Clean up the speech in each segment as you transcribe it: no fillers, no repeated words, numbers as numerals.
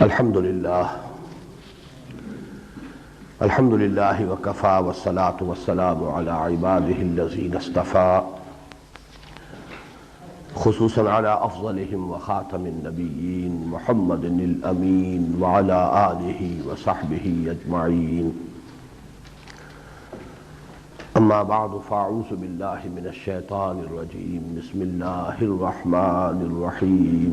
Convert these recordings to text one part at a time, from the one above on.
الحمد للہ وکفی والصلاة والسلام علی عباده الذین اصطفى خصوصا علی افضلهم وخاتم النبیین محمد الامین وعلی آلہ وصحبہ اجمعین اما بعد فاعوذ باللہ من الشیطان الرجیم بسم اللہ الرحمن الرحیم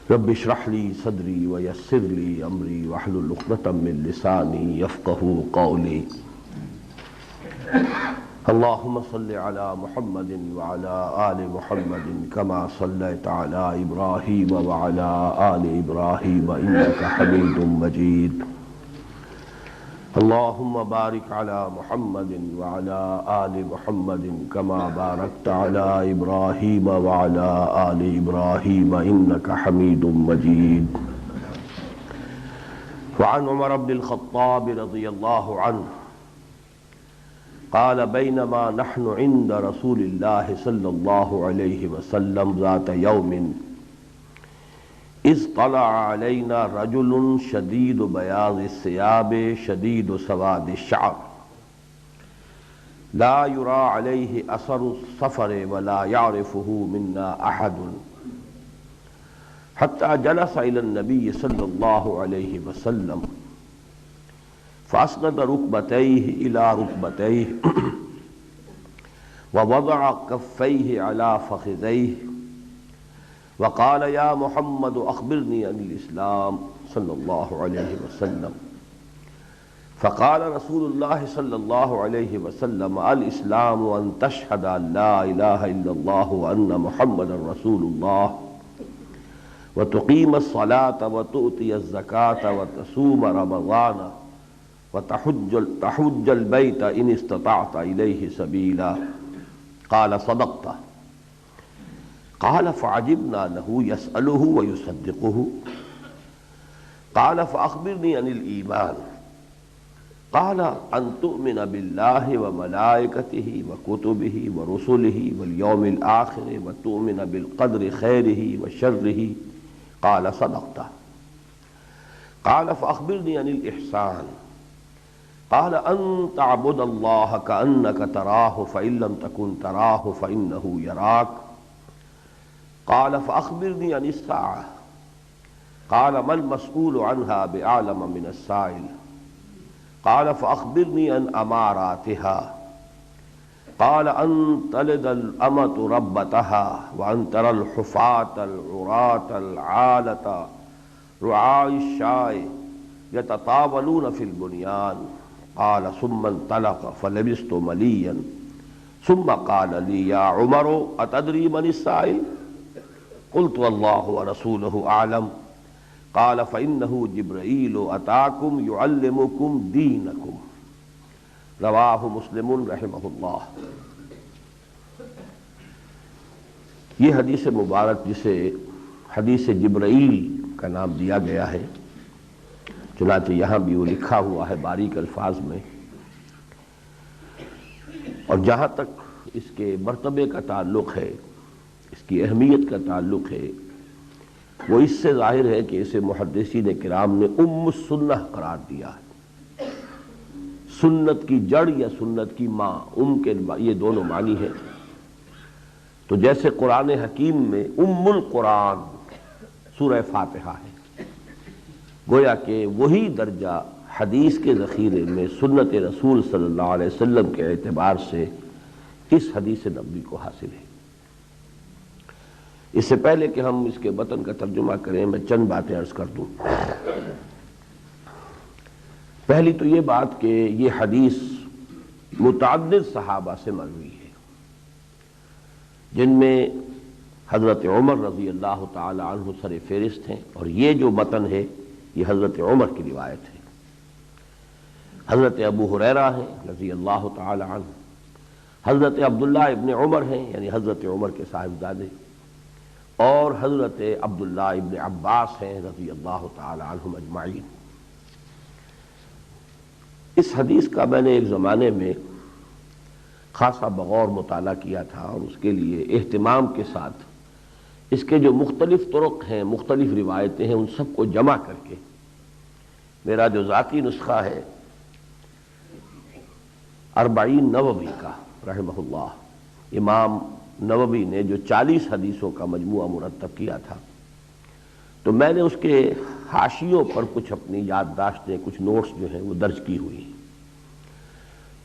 رب اشرح لي صدري ويسر لي امري واحلل عقدة من لساني يفقهوا قولي اللهم صل على محمد وعلى آل محمد كما صليت على إبراهيم وعلى آل إبراهيم إنك حميد مجيد اللهم بارك على محمد وعلى آل محمد كما باركت على إبراهيم وعلى آل إبراهيم إنك حميد مجيد وعن عمر بن الخطاب رضي الله عنه قال بينما نحن عند رسول الله صلى الله عليه وسلم ذات يوم اذ طلع علينا رجل شديد بياض الثياب شديد سواد الشعر لا يرى عليه أثر السفر ولا يعرفه منا أحد حتى جلس إلى النبي صلى الله عليه وسلم فأسند ركبتيه إلى ركبتيه ووضع كفيه على فخذيه وقال يا محمد أخبرني عن الإسلام صلى الله عليه وسلم فقال رسول الله صلى الله عليه وسلم الإسلام أن تشهد أن لا إله إلا الله وأن محمد رسول الله وتقيم الصلاة وتؤتي الزكاة وتصوم رمضان وتحج البيت إن استطعت إليه سبيلا قال صدقت قال فعجبنا له يسأله ويصدقه قال فأخبرني عن الإيمان قال أن تؤمن بالله وملائكته وكتبه ورسله واليوم الآخر وتؤمن بالقدر خيره وشره قال صدقت قال فأخبرني عن الإحسان قال أن تعبد الله كأنك تراه فإن لم تكن تراه فإنه يراك قال فأخبرني عن الساعة قال ما المسؤول عنها بأعلم من السائل قال فأخبرني عن أماراتها قال أن تلد الأمة ربتها وأن ترى الحفاة العراة العالة رعاء الشاء يتطاولون في البنيان قال ثم انطلق فلبثت مليا ثم قال لي يا عمر أتدري من السائل قلت الله ورسوله أعلم قال فإنه جبرائيل أتاكم يعلمكم دينكم رواه مسلم رحمہ اللہ۔ یہ حدیث مبارک جسے حدیث جبرائیل کا نام دیا گیا ہے، چنانچہ یہاں بھی وہ لکھا ہوا ہے باریک الفاظ میں، اور جہاں تک اس کے مرتبے کا تعلق ہے، اس کی اہمیت کا تعلق ہے، وہ اس سے ظاہر ہے کہ اسے محدثین کرام نے ام السنہ قرار دیا ہے، سنت کی جڑ یا سنت کی ماں، ام کے یہ دونوں معنی ہیں۔ تو جیسے قرآن حکیم میں ام القرآن سورہ فاتحہ ہے، گویا کہ وہی درجہ حدیث کے ذخیرے میں سنت رسول صلی اللہ علیہ وسلم کے اعتبار سے اس حدیث نبوی کو حاصل ہے۔ اس سے پہلے کہ ہم اس کے متن کا ترجمہ کریں، میں چند باتیں عرض کر دوں۔ پہلی تو یہ بات کہ یہ حدیث متعدد صحابہ سے مروی ہے، جن میں حضرت عمر رضی اللہ تعالی عنہ سر فہرست ہیں، اور یہ جو متن ہے یہ حضرت عمر کی روایت ہے۔ حضرت ابو ہریرہ ہیں رضی اللہ تعالی عنہ، حضرت عبداللہ ابن عمر ہیں یعنی حضرت عمر کے صاحبزادے، اور حضرت عبداللہ ابن عباس ہیں رضی اللہ تعالی عنہم اجمعین۔ اس حدیث کا میں نے ایک زمانے میں خاصا بغور مطالعہ کیا تھا، اور اس کے لیے اہتمام کے ساتھ اس کے جو مختلف طرق ہیں، مختلف روایتیں ہیں، ان سب کو جمع کر کے میرا جو ذاتی نسخہ ہے 40 نووی کا رحمہ اللہ، امام نووی نے جو 40 حدیثوں کا مجموعہ مرتب کیا تھا، تو میں نے اس کے حاشیوں پر کچھ اپنی یادداشتیں، کچھ نوٹس جو ہیں وہ درج کی ہوئی،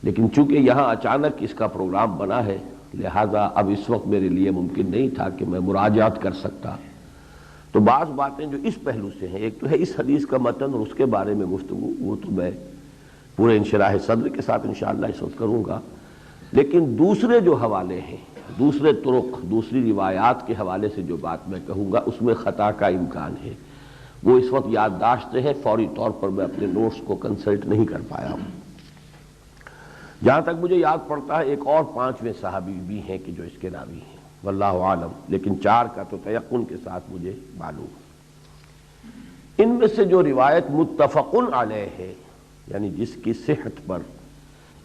لیکن چونکہ یہاں اچانک اس کا پروگرام بنا ہے، لہذا اب اس وقت میرے لیے ممکن نہیں تھا کہ میں مراجعات کر سکتا، تو بعض باتیں جو اس پہلو سے ہیں، ایک تو ہے اس حدیث کا متن اور اس کے بارے میں گفتگو، وہ تو میں پورے انشراح صدر کے ساتھ انشاءاللہ اس وقت کروں گا، لیکن دوسرے جو حوالے ہیں، دوسرے طرق، دوسری روایات کے حوالے سے جو بات میں کہوں گا اس میں خطا کا امکان ہے، وہ اس وقت یادداشتیں ہیں، فوری طور پر میں اپنے نوٹس کو کنسلٹ نہیں کر پایا ہوں۔ جہاں تک مجھے یاد پڑتا ہے ایک اور 5ویں صحابی بھی ہیں کہ جو اس کے راوی ہیں، واللہ عالم، لیکن 4 کا تو تیقن کے ساتھ مجھے معلوم۔ ان میں سے جو روایت متفق علیہ ہے، یعنی جس کی صحت پر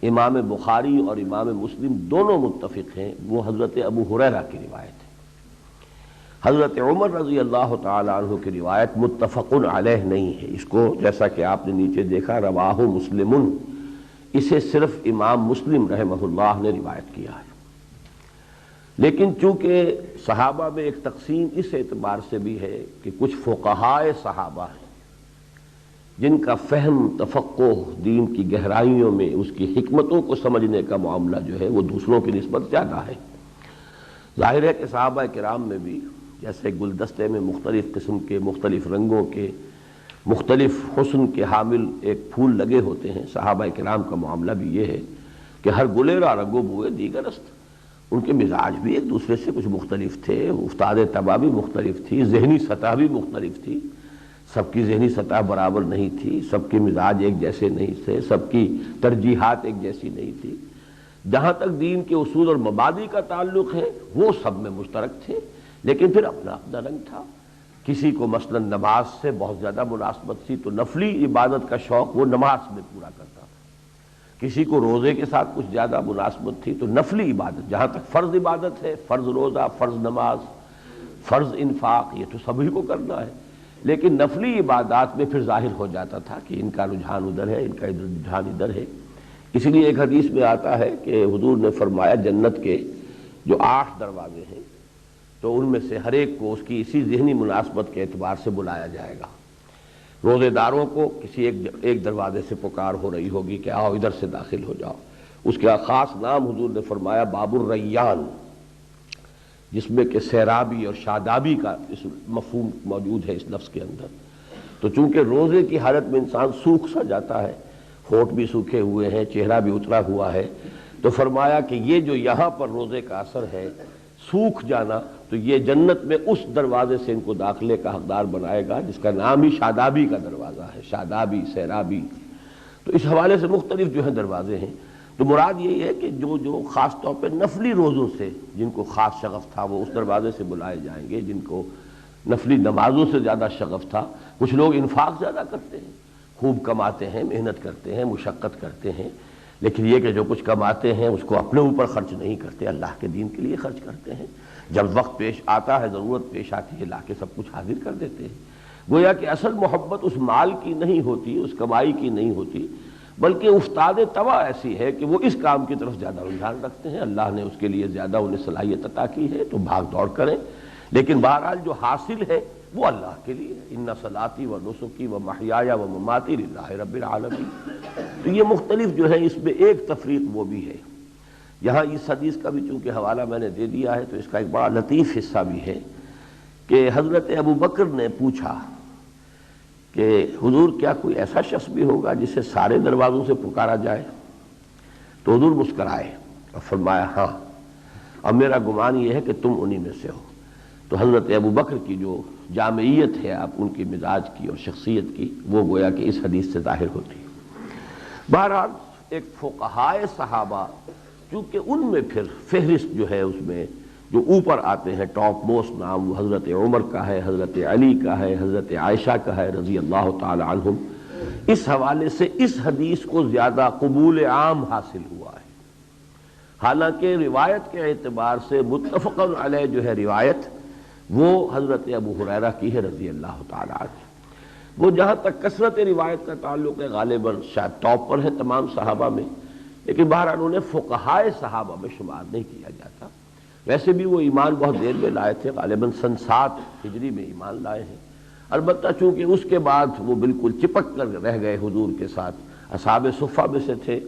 امام بخاری اور امام مسلم دونوں متفق ہیں، وہ حضرت ابو ہریرہ کی روایت ہے۔ حضرت عمر رضی اللہ تعالی عنہ کی روایت متفق علیہ نہیں ہے، اس کو جیسا کہ آپ نے نیچے دیکھا رواہ مسلم، اسے صرف امام مسلم رحمہ اللہ نے روایت کیا ہے، لیکن چونکہ صحابہ میں ایک تقسیم اس اعتبار سے بھی ہے کہ کچھ فقہائے صحابہ ہیں جن کا فہم، تفقہ دین کی گہرائیوں میں، اس کی حکمتوں کو سمجھنے کا معاملہ جو ہے وہ دوسروں کی نسبت زیادہ ہے۔ ظاہر ہے کہ صحابہ کرام میں بھی جیسے گلدستے میں مختلف قسم کے، مختلف رنگوں کے، مختلف حسن کے حامل ایک پھول لگے ہوتے ہیں، صحابہ کرام کا معاملہ بھی یہ ہے کہ ہر گلیرا رنگو بوئے دیگر است، ان کے مزاج بھی ایک دوسرے سے کچھ مختلف تھے، افتاد طبع بھی مختلف تھی، ذہنی سطح بھی مختلف تھی، سب کی ذہنی سطح برابر نہیں تھی، سب کے مزاج ایک جیسے نہیں تھے، سب کی ترجیحات ایک جیسی نہیں تھی۔ جہاں تک دین کے اصول اور مبادی کا تعلق ہے وہ سب میں مشترک تھے، لیکن پھر اپنا اپنا رنگ تھا۔ کسی کو مثلا نماز سے بہت زیادہ مناسبت تھی تو نفلی عبادت کا شوق وہ نماز میں پورا کرتا تھا، کسی کو روزے کے ساتھ کچھ زیادہ مناسبت تھی تو نفلی عبادت، جہاں تک فرض عبادت ہے، فرض روزہ، فرض نماز، فرض انفاق، یہ تو سبھی کو کرنا ہے، لیکن نفلی عبادات میں پھر ظاہر ہو جاتا تھا کہ ان کا رجحان ادھر ہے، ان کا رجحان ادھر ہے۔ اس لیے ایک حدیث میں آتا ہے کہ حضور نے فرمایا جنت کے جو 8 دروازے ہیں تو ان میں سے ہر ایک کو اس کی اسی ذہنی مناسبت کے اعتبار سے بلایا جائے گا۔ روزے داروں کو کسی ایک دروازے سے پکار ہو رہی ہوگی کہ آؤ ادھر سے داخل ہو جاؤ، اس کا خاص نام حضور نے فرمایا باب الریان، جس میں کہ سیرابی اور شادابی کا اس مفہوم موجود ہے اس لفظ کے اندر۔ تو چونکہ روزے کی حالت میں انسان سوکھ سا جاتا ہے، ہونٹ بھی سوکھے ہوئے ہیں، چہرہ بھی اترا ہوا ہے، تو فرمایا کہ یہ جو یہاں پر روزے کا اثر ہے سوکھ جانا، تو یہ جنت میں اس دروازے سے ان کو داخلے کا حقدار بنائے گا جس کا نام ہی شادابی کا دروازہ ہے، شادابی، سیرابی۔ تو اس حوالے سے مختلف جو ہیں دروازے ہیں، تو مراد یہی ہے کہ جو خاص طور پہ نفلی روزوں سے جن کو خاص شغف تھا وہ اس دروازے سے بلائے جائیں گے، جن کو نفلی نمازوں سے زیادہ شغف تھا۔ کچھ لوگ انفاق زیادہ کرتے ہیں، خوب کماتے ہیں، محنت کرتے ہیں، مشقت کرتے ہیں، لیکن یہ کہ جو کچھ کماتے ہیں اس کو اپنے اوپر خرچ نہیں کرتے، اللہ کے دین کے لیے خرچ کرتے ہیں، جب وقت پیش آتا ہے، ضرورت پیش آتی ہے، لا کے سب کچھ حاضر کر دیتے ہیں۔ گویا کہ اصل محبت اس مال کی نہیں ہوتی، اس کمائی کی نہیں ہوتی، بلکہ افتاد طبع ایسی ہے کہ وہ اس کام کی طرف زیادہ رجحان رکھتے ہیں، اللہ نے اس کے لیے زیادہ انہیں صلاحیت عطا کی ہے تو بھاگ دوڑ کریں، لیکن بہرحال جو حاصل ہے وہ اللہ کے لیے ہے، ان صلاتی و نسکی و محیایا و مماتی للہ رب العالمین۔ تو یہ مختلف جو ہے اس میں ایک تفریق وہ بھی ہے۔ یہاں اس حدیث کا بھی چونکہ حوالہ میں نے دے دیا ہے تو اس کا ایک بڑا لطیف حصہ بھی ہے کہ حضرت ابو بکر نے پوچھا کہ حضور کیا کوئی ایسا شخص بھی ہوگا جسے سارے دروازوں سے پکارا جائے؟ تو حضور مسکرائے اور فرمایا ہاں، اور میرا گمان یہ ہے کہ تم انہی میں سے ہو۔ تو حضرت ابو بکر کی جو جامعیت ہے آپ ان کی مزاج کی اور شخصیت کی، وہ گویا کہ اس حدیث سے ظاہر ہوتی ہے۔ بہرحال ایک فقہائے صحابہ، چونکہ ان میں پھر فہرست جو ہے اس میں جو اوپر آتے ہیں ٹاپ موسٹ نام، وہ حضرت عمر کا ہے، حضرت علی کا ہے، حضرت عائشہ کا ہے رضی اللہ تعالی عنہم، اس حوالے سے اس حدیث کو زیادہ قبول عام حاصل ہوا ہے۔ حالانکہ روایت کے اعتبار سے متفق علیہ جو ہے روایت، وہ حضرت ابو ہریرہ کی ہے رضی اللہ تعالیٰ عنہ۔ وہ جہاں تک کثرت روایت کا تعلق ہے غالباً شاید ٹاپ پر ہے تمام صحابہ میں، لیکن بہرحال انہیں فقہائے صحابہ میں شمار نہیں کیا جاتا۔ ویسے بھی وہ ایمان بہت دیر میں لائے تھے، غالباً سن 7 ہجری میں ایمان لائے ہیں، البتہ چونکہ اس کے بعد وہ بالکل چپک کر رہ گئے حضور کے ساتھ، اصحاب صفہ میں سے تھے،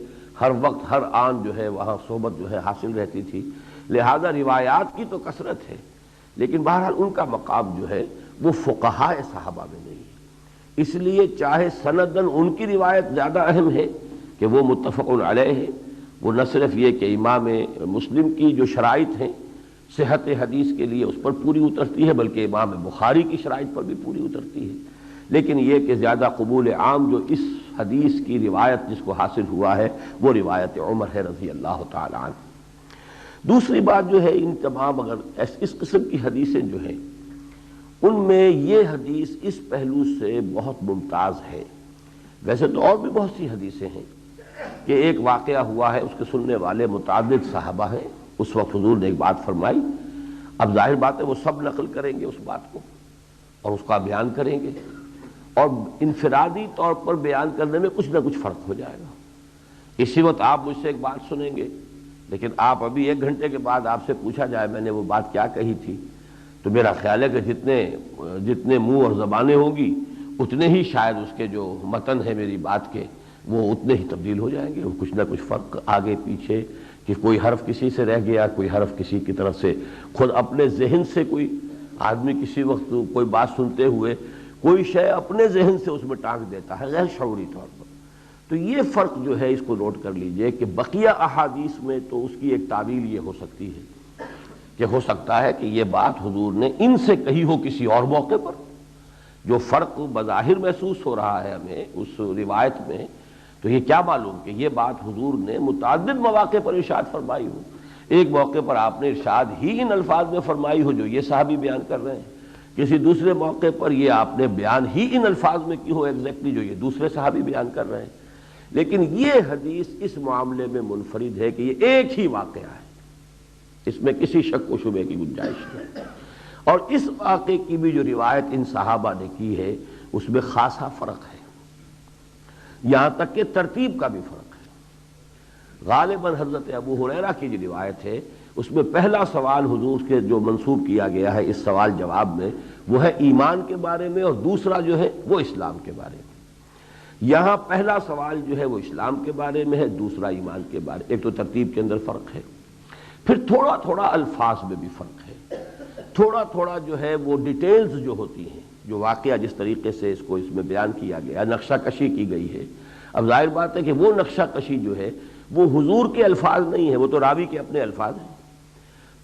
ہر وقت ہر آن جو ہے وہاں صحبت جو ہے حاصل رہتی تھی، لہذا روایات کی تو کثرت ہے، لیکن بہرحال ان کا مقام جو ہے وہ فقہائے صحابہ میں نہیں ہے۔ اس لیے چاہے سندن ان کی روایت زیادہ اہم ہے کہ وہ متفق علیہ ہے، وہ نہ صرف یہ کہ امام مسلم کی جو شرائط ہیں صحت حدیث کے لیے اس پر پوری اترتی ہے، بلکہ امام بخاری کی شرائط پر بھی پوری اترتی ہے، لیکن یہ کہ زیادہ قبول عام جو اس حدیث کی روایت جس کو حاصل ہوا ہے وہ روایت عمر ہے رضی اللہ تعالی عنہ۔ دوسری بات جو ہے، ان تمام اگر اس قسم کی حدیثیں جو ہیں ان میں یہ حدیث اس پہلو سے بہت ممتاز ہے، ویسے تو اور بھی بہت سی حدیثیں ہیں کہ ایک واقعہ ہوا ہے، اس کے سننے والے متعدد صحابہ ہیں، اس وقت حضور نے ایک بات فرمائی، اب ظاہر بات ہے وہ سب نقل کریں گے اس بات کو اور اس کا بیان کریں گے، اور انفرادی طور پر بیان کرنے میں کچھ نہ کچھ فرق ہو جائے گا۔ اسی وقت آپ مجھ سے ایک بات سنیں گے، لیکن آپ ابھی 1 گھنٹے کے بعد آپ سے پوچھا جائے میں نے وہ بات کیا کہی تھی، تو میرا خیال ہے کہ جتنے منہ اور زبانیں ہوں گی اتنے ہی شاید اس کے جو متن ہے میری بات کے وہ اتنے ہی تبدیل ہو جائیں گے، وہ کچھ نہ کچھ فرق آگے پیچھے، کہ کوئی حرف کسی سے رہ گیا، کوئی حرف کسی کی طرف سے، خود اپنے ذہن سے کوئی آدمی کسی وقت کوئی بات سنتے ہوئے کوئی شے اپنے ذہن سے اس میں ٹانک دیتا ہے غیر شعوری طور پر، تو یہ فرق جو ہے اس کو نوٹ کر لیجئے کہ بقیہ احادیث میں تو اس کی ایک تعویل یہ ہو سکتی ہے کہ ہو سکتا ہے کہ یہ بات حضور نے ان سے کہی ہو کسی اور موقع پر، جو فرق بظاہر محسوس ہو رہا ہے ہمیں اس روایت میں، تو یہ کیا معلوم کہ یہ بات حضور نے متعدد مواقع پر ارشاد فرمائی ہو، ایک موقع پر آپ نے ارشاد ہی ان الفاظ میں فرمائی ہو جو یہ صحابی بیان کر رہے ہیں، کسی دوسرے موقع پر یہ آپ نے بیان ہی ان الفاظ میں کی ہو ایگزیکٹلی جو یہ دوسرے صحابی بیان کر رہے ہیں، لیکن یہ حدیث اس معاملے میں منفرد ہے کہ یہ ایک ہی واقعہ ہے، اس میں کسی شک و شبے کی گنجائش نہیں، اور اس واقعے کی بھی جو روایت ان صحابہ نے کی ہے اس میں خاصا فرق ہے، یہاں تک کہ ترتیب کا بھی فرق ہے۔ غالباً حضرت ابو ہریرہ کی جو روایت ہے اس میں پہلا سوال حضور کے جو منسوب کیا گیا ہے اس سوال جواب میں وہ ہے ایمان کے بارے میں، اور دوسرا جو ہے وہ اسلام کے بارے میں۔ یہاں پہلا سوال جو ہے وہ اسلام کے بارے میں ہے، دوسرا ایمان کے بارے، ایک تو ترتیب کے اندر فرق ہے، پھر تھوڑا تھوڑا الفاظ میں بھی فرق ہے، تھوڑا تھوڑا جو ہے وہ ڈیٹیلز جو ہوتی ہیں، جو واقعہ جس طریقے سے اس کو اس میں بیان کیا گیا، نقشہ کشی کی گئی ہے، اب ظاہر بات ہے کہ وہ نقشہ کشی جو ہے وہ حضور کے الفاظ نہیں ہے، وہ تو راوی کے اپنے الفاظ ہیں،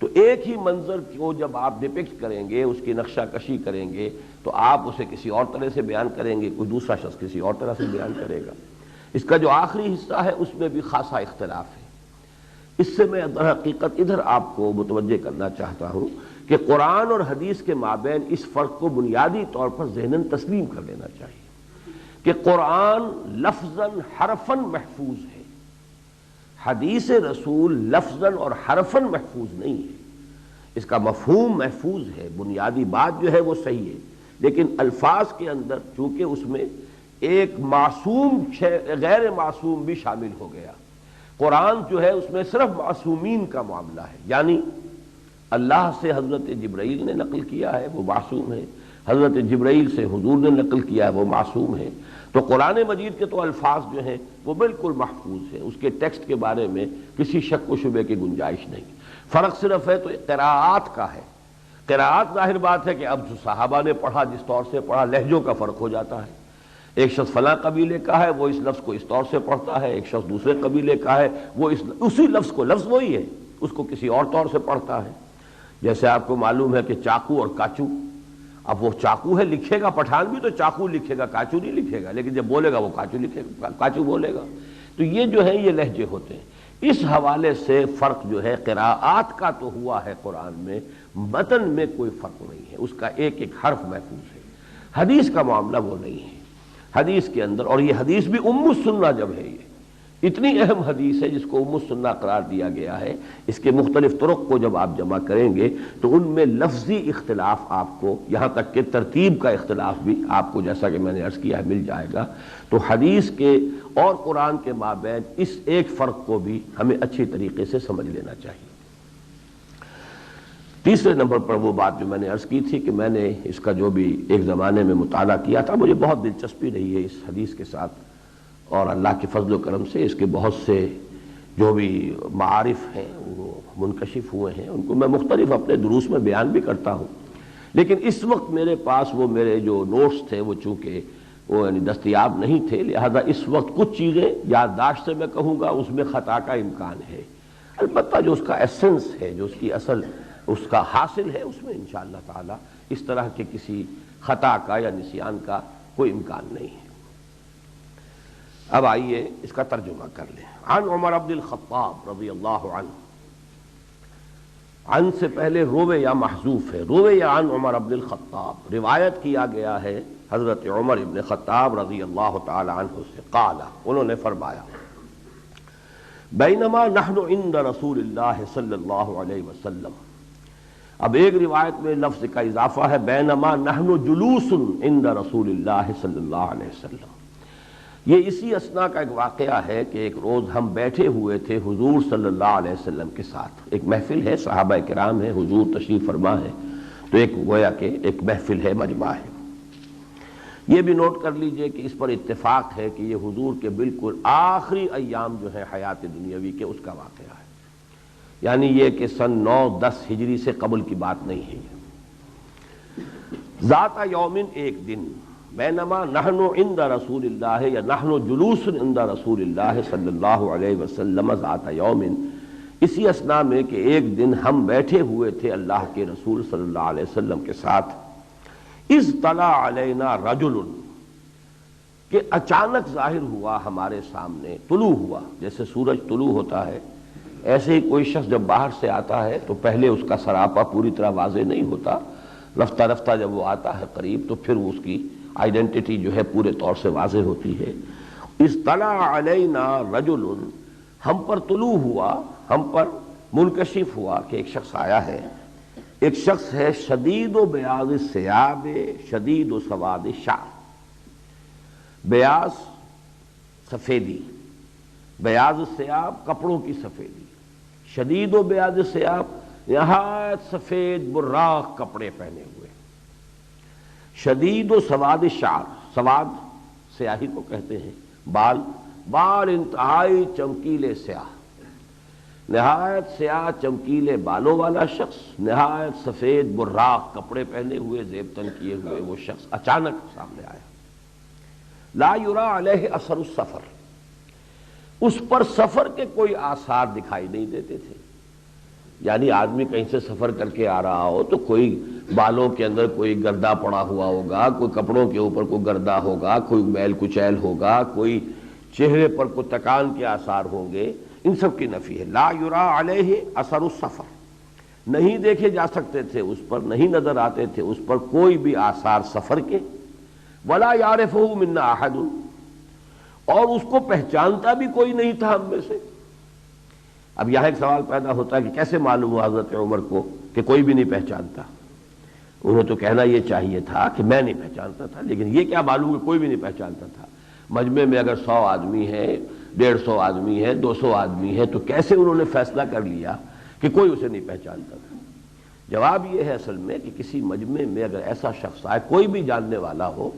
تو ایک ہی منظر کو جب آپ ڈپکٹ کریں گے، اس کی نقشہ کشی کریں گے، تو آپ اسے کسی اور طرح سے بیان کریں گے، کوئی دوسرا شخص کسی اور طرح سے بیان کرے گا۔ اس کا جو آخری حصہ ہے اس میں بھی خاصا اختلاف ہے۔ اس سے میں در حقیقت ادھر آپ کو متوجہ کرنا چاہتا ہوں کہ قرآن اور حدیث کے مابین اس فرق کو بنیادی طور پر ذہناً تسلیم کر لینا چاہیے کہ قرآن لفظاً حرفاً محفوظ ہے، حدیث رسول لفظاً اور حرفاً محفوظ نہیں ہے، اس کا مفہوم محفوظ ہے، بنیادی بات جو ہے وہ صحیح ہے، لیکن الفاظ کے اندر چونکہ اس میں ایک معصوم غیر معصوم بھی شامل ہو گیا، قرآن جو ہے اس میں صرف معصومین کا معاملہ ہے، یعنی اللہ سے حضرت جبرائیل نے نقل کیا ہے وہ معصوم ہے، حضرت جبرائیل سے حضور نے نقل کیا ہے وہ معصوم ہے، تو قرآن مجید کے تو الفاظ جو ہیں وہ بالکل محفوظ ہیں، اس کے ٹیکسٹ کے بارے میں کسی شک و شبے کی گنجائش نہیں، فرق صرف ہے تو قراءات کا ہے۔ قراءات ظاہر بات ہے کہ اب جو صحابہ نے پڑھا جس طور سے پڑھا، لہجوں کا فرق ہو جاتا ہے، ایک شخص فلاں قبیلے کا ہے وہ اس لفظ کو اس طور سے پڑھتا ہے، ایک شخص دوسرے قبیلے کا ہے وہ اسی لفظ کو، لفظ وہی ہے، اس کو کسی اور طور سے پڑھتا ہے۔ جیسے آپ کو معلوم ہے کہ چاقو اور کاچو، اب وہ چاقو ہے لکھے گا پٹھان بھی تو چاقو لکھے گا، کاچو نہیں لکھے گا، لیکن جب بولے گا وہ کاچو لکھے گا، کاچو بولے گا، تو یہ جو ہے یہ لہجے ہوتے ہیں۔ اس حوالے سے فرق جو ہے قراءات کا تو ہوا ہے قرآن میں، متن میں کوئی فرق نہیں ہے، اس کا ایک ایک حرف محفوظ ہے۔ حدیث کا معاملہ وہ نہیں ہے، حدیث کے اندر، اور یہ حدیث بھی ام السنہ جب ہے اتنی اہم حدیث ہے جس کو ام السنہ قرار دیا گیا ہے، اس کے مختلف طرق کو جب آپ جمع کریں گے تو ان میں لفظی اختلاف آپ کو، یہاں تک کہ ترتیب کا اختلاف بھی آپ کو جیسا کہ میں نے عرض کیا ہے مل جائے گا۔ تو حدیث کے اور قرآن کے مابین اس ایک فرق کو بھی ہمیں اچھی طریقے سے سمجھ لینا چاہیے۔ تیسرے نمبر پر وہ بات جو میں نے عرض کی تھی کہ میں نے اس کا جو بھی ایک زمانے میں مطالعہ کیا تھا، مجھے بہت دلچسپی رہی ہے اس حدیث کے ساتھ، اور اللہ کے فضل و کرم سے اس کے بہت سے جو بھی معارف ہیں وہ منکشف ہوئے ہیں، ان کو میں مختلف اپنے دروس میں بیان بھی کرتا ہوں، لیکن اس وقت میرے پاس وہ میرے جو نوٹس تھے وہ چونکہ وہ یعنی دستیاب نہیں تھے، لہذا اس وقت کچھ چیزیں یادداشت سے میں کہوں گا اس میں خطا کا امکان ہے، البتہ جو اس کا ایسنس ہے، جو اس کی اصل اس کا حاصل ہے، اس میں انشاءاللہ تعالی اس طرح کے کسی خطا کا یا نسیان کا کوئی امکان نہیں ہے۔ اب آئیے اس کا ترجمہ کر لیں۔ عن عمر بن الخطاب رضی اللہ عنہ، عن سے پہلے روے یا محذوف ہے، روے یا عن عمر بن الخطاب، روایت کیا گیا ہے حضرت عمر بن خطاب رضی اللہ تعالی عنہ سے، قال، انہوں نے فرمایا، بینما نحن عند رسول اللہ صلی اللہ علیہ وسلم۔ اب ایک روایت میں لفظ کا اضافہ ہے، بینما نحن جلوس عند رسول اللہ صلی اللہ علیہ وسلم۔ یہ اسی اثنا کا ایک واقعہ ہے کہ ایک روز ہم بیٹھے ہوئے تھے حضور صلی اللہ علیہ وسلم کے ساتھ، ایک محفل ہے، صحابہ کرام ہیں، حضور تشریف فرما ہے، تو ایک گویا کہ ایک محفل ہے، مجمع ہے۔ یہ بھی نوٹ کر لیجئے کہ اس پر اتفاق ہے کہ یہ حضور کے بالکل آخری ایام جو ہے حیات دنیاوی کے، اس کا واقعہ ہے، یعنی یہ کہ سن 9-10 ہجری سے قبل کی بات نہیں ہے۔ ذات یومن، ایک دن، بینما نحن عند رسول اللہ یا نحن جلوس عند رسول اللہ صلی اللہ علیہ وسلم ذات یومن، اسی اثنا میں کہ ایک دن ہم بیٹھے ہوئے تھے اللہ کے رسول صلی اللہ علیہ وسلم کے ساتھ، اذ طلع علینا رجل، کہ اچانک ظاہر ہوا ہمارے سامنے، طلوع ہوا، جیسے سورج طلوع ہوتا ہے ایسے ہی کوئی شخص جب باہر سے آتا ہے تو پہلے اس کا سراپا پوری طرح واضح نہیں ہوتا، رفتہ رفتہ جب وہ آتا ہے قریب تو پھر اس کی آئیڈینٹی جو ہے پورے طور سے واضح ہوتی ہے۔ اطلع علینا رجل، ہم پر طلوع ہوا، ہم پر منکشف ہوا کہ ایک شخص آیا ہے، ایک شخص ہے شدید و بیاض الثیاب شدید و سواد الشعر، بیاض سفیدی، بیاض الثیاب کپڑوں کی سفیدی، شدید و بیاض الثیاب نہایت سفید براق کپڑے پہنے ہوئے، شدید و سواد الشعر، سواد سیاہی کو کہتے ہیں، بال انتہائی چمکیلے سیاہ، نہایت سیاہ چمکیلے بالوں والا شخص، نہایت سفید براق کپڑے پہنے ہوئے، زیب تن کیے ہوئے وہ شخص اچانک سامنے آیا۔ لا یرا علیہ اثر السفر، اس پر سفر کے کوئی آثار دکھائی نہیں دیتے تھے، یعنی آدمی کہیں سے سفر کر کے آ رہا ہو تو کوئی بالوں کے اندر کوئی گردہ پڑا ہوا ہوگا، کوئی کپڑوں کے اوپر کوئی گردہ ہوگا، کوئی میل کچیل ہوگا، کوئی چہرے پر کوئی تکان کے آثار ہوں گے، ان سب کی نفی ہے۔ لا یرا علیہ اثر السفر، نہیں دیکھے جا سکتے تھے اس پر، نہیں نظر آتے تھے اس پر کوئی بھی آثار سفر کے، ولا یعرفہ منا احد، اور اس کو پہچانتا بھی کوئی نہیں تھا ہم میں سے۔ اب یہاں ایک سوال پیدا ہوتا ہے کہ کیسے معلوم ہوا حضرت عمر کو کہ کوئی بھی نہیں پہچانتا؟ انہیں تو کہنا یہ چاہیے تھا کہ میں نہیں پہچانتا تھا، لیکن یہ کیا معلوم کہ کوئی بھی نہیں پہچانتا تھا؟ مجمع میں اگر 100 آدمی ہے، 150 آدمی ہے، 200 آدمی ہے، تو کیسے انہوں نے فیصلہ کر لیا کہ کوئی اسے نہیں پہچانتا تھا؟ جواب یہ ہے اصل میں کہ کسی مجمع میں اگر ایسا شخص آئے، کوئی بھی جاننے والا ہو،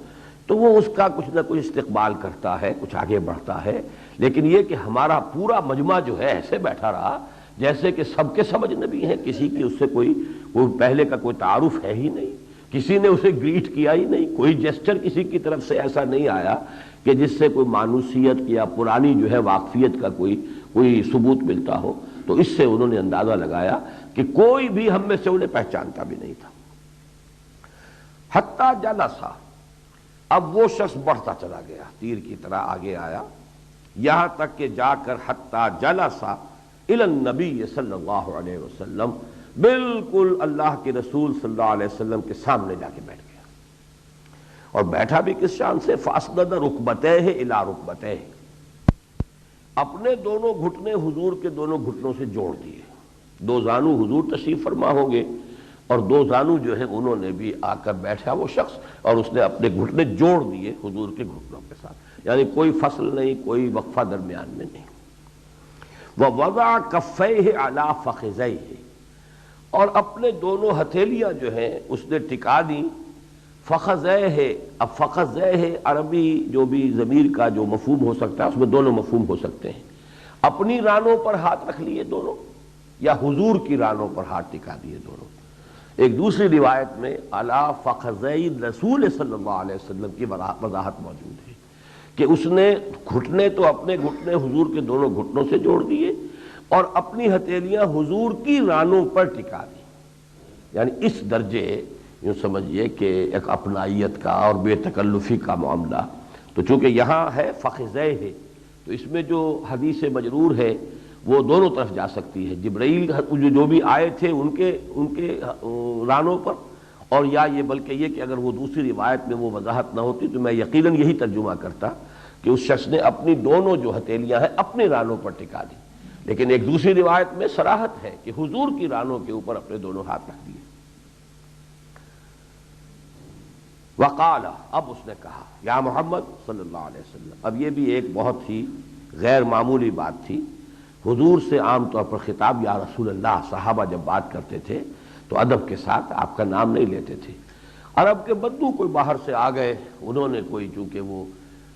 تو وہ اس کا کچھ نہ کچھ استقبال کرتا ہے، کچھ آگے بڑھتا ہے، لیکن یہ کہ ہمارا پورا مجمع جو ہے ایسے بیٹھا رہا جیسے کہ سب کے سب اجنبی ہیں، کسی کی اس سے کوئی پہلے کا کوئی تعارف ہے ہی نہیں، کسی نے اسے گریٹ کیا ہی نہیں، کوئی جیسچر کسی کی طرف سے ایسا نہیں آیا کہ جس سے کوئی مانوسیت یا پرانی جو ہے واقفیت کا کوئی ثبوت ملتا ہو، تو اس سے انہوں نے اندازہ لگایا کہ کوئی بھی ہم میں سے انہیں پہچانتا بھی نہیں تھا۔ حتیٰ جلسا، اب وہ شخص بڑھتا چلا گیا، تیر کی طرح آگے آیا، یہاں تک کہ جا کر حتیٰ جلسا الی النبی صلی اللہ علیہ وسلم، بالکل اللہ کے رسول صلی اللہ علیہ وسلم کے سامنے جا کے بیٹھ گیا، اور بیٹھا بھی کس شان سے؟ فاسند رکبتیہ الی رکبتیہ، اپنے دونوں گھٹنے حضور کے دونوں گھٹنوں سے جوڑ دیے. دو زانو حضور تشریف فرما ہوں گے اور دو زانو جو ہے انہوں نے بھی آ کر بیٹھا وہ شخص اور اس نے اپنے گھٹنے جوڑ دیے حضور کے گھٹنوں کے ساتھ، یعنی کوئی فصل نہیں، کوئی وقفہ درمیان میں نہیں. وَوَضَعَ كَفَّيْهِ عَلَى فَخِذَيْهِ، اور اپنے دونوں ہتھیلیاں جو ہیں اس نے ٹکا دیں فخذیہ. اب فخذیہ عربی جو بھی ضمیر کا جو مفہوم ہو سکتا ہے اس میں دونوں مفہوم ہو سکتے ہیں. اپنی رانوں پر ہاتھ رکھ لیے دونوں، یا حضور کی رانوں پر ہاتھ ٹکا دیے دونوں. ایک دوسری روایت میں علی فخذی رسول صلی اللہ علیہ وسلم کی وضاحت موجود ہے کہ اس نے گھٹنے تو اپنے گھٹنے حضور کے دونوں گھٹنوں سے جوڑ دیے اور اپنی ہتھیلیاں حضور کی رانوں پر ٹکا دی. یعنی اس درجے یوں سمجھیے کہ ایک اپنائیت کا اور بے تکلفی کا معاملہ. تو چونکہ یہاں ہے فخذیہ ہے تو اس میں جو حدیث مجرور ہے وہ دونوں طرف جا سکتی ہے. جبرائیل جو بھی آئے تھے ان کے رانوں پر، اور یا یہ بلکہ یہ کہ اگر وہ دوسری روایت میں وہ وضاحت نہ ہوتی تو میں یقیناً یہی ترجمہ کرتا کہ اس شخص نے اپنی دونوں جو ہتھیلیاں ہیں اپنے رانوں پر ٹکا دی. لیکن ایک دوسری روایت میں صراحت ہے کہ حضور کی رانوں کے اوپر اپنے دونوں ہاتھ رکھ دیے. وقال، اب اس نے کہا یا محمد صلی اللہ علیہ وسلم. اب یہ بھی ایک بہت ہی غیر معمولی بات تھی. حضور سے عام طور پر خطاب یا رسول اللہ، صحابہ جب بات کرتے تھے تو ادب کے ساتھ آپ کا نام نہیں لیتے تھے. عرب کے بدو کوئی باہر سے آ گئے، انہوں نے کوئی چونکہ وہ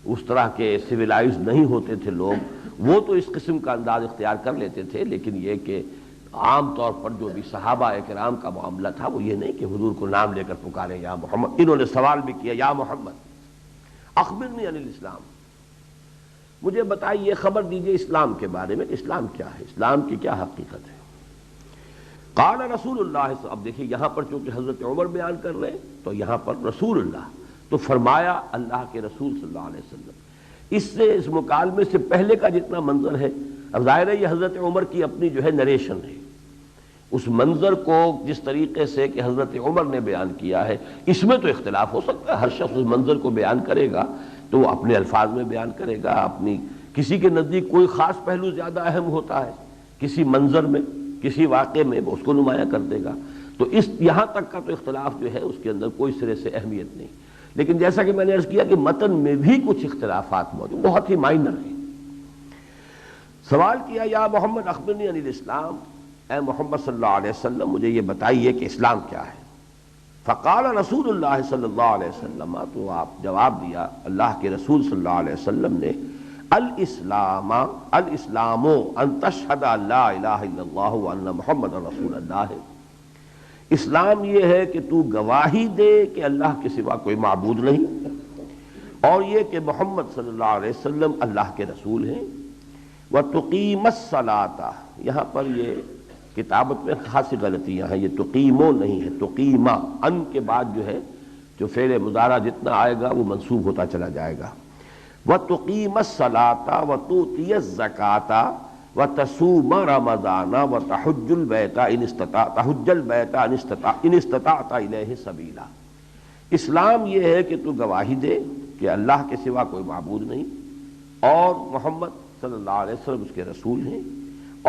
اس طرح کے سویلائز نہیں ہوتے تھے لوگ، وہ تو اس قسم کا انداز اختیار کر لیتے تھے. لیکن یہ کہ عام طور پر جو بھی صحابہ کرام کا معاملہ تھا وہ یہ نہیں کہ حضور کو نام لے کر پکاریں یا محمد. انہوں نے سوال بھی کیا یا محمد اخبرنی عن الاسلام، مجھے بتائیے، خبر دیجئے اسلام کے بارے میں کہ اسلام کیا ہے، اسلام کی کیا حقیقت ہے. قال رسول اللہ، اب دیکھیے یہاں پر چونکہ حضرت عمر بیان کر رہے ہیں تو یہاں پر رسول اللہ، تو فرمایا اللہ کے رسول صلی اللہ علیہ وسلم. اس مکالمے سے پہلے کا جتنا منظر ہے، اب ظاہر ہے یہ حضرت عمر کی اپنی جو ہے نریشن ہے. اس منظر کو جس طریقے سے کہ حضرت عمر نے بیان کیا ہے اس میں تو اختلاف ہو سکتا ہے. ہر شخص اس منظر کو بیان کرے گا تو وہ اپنے الفاظ میں بیان کرے گا. اپنی کسی کے نزدیک کوئی خاص پہلو زیادہ اہم ہوتا ہے کسی منظر میں، کسی واقعے میں، وہ اس کو نمایاں کر دے گا. تو اس یہاں تک کا تو اختلاف جو ہے اس کے اندر کوئی سرے سے اہمیت نہیں. لیکن جیسا کہ میں نے عرض کیا کہ متن میں بھی کچھ اختلافات موجود، بہت ہی مائنر ہیں. سوال کیا یا محمد اخبرنی عن الاسلام، اے محمد صلی اللہ علیہ وسلم مجھے یہ بتائیے کہ اسلام کیا ہے. فقال رسول اللہ صلی اللہ علیہ وسلم، تو آپ جواب دیا اللہ کے رسول صلی اللہ علیہ وسلم نے، الاسلام ان تشہد ان لا الہ الا اللہ وان محمد رسول اللہ. اسلام یہ ہے کہ تو گواہی دے کہ اللہ کے سوا کوئی معبود نہیں اور یہ کہ محمد صلی اللہ علیہ وسلم اللہ کے رسول ہیں. وَتُقِيمَ الصَّلَاةَ، یہاں پر یہ کتابت میں خاصی غلطیاں ہیں، یہ تقیمو نہیں ہے، تقیمہ. ان کے بعد جو ہے جو فعل مضارع جتنا آئے گا وہ منصوب ہوتا چلا جائے گا. وَتُقِيمَ الصَّلَاةَ وَتُؤْتِيَ الزَّكَاةَ وَتَصُومَ رَمَضَانَ وَتَحُجَّ الْبَيْتَ إِنِ اسْتَطَعْتَ إِلَيْهِ سَبِيلًا. اسلام یہ ہے کہ تو گواہی دے کہ اللہ کے سوا کوئی معبود نہیں اور محمد صلی اللہ علیہ وسلم اس کے رسول ہیں،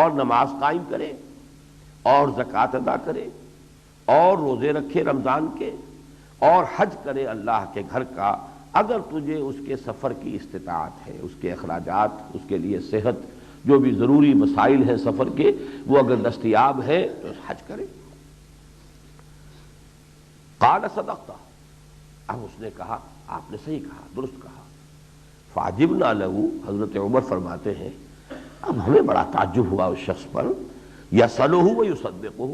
اور نماز قائم کرے اور زکوٰۃ ادا کرے اور روزے رکھے رمضان کے اور حج کرے اللہ کے گھر کا اگر تجھے اس کے سفر کی استطاعت ہے، اس کے اخراجات، اس کے لیے صحت، جو بھی ضروری مسائل ہیں سفر کے وہ اگر دستیاب ہیں تو حج کرے. قال صدقت، اب اس نے کہا آپ نے صحیح کہا، درست کہا. فعجبنا له، حضرت عمر فرماتے ہیں اب ہمیں بڑا تعجب ہوا اس شخص پر. یسألہ ویصدقہ،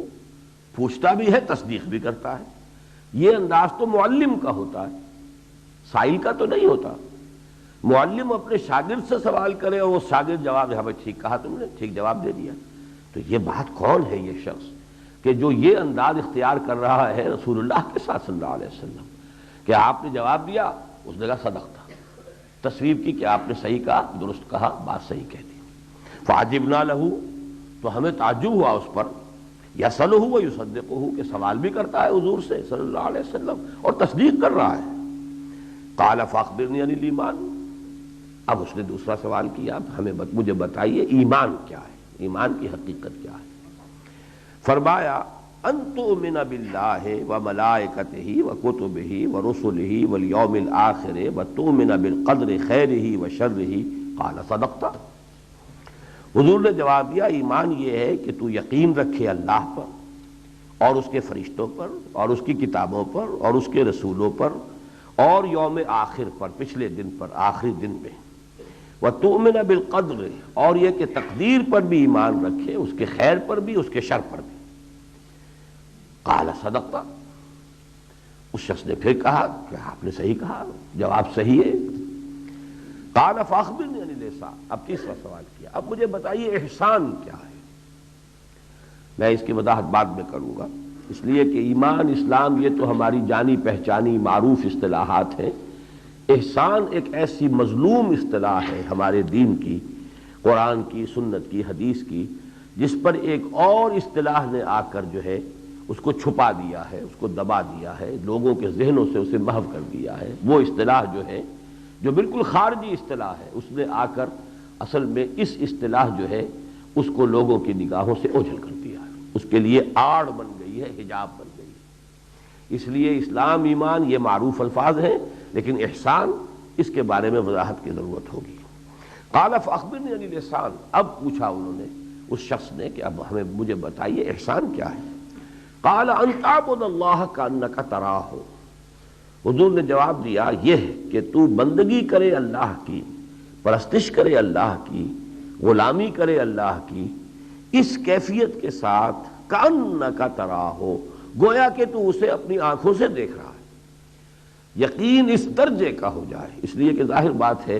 پوچھتا بھی ہے تصدیق بھی کرتا ہے. یہ انداز تو معلم کا ہوتا ہے، سائل کا تو نہیں ہوتا. معلم اپنے شاگرد سے سوال کرے اور وہ شاگرد جواب دے، ہمیں ٹھیک کہا تم نے، ٹھیک جواب دے دیا. تو یہ بات کون ہے یہ شخص کہ جو یہ انداز اختیار کر رہا ہے رسول اللہ کے ساتھ صلی اللہ علیہ وسلم کہ آپ نے جواب دیا، اس نے کہا صدقتا، تصویب کی کہ آپ نے صحیح کہا، درست کہا، بات صحیح کہہ دی. فعجبنا لہ، تو ہمیں تعجب ہوا اس پر. یسألہ ویصدقہ، کہ سوال بھی کرتا ہے حضور سے صلی اللہ علیہ وسلم اور تصدیق کر رہا ہے. قال فاخبرنی عن الایمان، اب اس نے دوسرا سوال کیا، مجھے بتائیے ایمان کیا ہے، ایمان کی حقیقت کیا ہے؟ فرمایا ان تؤمن باللہ وملائکتہ وکتبہ ورسلہ والیوم الآخر وتؤمن بالقدر خیرہ وشرہ قال صدقت۔ حضور نے جواب دیا ایمان یہ ہے کہ تو یقین رکھے اللہ پر اور اس کے فرشتوں پر اور اس کی کتابوں پر اور اس کے رسولوں پر اور یوم آخر پر، پچھلے دن پر، آخری دن میں، وتؤمن بالقدر، اور یہ کہ تقدیر پر بھی ایمان رکھے، اس کے خیر پر بھی اس کے شر پر بھی۔ قال صدقت، اس شخص نے پھر کہا کہ آپ نے صحیح کہا، جواب صحیح ہے۔ قال فاخبرنی عن الاحسان، اب تیسرا سوال کیا، اب مجھے بتائیے احسان کیا ہے۔ میں اس کی وضاحت بعد میں کروں گا، اس لیے کہ ایمان، اسلام، یہ تو ہماری جانی پہچانی معروف اصطلاحات ہیں۔ احسان ایک ایسی مظلوم اصطلاح ہے ہمارے دین کی، قرآن کی، سنت کی، حدیث کی، جس پر ایک اور اصطلاح نے آ کر جو ہے اس کو چھپا دیا ہے، اس کو دبا دیا ہے، لوگوں کے ذہنوں سے اسے محو کر دیا ہے۔ وہ اصطلاح جو ہے، جو بالکل خارجی اصطلاح ہے، اس نے آ کر اصل میں اس اصطلاح جو ہے اس کو لوگوں کی نگاہوں سے اوجھل کر دیا ہے، اس کے لیے آڑ بن گئی ہے، حجاب بن گئی ہے۔ اس لیے اسلام، ایمان یہ معروف الفاظ ہیں، لیکن احسان اس کے بارے میں وضاحت کی ضرورت ہوگی۔ قال فاخبرنی عن الاحسان، اب پوچھا انہوں نے، اس شخص نے کہ اب مجھے بتائیے احسان کیا ہے۔ قال ان تعبد اللہ کانک تراہ، حضور نے جواب دیا یہ ہے کہ تو بندگی کرے اللہ کی، پرستش کرے اللہ کی، غلامی کرے اللہ کی، اس کیفیت کے ساتھ کانک تراہ، گویا کہ تو اسے اپنی آنکھوں سے دیکھ رہا ہے۔ یقین اس درجے کا ہو جائے، اس لیے کہ ظاہر بات ہے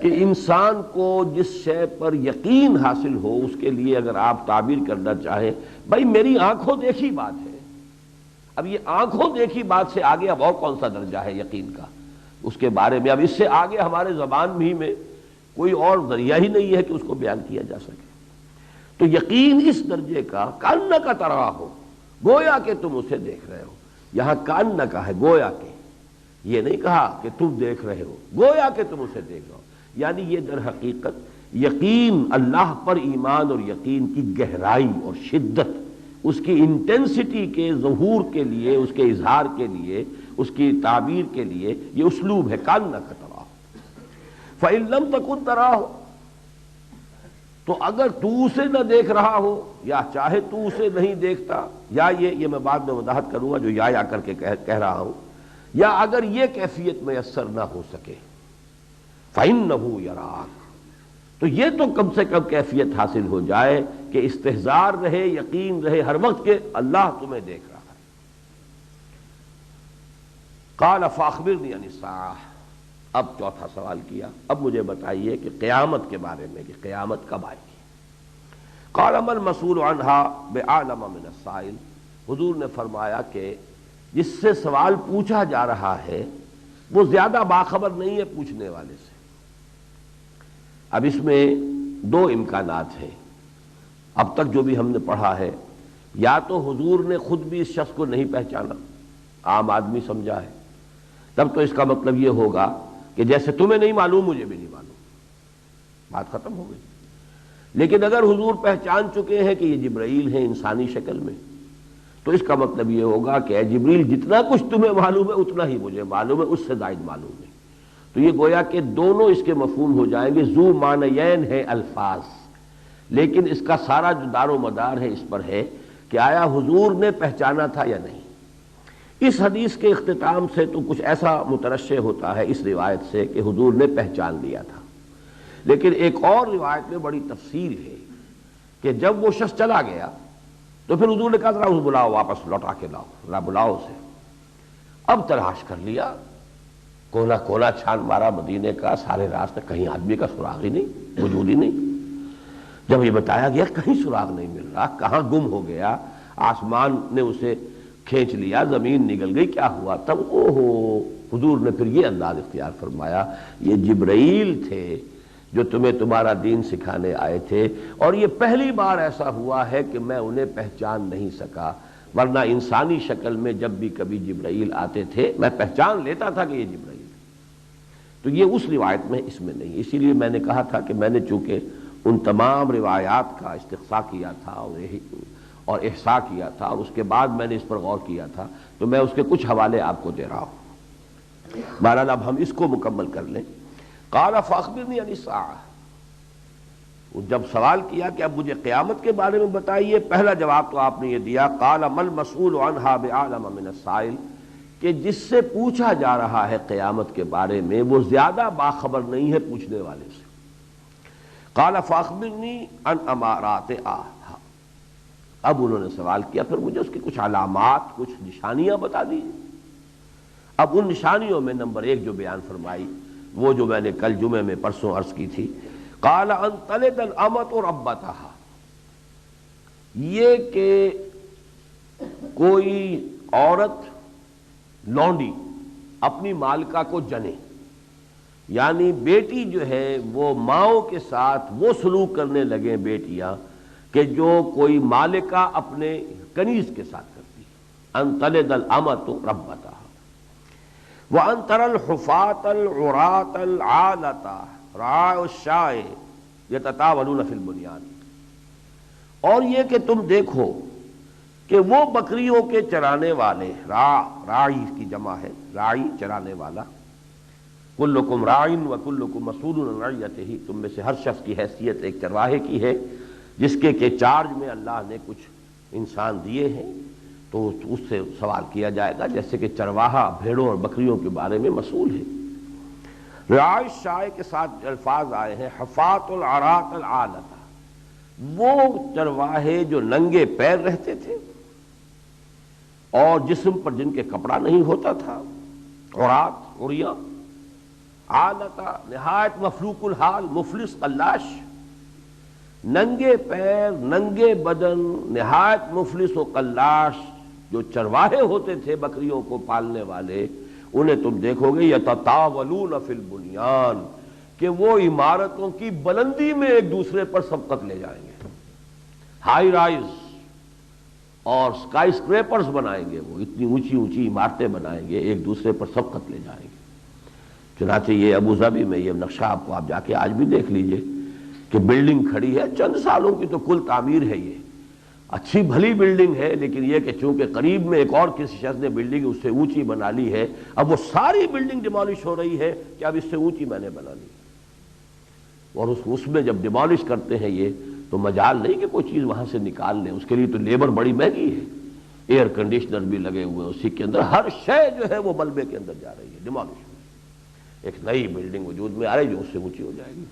کہ انسان کو جس شے پر یقین حاصل ہو، اس کے لیے اگر آپ تعبیر کرنا چاہیں، بھائی میری آنکھوں دیکھی بات ہے، اب یہ آنکھوں دیکھی بات سے آگے اب اور کون سا درجہ ہے یقین کا، اس کے بارے میں اب اس سے آگے ہمارے زبان بھی میں کوئی اور ذریعہ ہی نہیں ہے کہ اس کو بیان کیا جا سکے۔ تو یقین اس درجے کا، کانک تراہ ہو، گویا کہ تم اسے دیکھ رہے ہو۔ یہاں کانک ہے، گویا کہ، یہ نہیں کہا کہ تم دیکھ رہے ہو، گویا کہ تم اسے دیکھ رہے ہو، یعنی یہ در حقیقت یقین، اللہ پر ایمان اور یقین کی گہرائی اور شدت، اس کی انٹینسٹی کے ظہور کے لیے، اس کے اظہار کے لیے، اس کی تعبیر کے لیے یہ اسلوب ہے، کانک تراہ۔ فإن لم تکن تراہ، تو اگر تو اسے نہ دیکھ رہا ہو، یا چاہے تو اسے نہیں دیکھتا، یا یہ میں بعد میں وضاحت کروں گا جو یا کر کے کہہ رہا ہوں، یا اگر یہ کیفیت میسر نہ ہو سکے، فإنہ یراک، تو یہ تو کم سے کم کیفیت حاصل ہو جائے کہ استحضار رہے، یقین رہے ہر وقت کہ اللہ تمہیں دیکھ رہا ہے۔ قال فاخبرنی عن الساعہ، اب چوتھا سوال کیا، اب مجھے بتائیے کہ قیامت کے بارے میں، کہ قیامت کب آئے گی۔ قال ما المسؤول عنہا بأعلم من السائل، حضور نے فرمایا کہ جس سے سوال پوچھا جا رہا ہے وہ زیادہ باخبر نہیں ہے پوچھنے والے سے۔ اب اس میں دو امکانات ہیں، اب تک جو بھی ہم نے پڑھا ہے، یا تو حضور نے خود بھی اس شخص کو نہیں پہچانا، عام آدمی سمجھا ہے، تب تو اس کا مطلب یہ ہوگا کہ جیسے تمہیں نہیں معلوم مجھے بھی نہیں معلوم، بات ختم ہو گئی۔ لیکن اگر حضور پہچان چکے ہیں کہ یہ جبرائیل ہیں انسانی شکل میں، تو اس کا مطلب یہ ہوگا کہ اے جبریل جتنا کچھ تمہیں معلوم ہے اتنا ہی مجھے معلوم ہے، اس سے زائد معلوم ہے۔ تو یہ گویا کہ دونوں اس کے مفہوم ہو جائیں گے، ذو معنیین ہے الفاظ، لیکن اس کا سارا جو دار و مدار ہے اس پر ہے کہ آیا حضور نے پہچانا تھا یا نہیں۔ اس حدیث کے اختتام سے تو کچھ ایسا مترشح ہوتا ہے اس روایت سے کہ حضور نے پہچان لیا تھا، لیکن ایک اور روایت میں بڑی تفصیل ہے کہ جب وہ شخص چلا گیا تو پھر حضور نے کہا ذرا اسے بلاؤ، واپس لوٹا کے لاؤ، ذرا بلاؤ اسے۔ اب تلاش کر لیا، کونا کونا چھان مارا مدینے کا، سارے راستے، کہیں آدمی کا سراغ ہی نہیں، وجود ہی نہیں۔ جب یہ بتایا گیا کہیں سراغ نہیں مل رہا، کہاں گم ہو گیا، آسمان نے اسے کھینچ لیا، زمین نگل گئی، کیا ہوا، تب حضور نے پھر یہ انداز اختیار فرمایا، یہ جبرائیل تھے جو تمہیں تمہارا دین سکھانے آئے تھے، اور یہ پہلی بار ایسا ہوا ہے کہ میں انہیں پہچان نہیں سکا، ورنہ انسانی شکل میں جب بھی کبھی جبرائیل آتے تھے میں پہچان لیتا تھا کہ یہ جبرائیل ہے، تو یہ اس روایت میں اس میں نہیں. اسی لیے میں نے کہا تھا کہ میں نے چونکہ ان تمام روایات کا استقصاء کیا تھا اور احصاء کیا تھا، اور اس کے بعد میں نے اس پر غور کیا تھا، تو میں اس کے کچھ حوالے آپ کو دے رہا ہوں. بہرحال اب ہم اس کو مکمل کر لیں. قال فاخبرنی عن الساعہ، جب سوال کیا کہ اب مجھے قیامت کے بارے میں بتائیے، پہلا جواب تو آپ نے یہ دیا قال ما المسؤول عنہا بعالم من السائل، کہ جس سے پوچھا جا رہا ہے قیامت کے بارے میں وہ زیادہ باخبر نہیں ہے پوچھنے والے سے. قال فاخبرنی عن امارات آہا، اب انہوں نے سوال کیا پھر مجھے اس کی کچھ علامات، کچھ نشانیاں بتا دیجیے. اب ان نشانیوں میں نمبر 1 جو بیان فرمائی وہ جو میں نے کل جمعے میں پرسوں عرض کی تھی، قال ان تلد الامۃ ربتها، یہ کہ کوئی عورت لونڈی اپنی مالکہ کو جنے، یعنی بیٹی جو ہے وہ ماؤں کے ساتھ وہ سلوک کرنے لگیں بیٹیاں کہ جو کوئی مالکہ اپنے کنیز کے ساتھ کرتی ہے. ان تلد الامۃ ربتها وان ترى الحفاة العراة العالة رعاء الشاة يتطاولون في البنيان، اور یہ کہ تم دیکھو کہ وہ بکریوں کے چرانے والے، راعی کی جمع ہے، راعی چرانے والا، کلکم راعٍ وکلکم مسئول عن رعیتہ، تم میں سے ہر شخص کی حیثیت ایک چرواہے کی ہے جس کے کہ چارج میں اللہ نے کچھ انسان دیے ہیں، تو اس سے سوال کیا جائے گا جیسے کہ چرواہا بھیڑوں اور بکریوں کے بارے میں مسئول ہے. رعاء شائع کے ساتھ الفاظ آئے ہیں حفاۃ العراۃ العالۃ، وہ چرواہے جو ننگے پیر رہتے تھے اور جسم پر جن کے کپڑا نہیں ہوتا تھا، عراۃ عریاں، عالۃ نہایت مفلوق الحال مفلس قلاش، ننگے پیر ننگے بدن نہایت مفلس و قلاش جو چرواہے ہوتے تھے بکریوں کو پالنے والے، انہیں تم دیکھو گے یتطاولون فی البنیان، کہ وہ عمارتوں کی بلندی میں ایک دوسرے پر سبقت لے جائیں گے، ہائی رائز اور سکائی اسکریپرز بنائیں گے، وہ اتنی اونچی اونچی عمارتیں بنائیں گے، ایک دوسرے پر سبقت لے جائیں گے. چنانچہ یہ ابوظہبی میں یہ نقشہ آپ کو آپ جا کے آج بھی دیکھ لیجئے کہ بلڈنگ کھڑی ہے، چند سالوں کی تو کل تعمیر ہے، یہ اچھی بھلی بلڈنگ ہے، لیکن یہ کہ چونکہ قریب میں ایک اور کسی شخص نے بلڈنگ اس سے اونچی بنا لی ہے، اب وہ ساری بلڈنگ ڈیمالش ہو رہی ہے کہ اب اس سے اونچی میں نے بنا لی، اور اس میں جب ڈیمالش کرتے ہیں یہ تو مجال نہیں کہ کوئی چیز وہاں سے نکال لیں، اس کے لیے تو لیبر بڑی مہنگی ہے، ایئر کنڈیشنر بھی لگے ہوئے، اسی کے اندر ہر شے جو ہے وہ ملبے کے اندر جا رہی ہے ڈیمالش میں، ایک نئی بلڈنگ وجود میں آ رہی جو اس سے اونچی ہو جائے گی.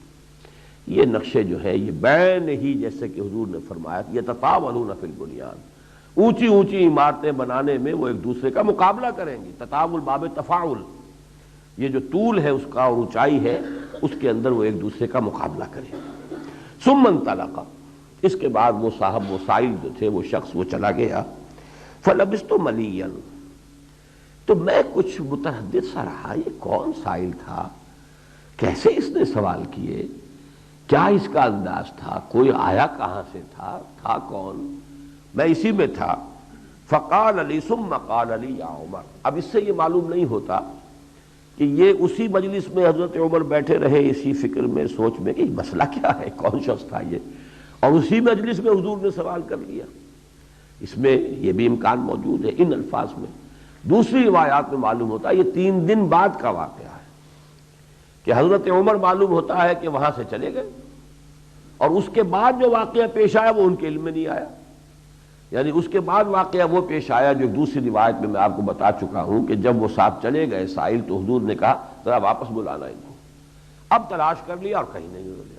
یہ نقشے جو ہے یہ بین ہی جیسے کہ حضور نے فرمایا یتطاولون فی البنیان، اونچی اونچی عمارتیں بنانے میں وہ ایک دوسرے کا مقابلہ کریں گی. تطاول باب تفاعل، یہ جو طول ہے اس کا اور اونچائی ہے اس کے اندر وہ ایک دوسرے کا مقابلہ کریں گے. ثم انطلق، اس کے بعد وہ صاحب وہ سائل جو تھے وہ شخص وہ چلا گیا. فلبثت ملیا، تو میں کچھ متردد سا رہا، یہ کون سائل تھا، کیسے اس نے سوال کیے، کیا اس کا انداز تھا، کوئی آیا کہاں سے تھا کون، میں اسی میں تھا. فقال علی ثم قال علی یا عمر، اب اس سے یہ معلوم نہیں ہوتا کہ یہ اسی مجلس میں حضرت عمر بیٹھے رہے اسی فکر میں سوچ میں کہ مسئلہ کیا ہے، کون شخص تھا یہ، اور اسی مجلس میں حضور نے سوال کر لیا. اس میں یہ بھی امکان موجود ہے ان الفاظ میں. دوسری روایات میں معلوم ہوتا ہے یہ 3 دن بعد کا واقعہ ہے کہ حضرت عمر معلوم ہوتا ہے کہ وہاں سے چلے گئے، اور اس کے بعد جو واقعہ پیش آیا وہ ان کے علم میں نہیں آیا. یعنی اس کے بعد واقعہ وہ پیش آیا جو دوسری روایت میں آپ کو بتا چکا ہوں کہ جب وہ صاحب چلے گئے سائل تو حضور نے کہا ذرا واپس بلانا ان کو. اب تلاش کر لیا اور کہیں نہیں ملا.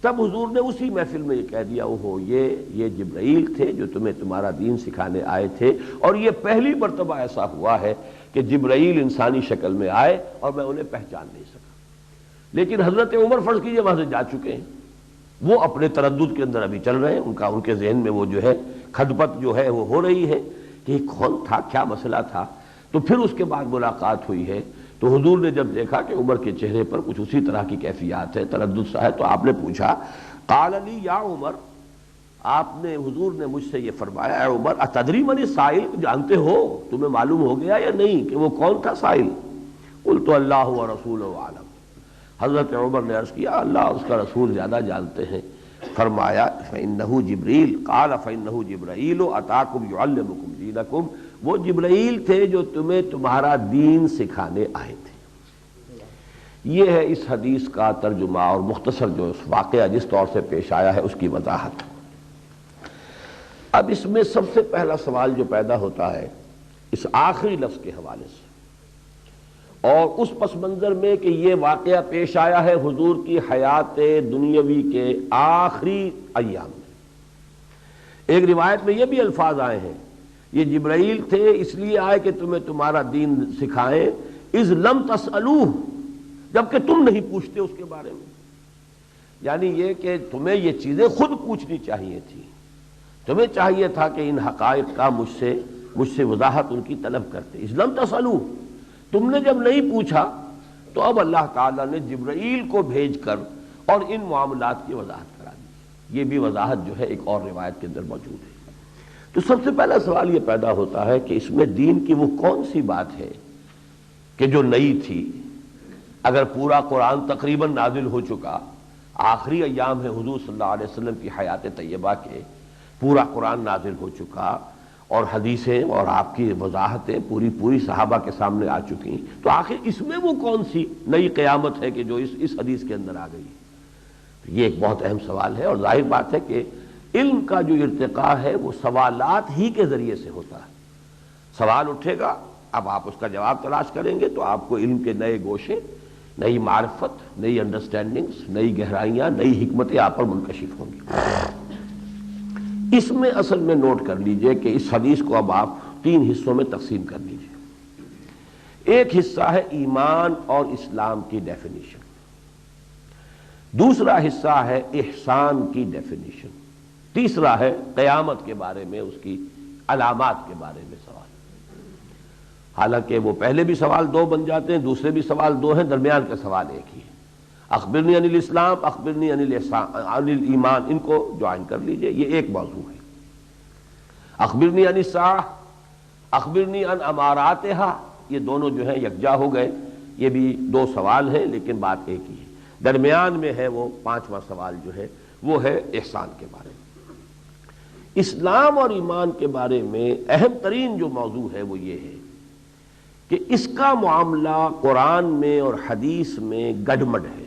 تب حضور نے اسی محفل میں یہ کہہ دیا اوہو یہ جبرائیل تھے جو تمہیں تمہارا دین سکھانے آئے تھے، اور یہ پہلی مرتبہ ایسا ہوا ہے کہ جبرائیل انسانی شکل میں آئے اور میں انہیں پہچان نہیں سکا. لیکن حضرت عمر فرض کیجئے وہاں سے جا چکے ہیں، وہ اپنے تردد کے اندر ابھی چل رہے ہیں، ان کے ذہن میں وہ جو ہے کھدپت جو ہے وہ ہو رہی ہے کہ یہ کون تھا، کیا مسئلہ تھا. تو پھر اس کے بعد ملاقات ہوئی ہے تو حضور نے جب دیکھا کہ عمر کے چہرے پر کچھ اسی طرح کی کیفیات ہے، تردد سا ہے، تو آپ نے پوچھا قال علی یا عمر، آپ نے حضور نے مجھ سے یہ فرمایا اے عمر اتدری من السائل، جانتے ہو تمہیں معلوم ہو گیا یا نہیں کہ وہ کون تھا سائل. قلت اللہ ورسولہ اعلم، حضرت عمر نے عرض کیا اللہ اس کا رسول زیادہ جانتے ہیں۔ فرمایا فإنہ جبریل قال فإنہ جبرائیل اتاکم یعلمکم دینکم، وہ جبرائیل تھے جو تمہیں تمہارا دین سکھانے آئے تھے۔ یہ ہے اس حدیث کا ترجمہ اور مختصر جو اس واقعہ جس طور سے پیش آیا ہے اس کی وضاحت۔ اب اس میں سب سے پہلا سوال جو پیدا ہوتا ہے اس آخری لفظ کے حوالے سے، اور اس پس منظر میں کہ یہ واقعہ پیش آیا ہے حضور کی حیات دنیاوی کے آخری ایام میں۔ ایک روایت میں یہ بھی الفاظ آئے ہیں یہ جبرائیل تھے اس لیے آئے کہ تمہیں تمہارا دین سکھائیں، اذ لم تسألوہ، جبکہ تم نہیں پوچھتے اس کے بارے میں۔ یعنی یہ کہ تمہیں یہ چیزیں خود پوچھنی چاہیے تھی، تمہیں چاہیے تھا کہ ان حقائق کا مجھ سے وضاحت ان کی طلب کرتے۔ اذ لم تسألوہ، تم نے جب نہیں پوچھا تو اب اللہ تعالیٰ نے جبرائیل کو بھیج کر اور ان معاملات کی وضاحت کرا دی۔ یہ بھی وضاحت جو ہے ایک اور روایت کے اندر موجود ہے۔ تو سب سے پہلا سوال یہ پیدا ہوتا ہے کہ اس میں دین کی وہ کون سی بات ہے کہ جو نئی تھی؟ اگر پورا قرآن تقریباً نازل ہو چکا، آخری ایام ہے حضور صلی اللہ علیہ وسلم کی حیات طیبہ کے، پورا قرآن نازل ہو چکا اور حدیثیں اور آپ کی وضاحتیں پوری صحابہ کے سامنے آ چکی، تو آخر اس میں وہ کون سی نئی قیامت ہے کہ جو اس حدیث کے اندر آ گئی؟ یہ ایک بہت اہم سوال ہے، اور ظاہر بات ہے کہ علم کا جو ارتقاء ہے وہ سوالات ہی کے ذریعے سے ہوتا ہے۔ سوال اٹھے گا، اب آپ اس کا جواب تلاش کریں گے تو آپ کو علم کے نئے گوشے، نئی معرفت، نئی انڈرسٹینڈنگز، نئی گہرائیاں، نئی حکمتیں آپ پر منکشف ہوں گی۔ اس میں اصل میں نوٹ کر لیجئے کہ اس حدیث کو اب آپ 3 حصوں میں تقسیم کر لیجئے۔ ایک حصہ ہے ایمان اور اسلام کی ڈیفینیشن، دوسرا حصہ ہے احسان کی ڈیفینیشن، تیسرا ہے قیامت کے بارے میں اس کی علامات کے بارے میں سوال۔ حالانکہ وہ پہلے بھی سوال 2 بن جاتے ہیں، دوسرے بھی سوال 2 ہیں، درمیان کا سوال ایک ہی ہے۔ اخبرنی عن الاسلام، اخبرنی عن الایمان، ان کو جوائن کر لیجئے، یہ ایک موضوع ہے۔ اخبرنی عن الساعہ، اخبرنی عن اماراتہا، یہ دونوں جو ہیں یکجا ہو گئے، یہ بھی 2 سوال ہیں لیکن بات ایک ہی ہے۔ درمیان میں ہے وہ 5واں سوال جو ہے وہ ہے احسان کے بارے میں۔ اسلام اور ایمان کے بارے میں اہم ترین جو موضوع ہے وہ یہ ہے کہ اس کا معاملہ قرآن میں اور حدیث میں گڈمڈ ہے۔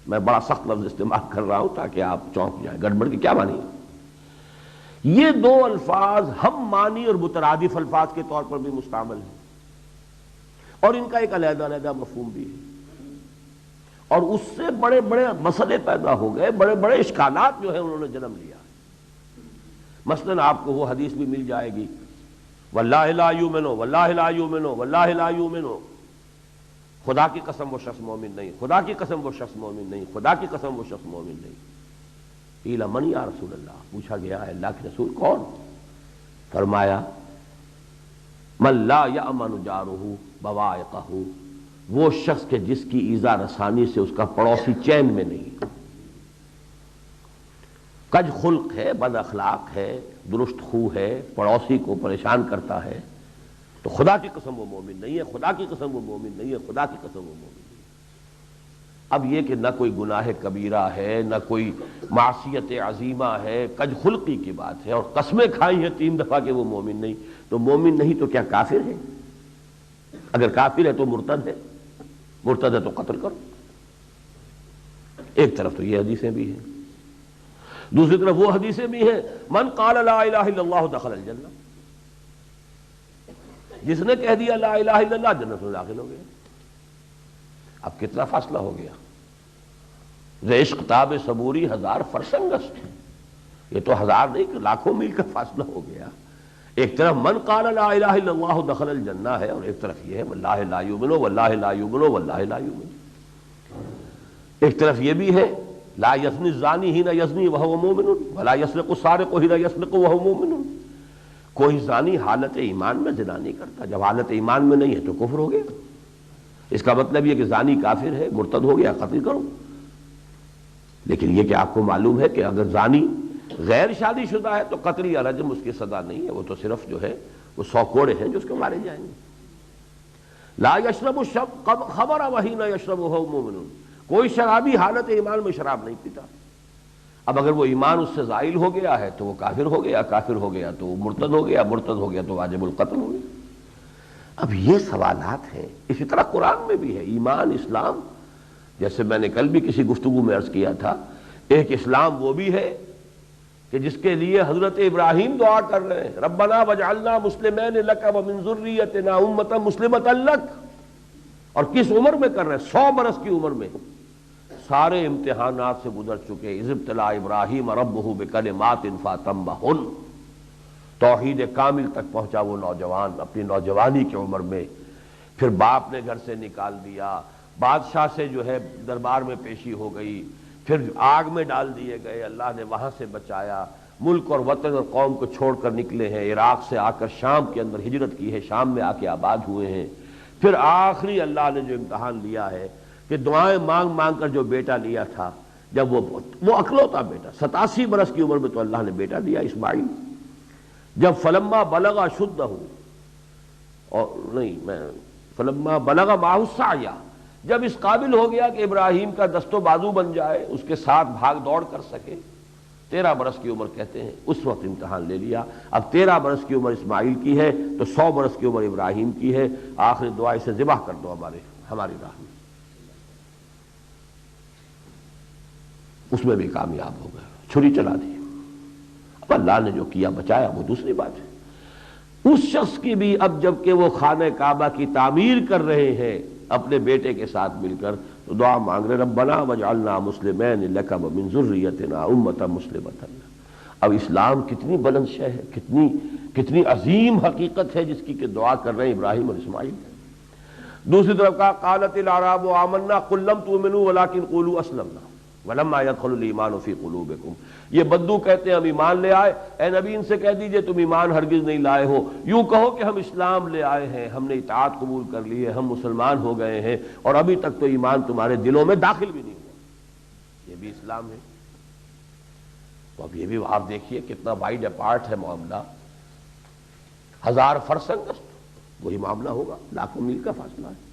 میں بڑا سخت لفظ استعمال کر رہا ہوں تاکہ آپ چونک جائیں۔ گڈمڈ کی کیا معنی ہے؟ یہ 2 الفاظ ہم معنی اور مترادف الفاظ کے طور پر بھی مستعمل ہیں، اور ان کا ایک علیحدہ مفہوم بھی ہے، اور اس سے بڑے بڑے مسئلے پیدا ہو گئے، بڑے بڑے اشکالات جو ہیں انہوں نے جنم لیا۔ مثلاً آپ کو وہ حدیث بھی مل جائے گی واللہ لا یؤمنو، واللہ لا یؤمنو، واللہ لا یؤمنو، خدا کی قسم وہ شخص مومن نہیں، خدا کی قسم وہ شخص مومن نہیں، خدا کی قسم وہ شخص مومن نہیں۔ قیل من یا رسول اللہ، پوچھا گیا ہے اللہ کے رسول کون؟ فرمایا من لا یأمن جارہ بوائقہ، وہ شخص کہ جس کی ایذا رسانی سے اس کا پڑوسی چین میں نہیں، کج خلق ہے، بد اخلاق ہے، درست خو ہے، پڑوسی کو پریشان کرتا ہے، تو خدا کی قسم وہ مومن نہیں ہے، خدا کی قسم وہ مومن نہیں ہے، خدا کی قسم وہ مومن نہیں ہے۔ اب یہ کہ نہ کوئی گناہ کبیرہ ہے، نہ کوئی معصیت عظیمہ ہے، کج خلقی کی بات ہے، اور قسمیں کھائی ہیں 3 دفعہ کہ وہ مومن نہیں، تو مومن نہیں تو کیا کافر ہے؟ اگر کافر ہے تو مرتد ہے، مرتد ہے تو قتل کرو۔ ایک طرف تو یہ حدیثیں بھی ہیں، دوسری طرف وہ حدیثیں بھی ہیں من قال لا الہ الا اللہ دخل الجنہ، جس نے کہہ دیا لا الہ الا اللہ جنت میں داخل ہو گیا۔ اب کتنا فاصلہ ہو گیا؟ عشق تاب صبوری 1000 فرسنگست، یہ تو 1000 نہیں کہ لاکھوں میل کا فاصلہ ہو گیا۔ ایک طرف من قال لا الہ الا اللہ دخل الجنہ ہے، اور ایک طرف یہ ہے واللہ لا یؤمنو، واللہ لا یؤمنو، واللہ لا یؤمنو۔ ایک طرف یہ بھی ہے لا یزنی الزانی حین یزنی وہو مومن، ولا یسرق السارق حین یسرق وہو مومن، کوئی زانی حالت ایمان میں زنا نہیں کرتا، جب حالت ایمان میں نہیں ہے تو کفر ہو گیا۔ اس کا مطلب یہ کہ زانی کافر ہے، مرتد ہو گیا، قتل کرو۔ لیکن یہ کہ آپ کو معلوم ہے کہ اگر زانی غیر شادی شدہ ہے تو قتل یا رجم اس کی سزا نہیں ہے، وہ تو صرف جو ہے وہ 100 کوڑے ہیں جو اس کو مارے جائیں گے۔ لا یشرب الشرب خمر وحین یشربہ مومن، کوئی شرابی حالت ایمان میں شراب نہیں پیتا۔ اب اگر وہ ایمان اس سے زائل ہو گیا ہے تو وہ کافر ہو گیا، کافر ہو گیا تو وہ مرتد ہو گیا، مرتد ہو گیا تو واجب القتل ہو گیا۔ اب یہ سوالات ہیں، اسی طرح قرآن میں بھی ہے ایمان اسلام، جیسے میں نے کل بھی کسی گفتگو میں عرض کیا تھا، ایک اسلام وہ بھی ہے کہ جس کے لیے حضرت ابراہیم دعا کر رہے ہیں، ربنا وجعلنا مسلمین لک ومن ذریتنا امۃ مسلمۃ لک، اور کس عمر میں کر رہے ہیں؟ 100 برس کی عمر میں، سارے امتحانات سے گزر چکے۔ اذ ابتلی ابراہیم ربہ بکلمات فاتمہن، توحید کامل تک پہنچا وہ نوجوان اپنی نوجوانی کی عمر میں، پھر باپ نے گھر سے نکال دیا، بادشاہ سے جو ہے دربار میں پیشی ہو گئی، پھر آگ میں ڈال دیے گئے، اللہ نے وہاں سے بچایا، ملک اور وطن اور قوم کو چھوڑ کر نکلے ہیں، عراق سے آ کر شام کے اندر ہجرت کی ہے، شام میں آ کے آباد ہوئے ہیں، پھر آخری اللہ نے جو امتحان لیا ہے کہ دعائیں مانگ مانگ کر جو بیٹا لیا تھا، جب وہ اکلوتا بیٹا 87 برس کی عمر میں تو اللہ نے بیٹا دیا اسماعیل، جب فلما بلغ اشدہ، اور نہیں میں فلما بلغ معہ السعی، جب اس قابل ہو گیا کہ ابراہیم کا دست و بازو بن جائے، اس کے ساتھ بھاگ دوڑ کر سکے، 13 برس کی عمر کہتے ہیں، اس وقت امتحان لے لیا۔ اب 13 برس کی عمر اسماعیل کی ہے تو 100 برس کی عمر ابراہیم کی ہے، آخری دعا اسے ذبح کر دو ہماری راہ میں، اس میں بھی کامیاب ہو گیا، چھری چلا دی۔ اب اللہ نے جو کیا بچایا وہ دوسری بات ہے۔ اس شخص کی بھی اب جب کہ وہ خانہ کعبہ کی تعمیر کر رہے ہیں اپنے بیٹے کے ساتھ مل کر، تو دعا مانگ رہے ربنا وجعلنا مسلمین لک ومن ذریتنا امۃ مسلمۃ لک۔ اب اسلام کتنی بلند شے ہے، کتنی عظیم حقیقت ہے جس کی کہ دعا کر رہے ہیں ابراہیم اور اسماعیل۔ دوسری طرف کہا قالت الاعراب آمنا قل لم تؤمنوا ولکن قولوا اسلمنا ولما يدخل الایمان فی قلوبکم۔ یہ بدو کہتے ہیں ہم ایمان لے آئے، اے نبی ان سے کہہ دیجئے تم ایمان ہرگز نہیں لائے ہو، یوں کہو کہ ہم اسلام لے آئے ہیں، ہم نے اطاعت قبول کر لی ہے، ہم مسلمان ہو گئے ہیں، اور ابھی تک تو ایمان تمہارے دلوں میں داخل بھی نہیں ہوا۔ یہ بھی اسلام ہے۔ تو اب یہ بھی آپ دیکھیے کتنا وائڈ اپارٹ ہے معاملہ، 1000 فرسنگ وہی معاملہ ہوگا، لاکھوں میل کا فاصلہ ہے۔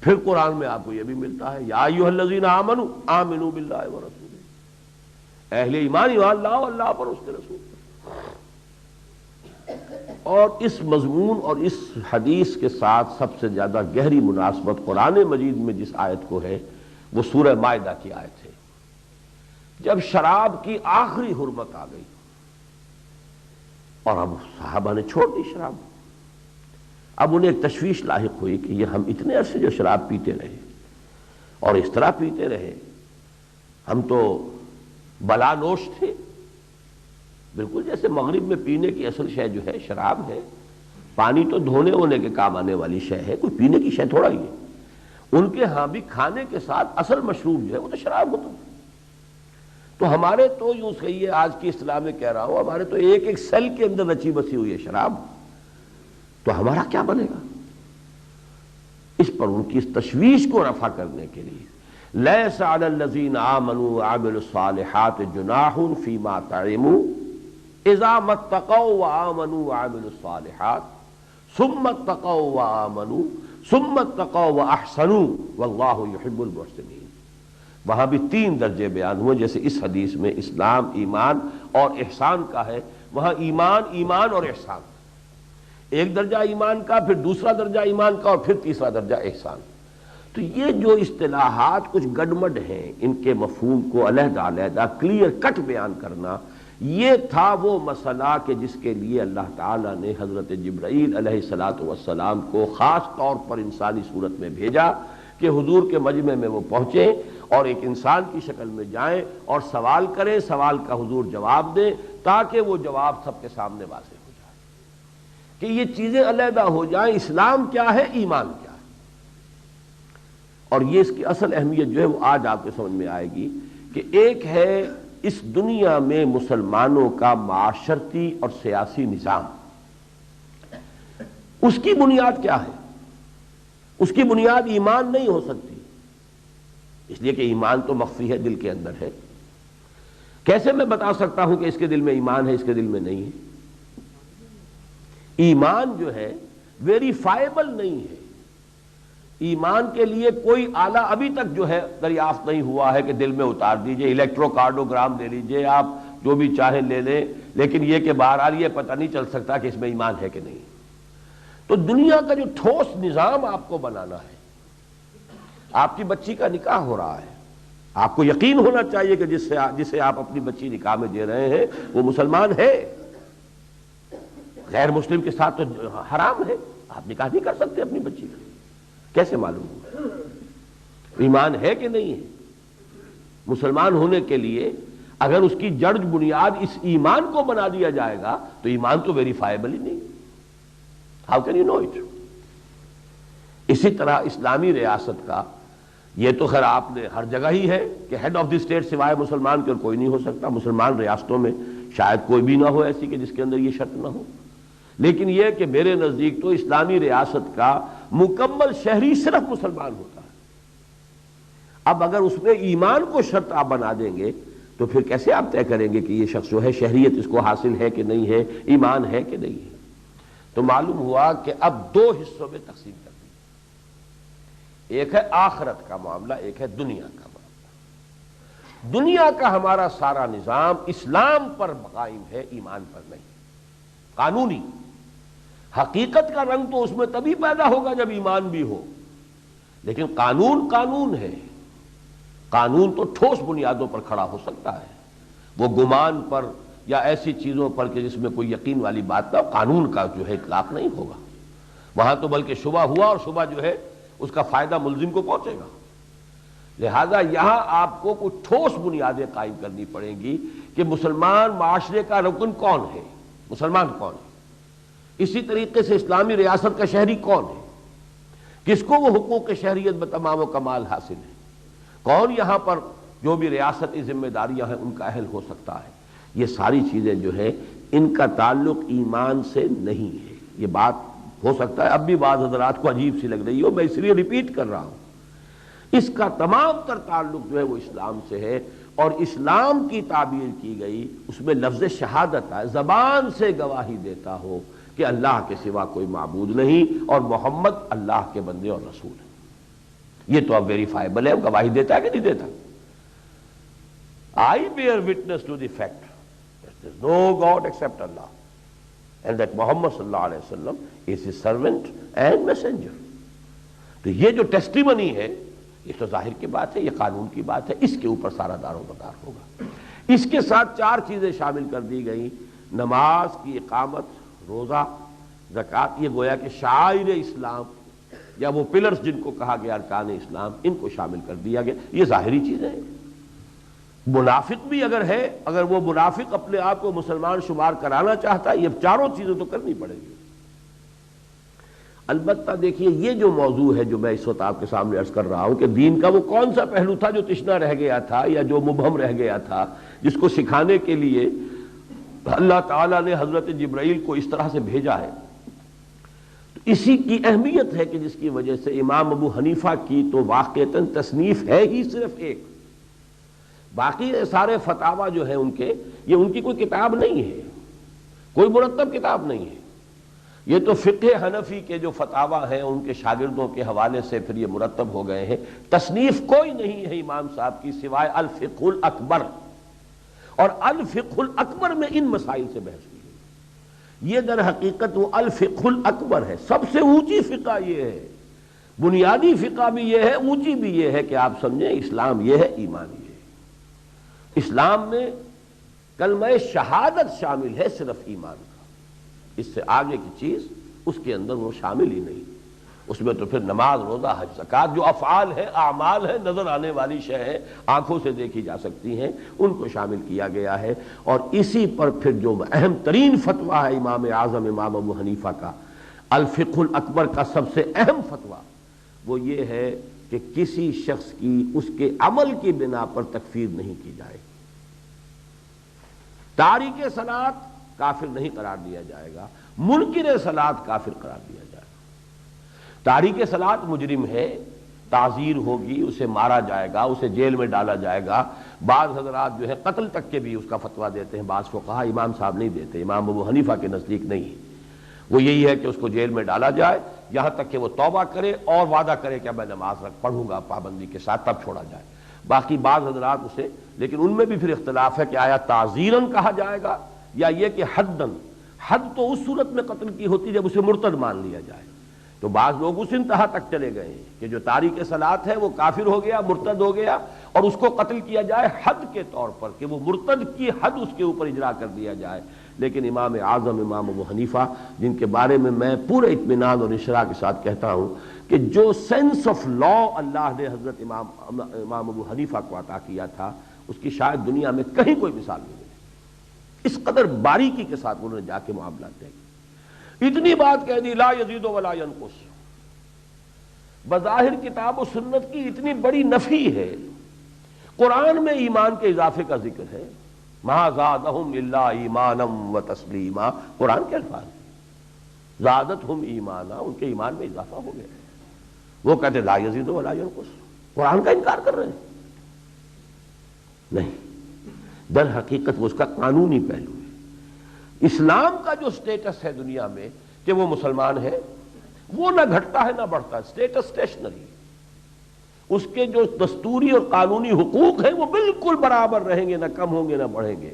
پھر قرآن میں آپ کو یہ بھی ملتا ہے یا ایھا الذین آمنوا آمنوا باللہ ورسولہ، اہل ایمان ایمان لاؤ اللہ پر، اس کے رسول پر۔ اور اس مضمون اور اس حدیث کے ساتھ سب سے زیادہ گہری مناسبت قرآن مجید میں جس آیت کو ہے وہ سورہ مائدہ کی آیت ہے، جب شراب کی آخری حرمت آ گئی اور اب صحابہ نے چھوڑ دی شراب، اب انہیں ایک تشویش لاحق ہوئی کہ یہ ہم اتنے عرصے جو شراب پیتے رہے اور اس طرح پیتے رہے، ہم تو بلا نوش تھے، بالکل جیسے مغرب میں پینے کی اصل شے جو ہے شراب ہے، پانی تو دھونے ہونے کے کام آنے والی شے ہے، کوئی پینے کی شے تھوڑا ہی ہے۔ ان کے ہاں بھی کھانے کے ساتھ اصل مشروب جو ہے وہ تو شراب ہوتا ہے۔ تو ہمارے تو یوں کہیے آج کی اصطلاح میں کہہ رہا ہوں، ہمارے تو ایک ایک سیل کے اندر رچی بسی ہوئی ہے شراب، تو ہمارا کیا بنے گا؟ اس پر ان کی اس تشویش کو رفع کرنے کے لیے لیس علی الذین آمنوا وعملوا الصالحات جناح فیما طعموا اذا ما اتقوا وآمنوا وعملوا الصالحات ثم اتقوا وآمنوا ثم اتقوا واحسنوا واللہ یحب المحسنین۔ وہاں بھی 3 درجے بیان ہوئے، جیسے اس حدیث میں اسلام ایمان اور احسان کا ہے، وہاں ایمان اور احسان، ایک درجہ ایمان کا، پھر دوسرا درجہ ایمان کا، اور پھر تیسرا درجہ احسان۔ تو یہ جو اصطلاحات کچھ گڈمڈ ہیں، ان کے مفہوم کو علیحدہ علیحدہ کلیئر کٹ بیان کرنا، یہ تھا وہ مسئلہ کہ جس کے لیے اللہ تعالیٰ نے حضرت جبرائیل علیہ الصلاۃ والسلام کو خاص طور پر انسانی صورت میں بھیجا کہ حضور کے مجمع میں وہ پہنچیں اور ایک انسان کی شکل میں جائیں اور سوال کریں، سوال کا حضور جواب دیں، تاکہ وہ جواب سب کے سامنے واضح ہو جائے کہ یہ چیزیں علیحدہ ہو جائیں، اسلام کیا ہے، ایمان کیا ہے۔ اور یہ اس کی اصل اہمیت جو ہے وہ آج آپ کو سمجھ میں آئے گی کہ ایک ہے اس دنیا میں مسلمانوں کا معاشرتی اور سیاسی نظام، اس کی بنیاد کیا ہے؟ اس کی بنیاد ایمان نہیں ہو سکتی، اس لیے کہ ایمان تو مخفی ہے، دل کے اندر ہے۔ کیسے میں بتا سکتا ہوں کہ اس کے دل میں ایمان ہے، اس کے دل میں نہیں ہے؟ ایمان جو ہے ویریفائیبل نہیں ہے، ایمان کے لیے کوئی آلہ ابھی تک جو ہے دریافت نہیں ہوا ہے کہ دل میں اتار دیجئے، الیکٹرو کارڈوگرام لے لیجئے آپ، جو بھی چاہیں لے لیں، لیکن یہ کہ بہرحال یہ پتہ نہیں چل سکتا کہ اس میں ایمان ہے کہ نہیں۔ تو دنیا کا جو ٹھوس نظام آپ کو بنانا ہے، آپ کی بچی کا نکاح ہو رہا ہے، آپ کو یقین ہونا چاہیے کہ جسے آپ اپنی بچی نکاح میں دے رہے ہیں وہ مسلمان ہے، غیر مسلم کے ساتھ تو حرام ہے، آپ نکاح نہیں کر سکتے اپنی بچی کا۔ کیسے معلوم ہو ایمان ہے کہ نہیں ہے؟ مسلمان ہونے کے لیے اگر اس کی جڑ بنیاد اس ایمان کو بنا دیا جائے گا تو ایمان تو ویریفائبل ہی نہیں۔ How can you know it? اسی طرح اسلامی ریاست کا یہ تو خیر آپ نے ہر جگہ ہی ہے کہ ہیڈ آف دی اسٹیٹ سوائے مسلمان کے اور کوئی نہیں ہو سکتا۔ مسلمان ریاستوں میں شاید کوئی بھی نہ ہو ایسی کہ جس کے اندر یہ شرط نہ ہو، لیکن یہ کہ میرے نزدیک تو اسلامی ریاست کا مکمل شہری صرف مسلمان ہوتا ہے۔ اب اگر اس میں ایمان کو شرط آپ بنا دیں گے تو پھر کیسے آپ طے کریں گے کہ یہ شخص جو ہے شہریت اس کو حاصل ہے کہ نہیں ہے، ایمان ہے کہ نہیں ہے؟ تو معلوم ہوا کہ اب دو حصوں میں تقسیم کر دی، ایک ہے آخرت کا معاملہ، ایک ہے دنیا کا معاملہ۔ دنیا کا ہمارا سارا نظام اسلام پر قائم ہے، ایمان پر نہیں، قانونی۔ حقیقت کا رنگ تو اس میں تبھی پیدا ہوگا جب ایمان بھی ہو، لیکن قانون قانون ہے۔ قانون تو ٹھوس بنیادوں پر کھڑا ہو سکتا ہے، وہ گمان پر یا ایسی چیزوں پر کہ جس میں کوئی یقین والی بات نہ ہو، قانون کا جو ہے اطلاق نہیں ہوگا وہاں تو، بلکہ شبہ ہوا اور شبہ جو ہے اس کا فائدہ ملزم کو پہنچے گا۔ لہذا یہاں آپ کو کچھ ٹھوس بنیادیں قائم کرنی پڑیں گی کہ مسلمان معاشرے کا رکن کون ہے، مسلمان کون ہے، اسی طریقے سے اسلامی ریاست کا شہری کون ہے، کس کو وہ حقوق شہریت بتمام و کمال حاصل ہے، کون یہاں پر جو بھی ریاستی ذمہ داریاں ہیں ان کا اہل ہو سکتا ہے۔ یہ ساری چیزیں جو ہیں ان کا تعلق ایمان سے نہیں ہے۔ یہ بات ہو سکتا ہے اب بھی بعض حضرات کو عجیب سی لگ رہی ہو، میں اس لیے ریپیٹ کر رہا ہوں، اس کا تمام تر تعلق جو ہے وہ اسلام سے ہے، اور اسلام کی تعبیر کی گئی اس میں لفظ شہادت ہے، زبان سے گواہی دیتا ہو کہ اللہ کے سوا کوئی معبود نہیں اور محمد اللہ کے بندے اور رسول ہیں۔ یہ تو اب ویریفائبل ہے، گواہی دیتا ہے کہ نہیں دیتا؟ I bear witness to the fact that there is no God except Allah and that Muhammad sallallahu alaihi wasallam is his servant and messenger۔ تو یہ جو ٹیسٹیمنی ہے یہ تو ظاہر کی بات ہے، یہ قانون کی بات ہے، اس کے اوپر سارا دار و مدار ہوگا۔ اس کے ساتھ چار چیزیں شامل کر دی گئی، نماز کی اقامت، روزہ، زکوٰۃ، یہ گویا کہ شعائر اسلام یا وہ پلرز جن کو کہا گیا ارکان اسلام، ان کو شامل کر دیا گیا۔ یہ ظاہری چیزیں ہیں۔ منافق بھی اگر ہے، اگر وہ منافق اپنے آپ کو مسلمان شمار کرانا چاہتا ہے، یہ چاروں چیزیں تو کرنی پڑے گی۔ البتہ دیکھیے یہ جو موضوع ہے جو میں اس وقت آپ کے سامنے عرض کر رہا ہوں کہ دین کا وہ کون سا پہلو تھا جو تشنا رہ گیا تھا یا جو مبہم رہ گیا تھا، جس کو سکھانے کے لیے اللہ تعالیٰ نے حضرت جبرائیل کو اس طرح سے بھیجا ہے، تو اسی کی اہمیت ہے کہ جس کی وجہ سے امام ابو حنیفہ کی تو واقعتاً تصنیف ہے ہی صرف ایک، باقی سارے فتاوی جو ہیں ان کے، یہ ان کی کوئی کتاب نہیں ہے، کوئی مرتب کتاب نہیں ہے۔ یہ تو فقہ حنفی کے جو فتاوی ہیں ان کے شاگردوں کے حوالے سے پھر یہ مرتب ہو گئے ہیں۔ تصنیف کوئی نہیں ہے امام صاحب کی سوائے الفقہ الاکبر، اور الفقہ الاکبر میں ان مسائل سے بحث ہوئی ہے۔ یہ در حقیقت وہ الفقہ الاکبر ہے، سب سے اونچی فقہ یہ ہے، بنیادی فقہ بھی یہ ہے، اونچی بھی یہ ہے کہ آپ سمجھیں اسلام یہ ہے، ایمان یہ ہے۔ اسلام میں کلمہ شہادت شامل ہے صرف ایمان کا، اس سے آگے کی چیز اس کے اندر وہ شامل ہی نہیں۔ اس میں تو پھر نماز، روزہ، حج، زکوٰۃ جو افعال ہیں، اعمال ہیں، نظر آنے والی شے ہیں، آنکھوں سے دیکھی جا سکتی ہیں، ان کو شامل کیا گیا ہے۔ اور اسی پر پھر جو اہم ترین فتویٰ ہے امام اعظم امام ابو حنیفہ کا، الفقہ الاکبر کا سب سے اہم فتویٰ وہ یہ ہے کہ کسی شخص کی اس کے عمل کی بنا پر تکفیر نہیں کی جائے، تارک صلاۃ کافر نہیں قرار دیا جائے گا، منکر صلاۃ کافر قرار دیا جائے گا۔ تارک صلاۃ مجرم ہے، تعزیر ہوگی، اسے مارا جائے گا، اسے جیل میں ڈالا جائے گا، بعض حضرات جو ہے قتل تک کے بھی اس کا فتویٰ دیتے ہیں، بعض فقہا، امام صاحب نہیں دیتے، امام ابو حنیفہ کے نزدیک نہیں، وہ یہی ہے کہ اس کو جیل میں ڈالا جائے یہاں تک کہ وہ توبہ کرے اور وعدہ کرے کہ میں نماز پڑھوں گا پابندی کے ساتھ، تب چھوڑا جائے۔ باقی بعض حضرات اسے، لیکن ان میں بھی پھر اختلاف ہے کہ آیا تعزیراً کہا جائے گا یا یہ کہ حداً۔ حد تو اس صورت میں قتل کی ہوتی جب اسے مرتد مان لیا جائے، تو بعض لوگ اس انتہا تک چلے گئے ہیں کہ جو تارک صلاۃ ہے وہ کافر ہو گیا، مرتد ہو گیا، اور اس کو قتل کیا جائے حد کے طور پر، کہ وہ مرتد کی حد اس کے اوپر اجرا کر دیا جائے۔ لیکن امام اعظم امام ابو حنیفہ، جن کے بارے میں میں پورے اطمینان اور انشراح کے ساتھ کہتا ہوں کہ جو سینس آف لا اللہ نے حضرت امام ابو حنیفہ کو عطا کیا تھا، اس کی شاید دنیا میں کہیں کوئی مثال نہیں ملے۔ اس قدر باریکی کے ساتھ انہوں نے جا کے معاملات طے کیے۔ اتنی بات کہہ دی لا یزید ولا ینقص، بظاہر کتاب و سنت کی اتنی بڑی نفی ہے، قرآن میں ایمان کے اضافے کا ذکر ہے، ما زادہم الا ایمانا و تسلیما، قرآن کے الفاظ، زادتہم ایمانا، ان کے ایمان میں اضافہ ہو گیا۔ وہ کہتے لا یزید ولا ینقص، قرآن کا انکار کر رہے ہیں۔ نہیں، در حقیقت وہ اس کا قانونی پہلو ہے۔ اسلام کا جو سٹیٹس ہے دنیا میں کہ وہ مسلمان ہے، وہ نہ گھٹتا ہے نہ بڑھتا ہے، سٹیٹس اسٹیشنری۔ اس کے جو دستوری اور قانونی حقوق ہیں وہ بالکل برابر رہیں گے، نہ کم ہوں گے نہ بڑھیں گے۔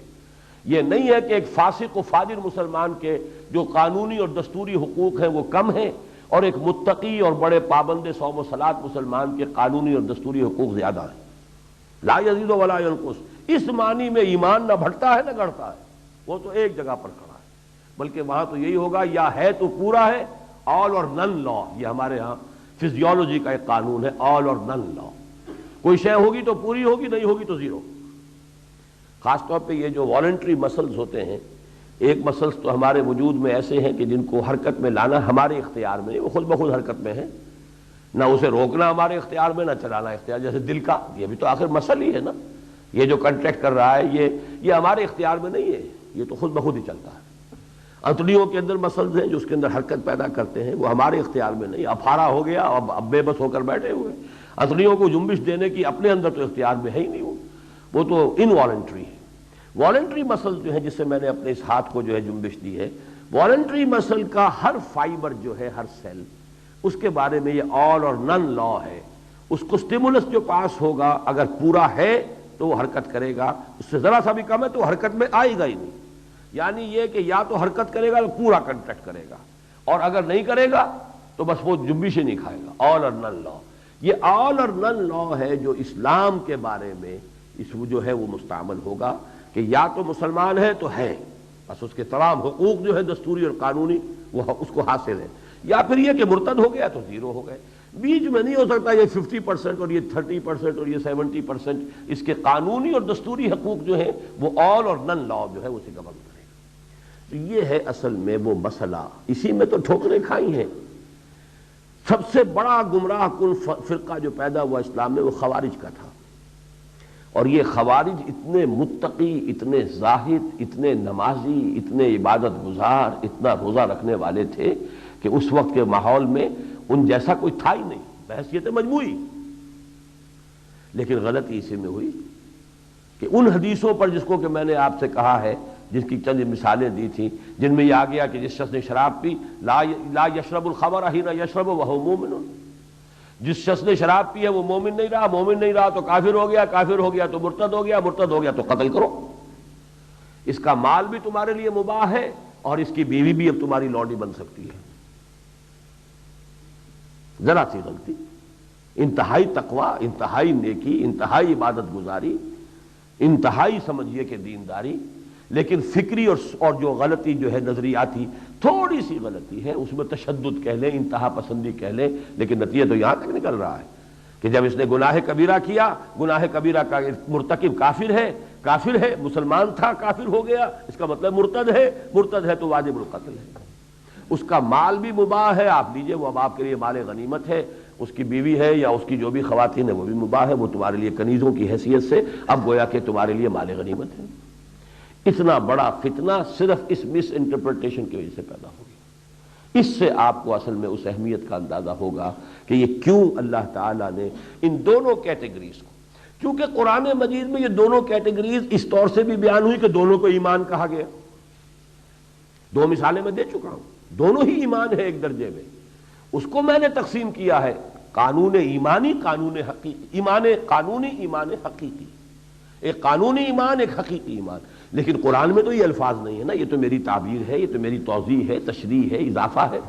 یہ نہیں ہے کہ ایک فاسق و فاجر مسلمان کے جو قانونی اور دستوری حقوق ہیں وہ کم ہیں، اور ایک متقی اور بڑے پابند صوم و صلاۃ مسلمان کے قانونی اور دستوری حقوق زیادہ ہیں۔ لا یزید ولا ینقص، اس معنی میں ایمان نہ بڑھتا ہے نہ گھٹتا ہے، وہ تو ایک جگہ پر کھڑا ہے، بلکہ وہاں تو یہی ہوگا یا ہے تو پورا ہے، آل اور نن لا، یہ ہمارے ہاں فزیولوجی کا ایک قانون ہے، آل اور نن لا۔ کوئی شے ہوگی تو پوری ہوگی، نہیں ہوگی تو زیرو۔ خاص طور پہ یہ جو والنٹری مسلز ہوتے ہیں، ایک مسلز تو ہمارے وجود میں ایسے ہیں کہ جن کو حرکت میں لانا ہمارے اختیار میں نہیں، وہ خود بخود حرکت میں ہے، نہ اسے روکنا ہمارے اختیار میں نہ چلانا اختیار۔ جیسے دل کا، یہ بھی تو آخر مسل ہی ہے نا، یہ جو کنٹریکٹ کر رہا ہے یہ ہمارے اختیار میں نہیں ہے، یہ تو خود بخود ہی چلتا ہے۔ انتڑیوں کے اندر مسلز ہیں جو اس کے اندر حرکت پیدا کرتے ہیں، وہ ہمارے اختیار میں نہیں۔ اب پھاڑا ہو گیا، اب بے بس ہو کر بیٹھے ہوئے، انتڑیوں کو جنبش دینے کی اپنے اندر تو اختیار میں ہے ہی نہیں، وہ تو انوالنٹری ہے۔ والنٹری مسل جو ہے، جس سے میں نے اپنے اس ہاتھ کو جو ہے جنبش دی ہے، والنٹری مسل کا ہر فائبر جو ہے، ہر سیل، اس کے بارے میں یہ آل اور نن لا ہے۔ اس کو سٹیمولس جو پاس ہوگا اگر پورا ہے تو وہ حرکت کرے گا، اس سے ذرا سا بھی کم ہے تو حرکت میں آئے گا ہی نہیں۔ یعنی یہ کہ یا تو حرکت کرے گا تو پورا کنٹریکٹ کرے گا، اور اگر نہیں کرے گا تو بس وہ جنبش ہی نہیں کھائے گا۔ آل اور نن لا، یہ آل اور نن لا ہے جو اسلام کے بارے میں اس جو ہے وہ مستعمل ہوگا، کہ یا تو مسلمان ہے تو ہے، بس اس کے تمام حقوق جو ہے دستوری اور قانونی وہ اس کو حاصل ہے، یا پھر یہ کہ مرتد ہو گیا تو زیرو ہو گئے۔ بیچ میں نہیں ہو سکتا یہ 50% اور یہ 30% اور یہ 70%۔ اس کے قانونی اور دستوری حقوق جو ہیں وہ آل اور نن لا جو ہے اسے گورن کرے گا۔ تو یہ ہے اصل میں وہ مسئلہ، اسی میں تو ٹھوکریں کھائی ہیں۔ سب سے بڑا گمراہ کن فرقہ جو پیدا ہوا اسلام میں وہ خوارج کا تھا، اور یہ خوارج اتنے متقی، اتنے زاہد، اتنے نمازی، اتنے عبادت گزار، اتنا روزہ رکھنے والے تھے کہ اس وقت کے ماحول میں ان جیسا کوئی تھا ہی نہیں، بحیثیت مجموعی۔ لیکن غلطی اسی میں ہوئی کہ ان حدیثوں پر جس کو کہ میں نے آپ سے کہا ہے، جس کی چند مثالیں دی تھیں، جن میں یہ آ گیا کہ جس شخص نے شراب پی، لا یشرب الخمر حین یشرب وہو مومن، جس شخص نے شراب پی ہے وہ مومن نہیں رہا، مومن نہیں رہا تو کافر ہو گیا، کافر ہو گیا تو مرتد ہو گیا، مرتد ہو گیا تو قتل کرو۔ اس کا مال بھی تمہارے لیے مباح ہے، اور اس کی بیوی بھی اب تمہاری لونڈی بن سکتی ہے۔ ذرا سی غلطی، انتہائی تقوی، انتہائی نیکی، انتہائی عبادت گزاری، انتہائی سمجھیے کہ دینداری، لیکن فکری اور جو غلطی جو ہے نظریاتی، تھوڑی سی غلطی ہے، اس میں تشدد کہہ لیں، انتہا پسندی کہہ لیں، لیکن نتیجہ تو یہاں تک نکل رہا ہے کہ جب اس نے گناہ کبیرہ کیا، گناہ کبیرہ کا مرتکب کافر ہے، مسلمان تھا کافر ہو گیا، اس کا مطلب مرتد ہے تو واجب القتل ہے۔ اس کا مال بھی مباح ہے، آپ لیجئے، وہ اب آپ کے لیے مال غنیمت ہے، اس کی بیوی ہے یا اس کی جو بھی خواتین ہے وہ بھی مباح ہے، وہ تمہارے لیے کنیزوں کی حیثیت سے اب گویا کہ تمہارے لیے مال غنیمت ہے۔ اتنا بڑا فتنہ صرف اس مس انٹرپریٹیشن کی وجہ سے پیدا ہو گیا۔ اس سے آپ کو اصل میں اس اہمیت کا اندازہ ہوگا کہ یہ کیوں اللہ تعالیٰ نے ان دونوں کیٹیگریز کو، کیونکہ قرآن مجید میں یہ دونوں کیٹیگریز اس طور سے بھی بیان ہوئی کہ دونوں کو ایمان کہا گیا۔ دو مثالیں میں دے چکا ہوں، دونوں ہی ایمان ہے ایک درجے میں۔ اس کو میں نے تقسیم کیا ہے قانون ایمانی، قانون حقیقی، ایمان قانونی، ایمان حقیقی، ایک قانونی ایمان، ایک حقیقی ایمان۔ لیکن قرآن میں تو یہ الفاظ نہیں ہے نا، یہ تو میری تعبیر ہے، یہ تو میری توضیح ہے، تشریح ہے، اضافہ ہے۔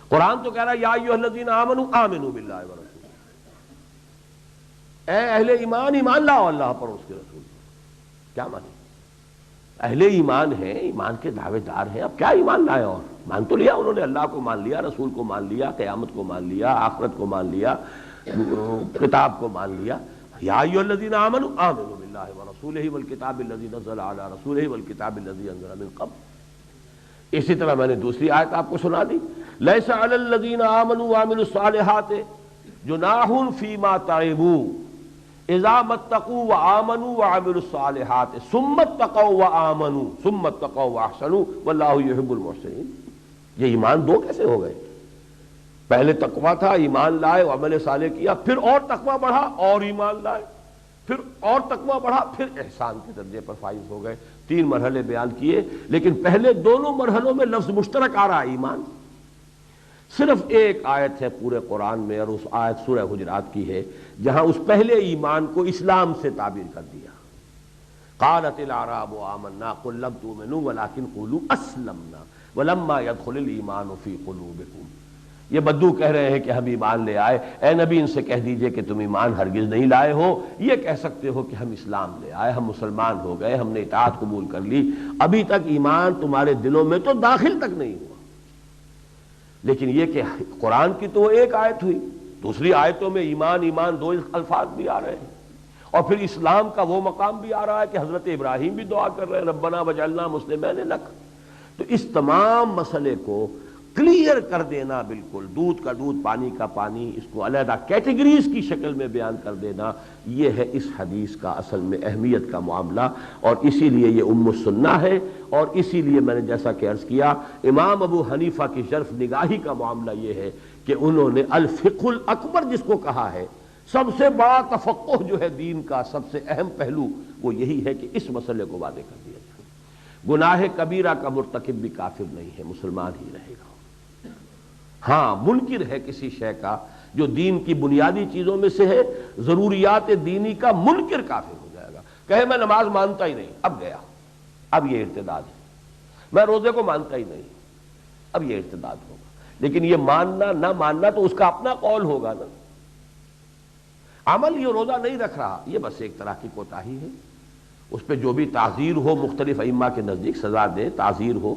قرآن تو کہہ رہا ہے یا ایھا الذین آمنوا آمنوا باللہ ورسولہ، اے اہل ایمان، ایمان لاؤ اللہ پر، اس کے رسول پر۔ کیا مانے؟ اہل ایمان ہیں، ایمان کے دعوے دار ہیں، اب کیا ایمان لائے؟ اور مان تو لیا انہوں نے، اللہ کو مان لیا، رسول کو مان لیا، قیامت کو مان لیا، آخرت کو مان لیا، کتاب کو مان لیا۔ یا ایھا الذین آمنوا آمنوا باللہ ورسولہ والکتاب الذی نزل علی رسولہ والکتاب الذی انزل من قبل۔ اسی طرح میں نے دوسری آیت آپ کو سنا دی، لیس علی الذین آمنوا وعملوا الصالحات جناح فیما تعبوا اذا ما اتقوا وآمنوا وعملوا الصالحات ثم اتقوا وآمنوا ثم اتقوا واحسنوا واللہ یحب المحسنین۔ یہ ایمان دو کیسے ہو گئے؟ پہلے تقویٰ تھا، ایمان لائے، عمل صالح کیا، پھر اور تقویٰ بڑھا اور ایمان لائے، پھر اور تقویٰ بڑھا، پھر احسان کے درجے پر فائز ہو گئے۔ تین مرحلے بیان کیے، لیکن پہلے دونوں مرحلوں میں لفظ مشترک آ رہا ہے ایمان۔ صرف ایک آیت ہے پورے قرآن میں، اور اس آیت سورہ حجرات کی ہے، جہاں اس پہلے ایمان کو اسلام سے تعبیر کر دیا۔ قالت الاعراب آمنا قل لم تؤمنوا ولکن قولوا اسلمنا ولما يدخل الایمان فی قلوبکم۔ یہ بدو کہہ رہے ہیں کہ ہم ایمان لے آئے، اے نبی ان سے کہہ دیجئے کہ تم ایمان ہرگز نہیں لائے ہو، یہ کہہ سکتے ہو کہ ہم اسلام لے آئے، ہم مسلمان ہو گئے، ہم نے اطاعت قبول کر لی، ابھی تک ایمان تمہارے دلوں میں تو داخل تک نہیں ہوا۔ لیکن یہ کہ قرآن کی تو ایک آیت ہوئی، دوسری آیتوں میں ایمان ایمان دو الفاظ بھی آ رہے ہیں، اور پھر اسلام کا وہ مقام بھی آ رہا ہے کہ حضرت ابراہیم بھی دعا کر رہے ہیں ربنا وجعلنا مسلمین لک۔ تو اس تمام مسئلے کو کلیئر کر دینا، بالکل دودھ کا دودھ پانی کا پانی، اس کو علیحدہ کیٹیگریز کی شکل میں بیان کر دینا، یہ ہے اس حدیث کا اصل میں اہمیت کا معاملہ، اور اسی لیے یہ ام السنہ ہے، اور اسی لیے میں نے جیسا کہ عرض کیا امام ابو حنیفہ کی شرف نگاہی کا معاملہ یہ ہے کہ انہوں نے الفقہ الاکبر جس کو کہا ہے، سب سے بڑا تفقہ جو ہے دین کا، سب سے اہم پہلو وہ یہی ہے کہ اس مسئلے کو واضح کر دیا جائے۔ گناہ کبیرہ کا مرتکب بھی کافر نہیں ہے، مسلمان ہی رہے گا۔ ہاں منکر ہے کسی شے کا جو دین کی بنیادی چیزوں میں سے ہے، ضروریات دینی کا منکر کافر ہو جائے گا۔ کہے میں نماز مانتا ہی نہیں، اب گیا، اب یہ ارتداد ہے۔ میں روزے کو مانتا ہی نہیں، اب یہ ارتداد ہوگا۔ لیکن یہ ماننا نہ ماننا تو اس کا اپنا قول ہوگا نا۔ عمل یہ روزہ نہیں رکھ رہا، یہ بس ایک طرح کی کوتاہی ہے، اس پہ جو بھی تعزیر ہو، مختلف ائمہ کے نزدیک سزا دے، تعزیر ہو۔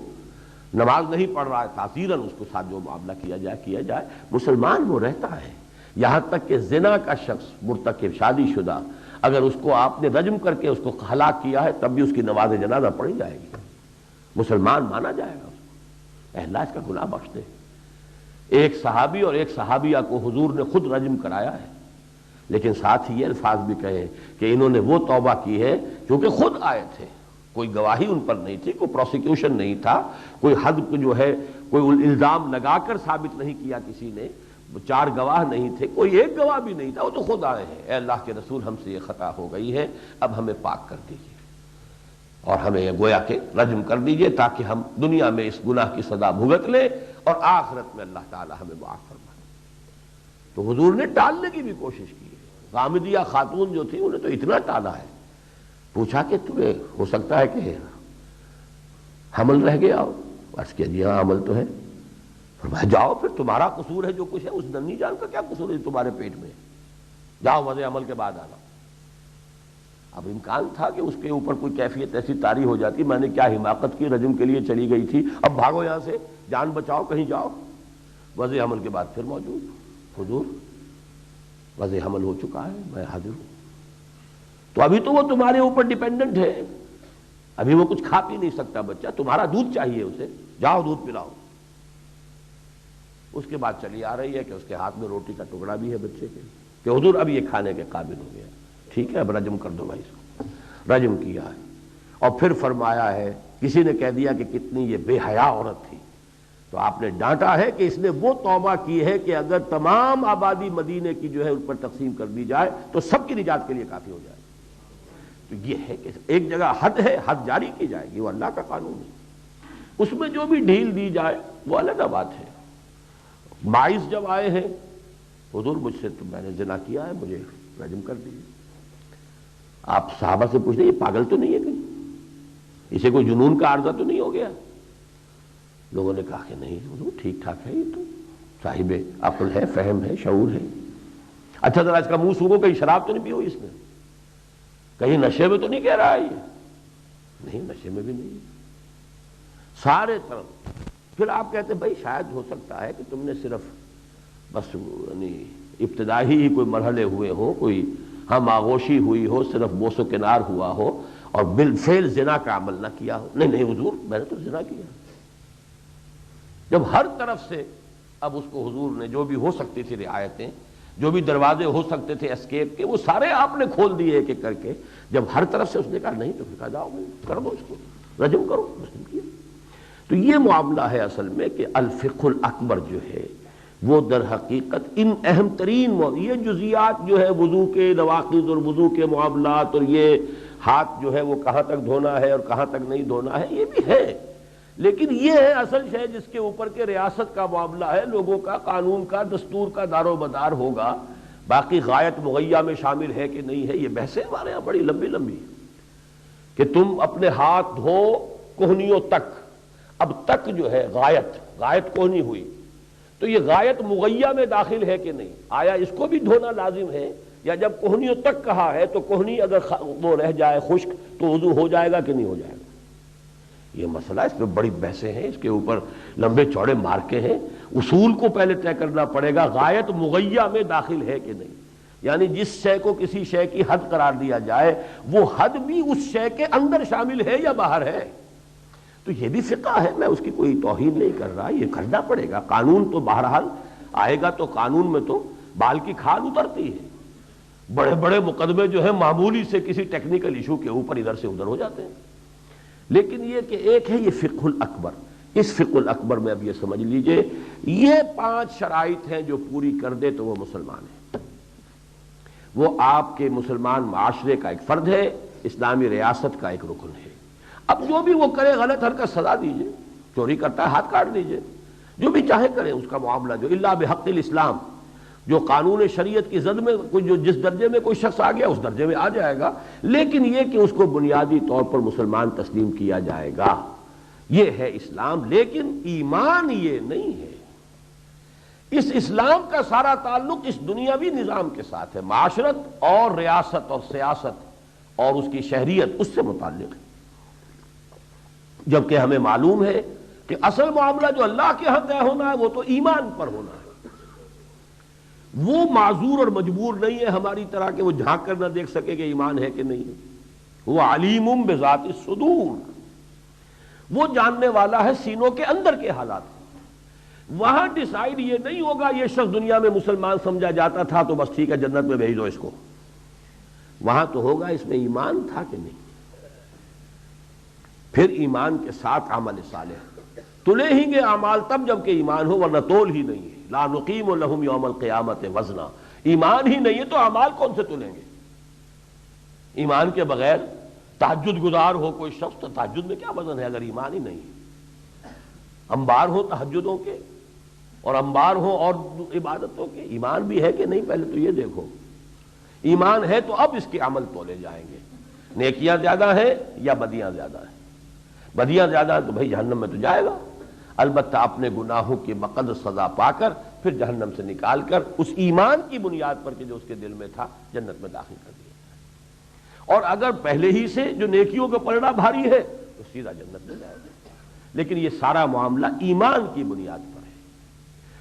نماز نہیں پڑھ رہا ہے، تعزیراً اس کو ساتھ جو معاملہ کیا جائے۔ مسلمان وہ رہتا ہے، یہاں تک کہ زنا کا شخص مرتکب، شادی شدہ، اگر اس کو آپ نے رجم کر کے اس کو ہلاک کیا ہے تب بھی اس کی نماز جنازہ پڑھی جائے گی، مسلمان مانا جائے گا اس کو، اے اللہ اس کا گناہ بخش دے۔ ایک صحابی اور ایک صحابیہ کو حضور نے خود رجم کرایا ہے، لیکن ساتھ ہی یہ الفاظ بھی کہے کہ انہوں نے وہ توبہ کی ہے کیونکہ خود آئے تھے، کوئی گواہی ان پر نہیں تھی، کوئی پروسیکیوشن نہیں تھا، کوئی حد جو ہے کوئی الزام لگا کر ثابت نہیں کیا کسی نے، چار گواہ نہیں تھے، کوئی ایک گواہ بھی نہیں تھا، وہ تو خود آئے ہیں، اے اللہ کے رسول ہم سے یہ خطا ہو گئی ہے، اب ہمیں پاک کر دیجیے اور ہمیں یہ گویا کہ رجم کر دیجیے تاکہ ہم دنیا میں اس گناہ کی سزا بھگت لیں اور آخرت میں اللہ تعالی ہمیں معاف فرمائے۔ تو حضور نے ٹالنے کی بھی کوشش کی ہے۔ غامدیہ خاتون جو تھی انہیں تو اتنا ٹالا ہے، پوچھا کہ تمہیں ہو سکتا ہے کہ حمل رہ گیا ہو؟ عرض کیا جی ہاں حمل تو ہے۔ فرمایا جاؤ پھر، تمہارا قصور ہے جو کچھ ہے، اس ننھی جان کا کیا قصور ہے تمہارے پیٹ میں، جاؤ وضع عمل کے بعد آنا۔ اب امکان تھا کہ اس کے اوپر کوئی کیفیت ایسی طاری ہو جاتی، میں نے کیا حماقت کی، رجم کے لیے چلی گئی تھی، اب بھاگو یہاں سے، جان بچاؤ کہیں جاؤ۔ وضع عمل کے بعد پھر موجود، حضور وضع حمل ہو چکا ہے، میں حاضر ہوں۔ تو ابھی تو وہ تمہارے اوپر ڈیپینڈنٹ ہے، ابھی وہ کچھ کھا پی نہیں سکتا بچہ، تمہارا دودھ چاہیے اسے، جاؤ دودھ پلاؤ۔ اس کے بعد چلی آ رہی ہے کہ اس کے ہاتھ میں روٹی کا ٹکڑا بھی ہے بچے کے، کہ حضور اب یہ کھانے کے قابل ہو گیا، ٹھیک ہے اب رجم کر دو بھائی اس کو۔ رجم کیا ہے، اور پھر فرمایا ہے، کسی نے کہہ دیا کہ کتنی یہ بے حیا عورت تھی، تو آپ نے ڈانٹا ہے کہ اس نے وہ توبہ کی ہے کہ اگر تمام آبادی مدینے کی جو ہے ان پر تقسیم کر دی جائے تو سب کی نجات کے لیے کافی ہو جائے۔ تو یہ ہے کہ ایک جگہ حد ہے، حد جاری کی جائے گی، وہ اللہ کا قانون ہے، اس میں جو بھی ڈھیل دی جائے وہ الگ بات ہے۔ 22 جب آئے ہیں حضور مجھ سے تو میں نے زنا کیا ہے، مجھے رجم کر دیجیے. آپ صحابہ سے پوچھ رہے یہ پاگل تو نہیں ہے کہیں، اسے کوئی جنون کا عارضہ تو نہیں ہو گیا؟ لوگوں نے کہا کہ نہیں حضور ٹھیک ٹھاک ہے، یہ تو صاحب عقل ہے، فہم ہے، شعور ہے. اچھا ذرا اس کا منہ سونگو، کہیں شراب تو نہیں پی ہوئی اس نے، کہیں نشے میں تو نہیں کہہ رہا ہے یہ؟ نہیں نشے میں بھی نہیں. سارے طرف. پھر آپ کہتے ہیں بھائی شاید ہو سکتا ہے کہ تم نے صرف بس یعنی ابتدائی ہی کوئی مرحلے ہوئے ہو، کوئی ہم آغوشی ہوئی ہو، صرف بوس و کنار ہوا ہو اور بالفعل زنا کا عمل نہ کیا ہو. نہیں نہیں حضور میں نے تو زنا کیا. جب ہر طرف سے اب اس کو حضور نے جو بھی ہو سکتی تھی رعایتیں، جو بھی دروازے ہو سکتے تھے اسکیپ کے، وہ سارے آپ نے کھول دیے ایک ایک کر کے. جب ہر طرف سے اس نے کہا نہیں تو پھر کہا جاؤ کر دو اس کو، رجم کرو، رجم کیا. تو یہ معاملہ ہے اصل میں کہ الفقہ الاکبر جو ہے وہ در حقیقت ان اہم ترین یہ جزیات جو ہے وضو کے نواقض اور وضو کے معاملات اور یہ ہاتھ جو ہے وہ کہاں تک دھونا ہے اور کہاں تک نہیں دھونا ہے یہ بھی ہے، لیکن یہ ہے اصل شے جس کے اوپر کے ریاست کا معاملہ ہے، لوگوں کا، قانون کا، دستور کا دار و مدار ہوگا. باقی غایت مغیہ میں شامل ہے کہ نہیں ہے یہ بحثیں ہمارے یہاں بڑی لمبی لمبی کہ تم اپنے ہاتھ دھو کوہنیوں تک. اب تک جو ہے غایت کوہنی ہوئی تو یہ غایت مغیہ میں داخل ہے کہ نہیں؟ آیا اس کو بھی دھونا لازم ہے؟ یا جب کوہنیوں تک کہا ہے تو کوہنی اگر وہ رہ جائے خشک تو وضو ہو جائے گا کہ نہیں ہو جائے گا؟ یہ مسئلہ، اس پہ بڑی بحثیں ہیں، اس کے اوپر لمبے چوڑے مارکے ہیں. اصول کو پہلے طے کرنا پڑے گا غایت مغیہ میں داخل ہے کہ نہیں، یعنی جس شے کو کسی شے کی حد قرار دیا جائے وہ حد بھی اس شے کے اندر شامل ہے یا باہر ہے. تو یہ بھی فقہ ہے، میں اس کی کوئی توہین نہیں کر رہا، یہ کرنا پڑے گا. قانون تو بہرحال آئے گا تو قانون میں تو بال کی کھال اترتی ہے. بڑے بڑے مقدمے جو ہیں معمولی سے کسی ٹیکنیکل ایشو کے اوپر ادھر سے ادھر ہو جاتے ہیں. لیکن یہ کہ ایک ہے یہ فقہ الاکبر، اس فقہ الاکبر میں اب یہ سمجھ لیجئے یہ 5 شرائط ہیں جو پوری کر دے تو وہ مسلمان ہے، وہ آپ کے مسلمان معاشرے کا ایک فرد ہے، اسلامی ریاست کا ایک رکن ہے. اب جو بھی وہ کرے غلط حرکت سزا دیجئے، چوری کرتا ہے ہاتھ کاٹ دیجئے، جو بھی چاہے کرے اس کا معاملہ جو الا بحق الاسلام، جو قانون شریعت کی زد میں کوئی جو جس درجے میں کوئی شخص آ گیا اس درجے میں آ جائے گا، لیکن یہ کہ اس کو بنیادی طور پر مسلمان تسلیم کیا جائے گا، یہ ہے اسلام. لیکن ایمان یہ نہیں ہے. اس اسلام کا سارا تعلق اس دنیاوی نظام کے ساتھ ہے، معاشرت اور ریاست اور سیاست اور اس کی شہریت اس سے متعلق ہے. جبکہ ہمیں معلوم ہے کہ اصل معاملہ جو اللہ کے ہاں طے ہونا ہے وہ تو ایمان پر ہونا ہے. وہ معذور اور مجبور نہیں ہے ہماری طرح کہ وہ جھانک کر نہ دیکھ سکے کہ ایمان ہے کہ نہیں. وہ علیم بذات الصدور، وہ جاننے والا ہے سینوں کے اندر کے حالات. وہاں ڈیسائیڈ یہ نہیں ہوگا یہ شخص دنیا میں مسلمان سمجھا جاتا تھا تو بس ٹھیک ہے جنت میں بھیج دو اس کو. وہاں تو ہوگا اس میں ایمان تھا کہ نہیں. پھر ایمان کے ساتھ عمل صالح تلے ہی گے اعمال تب جب کہ ایمان ہو، ورنہ تول ہی نہیں ہے. لا نقیم لہم یوم القیامت وزنا، ایمان ہی نہیں ہے تو اعمال کون سے تلیں گے؟ ایمان کے بغیر تہجد گزار ہو کوئی شخص تو تہجد میں کیا وزن ہے اگر ایمان ہی نہیں ہے؟ انبار ہو تہجدوں کے اور انبار ہو اور عبادتوں کے، ایمان بھی ہے کہ نہیں پہلے تو یہ دیکھو. ایمان ہے تو اب اس کے عمل تولے جائیں گے. نیکیاں زیادہ ہیں یا بدیاں زیادہ ہیں؟ بدیاں زیادہ ہیں تو بھائی جہنم میں تو جائے گا، البتہ اپنے گناہوں کی بقدر سزا پا کر پھر جہنم سے نکال کر اس ایمان کی بنیاد پر کہ جو اس کے دل میں تھا جنت میں داخل کر دیا. اور اگر پہلے ہی سے جو نیکیوں کا پلڑا بھاری ہے تو سیدھا جنت میں جائے گا. لیکن یہ سارا معاملہ ایمان کی بنیاد پر ہے.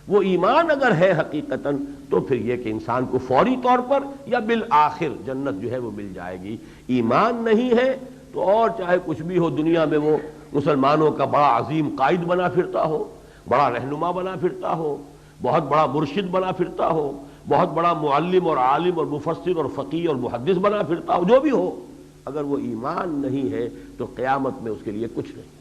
وہ ایمان اگر ہے حقیقتاً تو پھر یہ کہ انسان کو فوری طور پر یا بالآخر جنت جو ہے وہ مل جائے گی. ایمان نہیں ہے تو اور چاہے کچھ بھی ہو دنیا میں وہ مسلمانوں کا بڑا عظیم قائد بنا پھرتا ہو، بڑا رہنما بنا پھرتا ہو، بہت بڑا مرشد بنا پھرتا ہو، بہت بڑا معلم اور عالم اور مفسر اور فقیہ اور محدث بنا پھرتا ہو، جو بھی ہو، اگر وہ ایمان نہیں ہے تو قیامت میں اس کے لیے کچھ نہیں.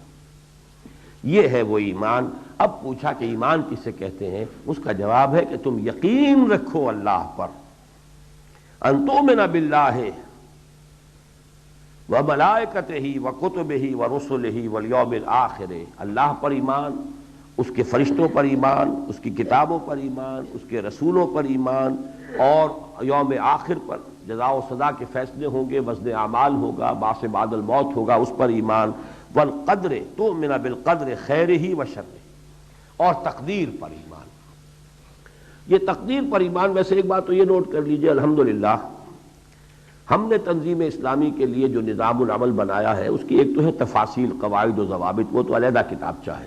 یہ ہے وہ ایمان. اب پوچھا کہ ایمان کسے کہتے ہیں؟ اس کا جواب ہے کہ تم یقین رکھو اللہ پر. ان تؤمن باللہ وملائکتہ وکتبہ ورسلہ والیوم الآخر، اللہ پر ایمان اس کے فرشتوں پر ایمان، اس کی کتابوں پر ایمان، اس کے رسولوں پر ایمان، اور یوم آخر پر جزا و سزا کے فیصلے ہوں گے، وزن اعمال ہوگا، بعث بعد الموت ہوگا، اس پر ایمان، والقدر تؤمن بالقدر خیرہ و شرہ، اور تقدیر پر ایمان۔ یہ تقدیر پر ایمان، ویسے ایک بات تو یہ نوٹ کر لیجئے، الحمدللہ ہم نے تنظیم اسلامی کے لیے جو نظام العمل بنایا ہے، اس کی ایک تو ہے تفاصیل، قواعد و ضوابط، وہ تو علیحدہ کتابچہ ہے۔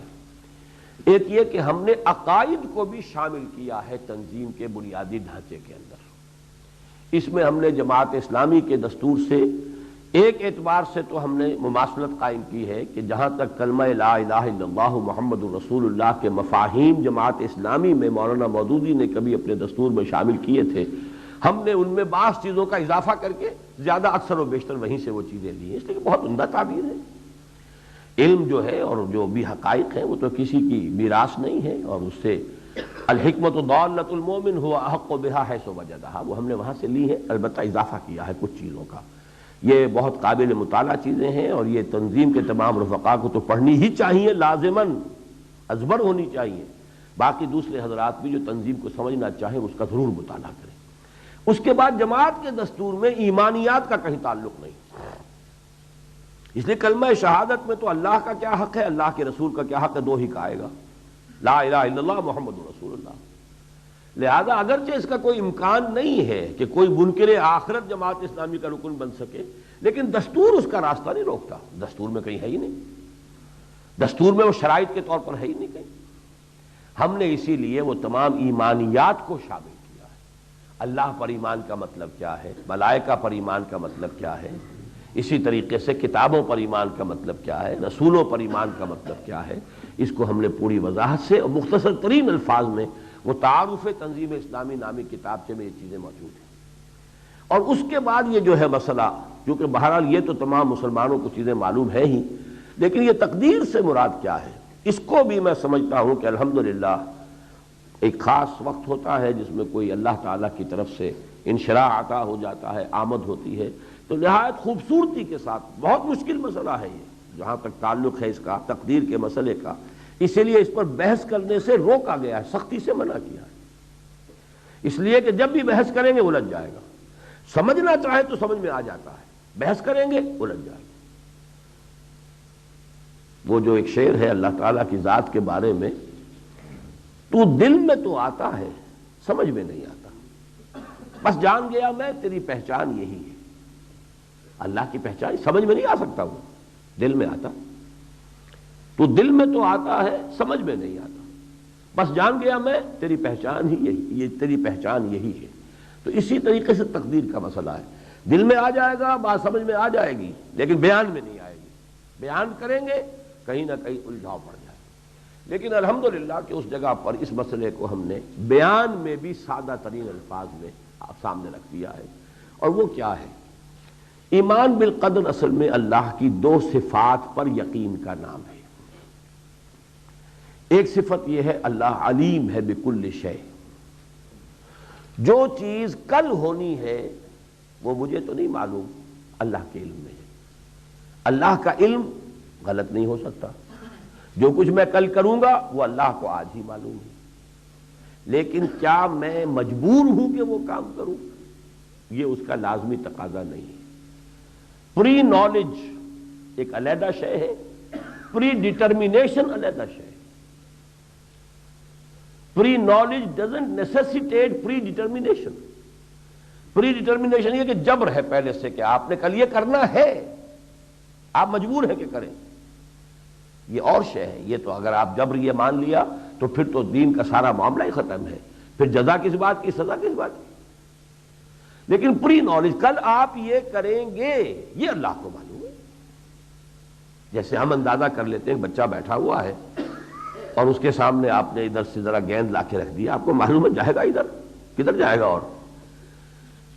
ایک یہ کہ ہم نے عقائد کو بھی شامل کیا ہے تنظیم کے بنیادی ڈھانچے کے اندر۔ اس میں ہم نے جماعت اسلامی کے دستور سے ایک اعتبار سے تو ہم نے مماثلت قائم کی ہے کہ جہاں تک کلمہ لا الہ الا اللہ محمد الرسول اللہ کے مفاہیم جماعت اسلامی میں مولانا مودودی نے کبھی اپنے دستور میں شامل کیے تھے، ہم نے ان میں بعض چیزوں کا اضافہ کر کے زیادہ اکثر و بیشتر وہیں سے وہ چیزیں لی ہیں، اس لیے کہ بہت عمدہ تعبیر ہے۔ علم جو ہے اور جو بھی حقائق ہیں وہ تو کسی کی میراث نہیں ہے، اور اس سے الحکمت ضالۃ المومن هو احق بها حیث وجدها، وہ ہم نے وہاں سے لی ہے، البتہ اضافہ کیا ہے کچھ چیزوں کا۔ یہ بہت قابل مطالعہ چیزیں ہیں، اور یہ تنظیم کے تمام رفقاء کو تو پڑھنی ہی چاہیے، لازماً ازبر ہونی چاہیے۔ باقی دوسرے حضرات بھی جو تنظیم کو سمجھنا چاہیں اس کا ضرور مطالعہ کریں۔ اس کے بعد جماعت کے دستور میں ایمانیات کا کہیں تعلق نہیں، اس لیے کلمہ شہادت میں تو اللہ کا کیا حق ہے، اللہ کے رسول کا کیا حق ہے، دو ہی کا آئے گا، لا الہ الا اللہ محمد رسول اللہ۔ لہذا اگرچہ اس کا کوئی امکان نہیں ہے کہ کوئی منکر آخرت جماعت اسلامی کا رکن بن سکے، لیکن دستور اس کا راستہ نہیں روکتا، دستور میں کہیں ہے ہی نہیں، دستور میں وہ شرائط کے طور پر ہے ہی نہیں کہیں۔ ہم نے اسی لیے وہ تمام ایمانیات کو شامل کیا ہے۔ اللہ پر ایمان کا مطلب کیا ہے، ملائکہ پر ایمان کا مطلب کیا ہے، اسی طریقے سے کتابوں پر ایمان کا مطلب کیا ہے، رسولوں پر ایمان کا مطلب کیا ہے، اس کو ہم نے پوری وضاحت سے اور مختصر ترین الفاظ میں وہ تعارف تنظیم اسلامی نامی کتابچے میں یہ چیزیں موجود ہیں۔ اور اس کے بعد یہ جو ہے مسئلہ، کیونکہ بہرحال یہ تو تمام مسلمانوں کو چیزیں معلوم ہیں ہی، لیکن یہ تقدیر سے مراد کیا ہے، اس کو بھی میں سمجھتا ہوں کہ الحمدللہ ایک خاص وقت ہوتا ہے جس میں کوئی اللہ تعالیٰ کی طرف سے انشراح عطا ہو جاتا ہے، آمد ہوتی ہے، تو نہایت خوبصورتی کے ساتھ، بہت مشکل مسئلہ ہے یہ جہاں تک تعلق ہے اس کا تقدیر کے مسئلے کا، اسی لیے اس پر بحث کرنے سے روکا گیا ہے، سختی سے منع کیا ہے، اس لیے کہ جب بھی بحث کریں گے الجھ جائے گا، سمجھنا چاہے تو سمجھ میں آ جاتا ہے، بحث کریں گے الجھ جائے گا۔ وہ جو ایک شعر ہے اللہ تعالیٰ کی ذات کے بارے میں، تو دل میں تو آتا ہے سمجھ میں نہیں آتا، بس جان گیا میں تیری پہچان یہی ہے۔ اللہ کی پہچان سمجھ میں نہیں آ سکتا، وہ دل میں آتا، تو دل میں تو آتا ہے سمجھ میں نہیں آتا، بس جان گیا میں تیری پہچان ہی یہی، یہ تیری پہچان یہی ہے۔ تو اسی طریقے سے تقدیر کا مسئلہ ہے، دل میں آ جائے گا، بات سمجھ میں آ جائے گی، لیکن بیان میں نہیں آئے گی، بیان کریں گے کہیں نہ کہیں الجھاؤ پڑ جائے گا۔ لیکن الحمدللہ کہ اس جگہ پر اس مسئلے کو ہم نے بیان میں بھی سادہ ترین الفاظ میں آپ سامنے رکھ دیا ہے، اور وہ کیا ہے؟ ایمان بالقدر اصل میں اللہ کی دو صفات پر یقین کا نام ہے۔ ایک صفت یہ ہے اللہ علیم ہے بکل شیء، جو چیز کل ہونی ہے وہ مجھے تو نہیں معلوم، اللہ کے علم میں ہے۔ اللہ کا علم غلط نہیں ہو سکتا، جو کچھ میں کل کروں گا وہ اللہ کو آج ہی معلوم ہے، لیکن کیا میں مجبور ہوں کہ وہ کام کروں؟ یہ اس کا لازمی تقاضا نہیں ہے۔ پری نالج ایک علیحدہ شے ہے، پری ڈٹرمینیشن علیحدہ شے ہے۔ Pre knowledge doesn't necessitate predetermination. Predetermination یہ کہ جبر ہے پہلے سے کہ آپ نے کل یہ کرنا ہے، آپ مجبور ہیں کہ کریں، یہ اور شے ہے۔ یہ تو اگر آپ جبر یہ مان لیا تو پھر تو دین کا سارا معاملہ ہی ختم ہے، پھر جزا کس بات کی، سزا کس بات کی۔ لیکن پری نالج کل آپ یہ کریں گے یہ اللہ کو معلوم ہے۔ جیسے ہم اندازہ کر لیتے ہیں بچہ بیٹھا ہوا ہے اور اس کے سامنے آپ نے ادھر سے ذرا گیند لا کے رکھ دی، آپ کو معلوم ہے جائے گا ادھر، کدھر جائے گا، اور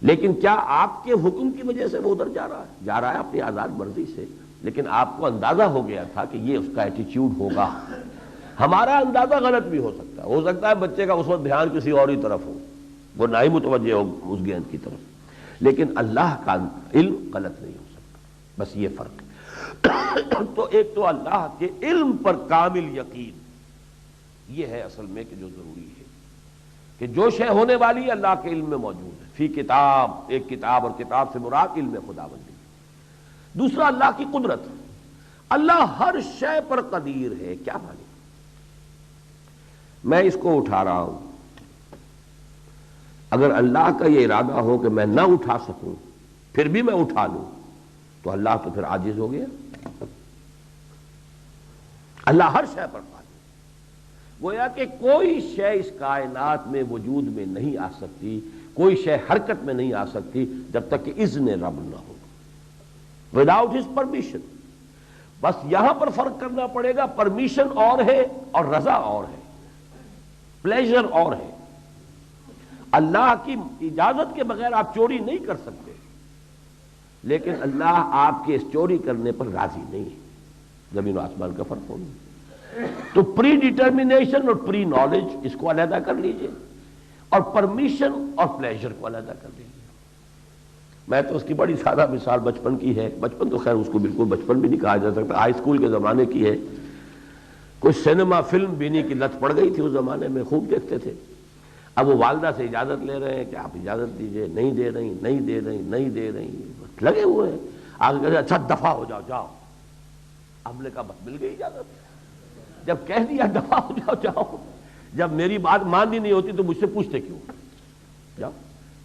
لیکن کیا آپ کے حکم کی وجہ سے وہ ادھر جا رہا ہے اپنی آزاد مرضی سے، لیکن آپ کو اندازہ ہو گیا تھا کہ یہ اس کا ایٹیچیوڈ ہوگا۔ ہمارا اندازہ غلط بھی ہو سکتا ہے بچے کا اس وقت دھیان کسی اور ہی طرف ہو، وہ نہ ہی متوجہ ہو اس گیند کی طرف، لیکن اللہ کا علم غلط نہیں ہو سکتا، بس یہ فرق ہے۔ تو ایک تو اللہ کے علم پر کامل یقین، یہ ہے اصل میں کہ جو ضروری ہے کہ جو شے ہونے والی ہے اللہ کے علم میں موجود ہے، فی کتاب، ایک کتاب، اور کتاب سے مراد علم خداوندی۔ دوسرا اللہ کی قدرت، اللہ ہر شے پر قدیر ہے۔ کیا معنی؟ میں اس کو اٹھا رہا ہوں، اگر اللہ کا یہ ارادہ ہو کہ میں نہ اٹھا سکوں پھر بھی میں اٹھا لوں تو اللہ تو پھر عاجز ہو گیا۔ اللہ ہر شے پر قادر، گویا کہ کوئی شے اس کائنات میں وجود میں نہیں آ سکتی، کوئی شے حرکت میں نہیں آ سکتی جب تک کہ اذن رب نہ ہو، وداؤٹ ہز پرمیشن۔ بس یہاں پر فرق کرنا پڑے گا، پرمیشن اور ہے اور رضا اور ہے، پلیزر اور ہے۔ اللہ کی اجازت کے بغیر آپ چوری نہیں کر سکتے، لیکن اللہ آپ کے اس چوری کرنے پر راضی نہیں ہے۔ زمین و آسمان کا فرق ہوگا۔ تو پری ڈیٹرمینیشن اور پری نالج اس کو علیحدہ کر لیجئے، اور پرمیشن اور پلیزر کو علیحدہ کر لیجئے۔ میں تو اس کی بڑی سادہ مثال بچپن کی ہے، بچپن تو خیر اس کو بالکل بچپن بھی نہیں کہا جا سکتا، ہائی اسکول کے زمانے کی ہے۔ کوئی سینما فلم بینی کی لت پڑ گئی تھی اس زمانے میں، خوب دیکھتے تھے۔ اب وہ والدہ سے اجازت لے رہے ہیں کہ آپ اجازت دیجئے، نہیں دے رہی، نہیں دے رہی، نہیں دے رہی، لگے ہوئے ہیں۔ آگے کہتے اچھا دفع ہو جاؤ، جاؤ۔ ہم نے کہا بس مل گئی اجازت، جب کہہ دیا دفع ہو جاؤ جاؤ، جب میری بات ماننی نہیں ہوتی تو مجھ سے پوچھتے کیوں؟ جاؤ،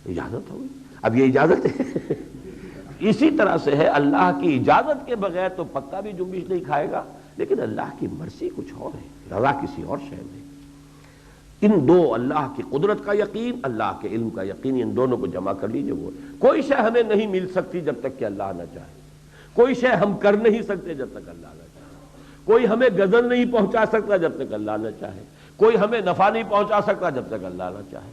اجازت ہو گئی، اب یہ اجازت ہے۔ اسی طرح سے ہے، اللہ کی اجازت کے بغیر تو پکا بھی جنبش نہیں کھائے گا، لیکن اللہ کی مرضی کچھ اور ہے، رضا کسی اور شے میں۔ ان دو، اللہ کی قدرت کا یقین، اللہ کے علم کا یقین، ان دونوں کو جمع کر لیجئے۔ وہ کوئی شے ہمیں نہیں مل سکتی جب تک کہ اللہ نہ چاہے، کوئی شے ہم کر نہیں سکتے جب تک اللہ نہ چاہے، کوئی ہمیں غضب نہیں پہنچا سکتا جب تک اللہ نہ چاہے، کوئی ہمیں نفع نہیں پہنچا سکتا جب تک اللہ نہ چاہے۔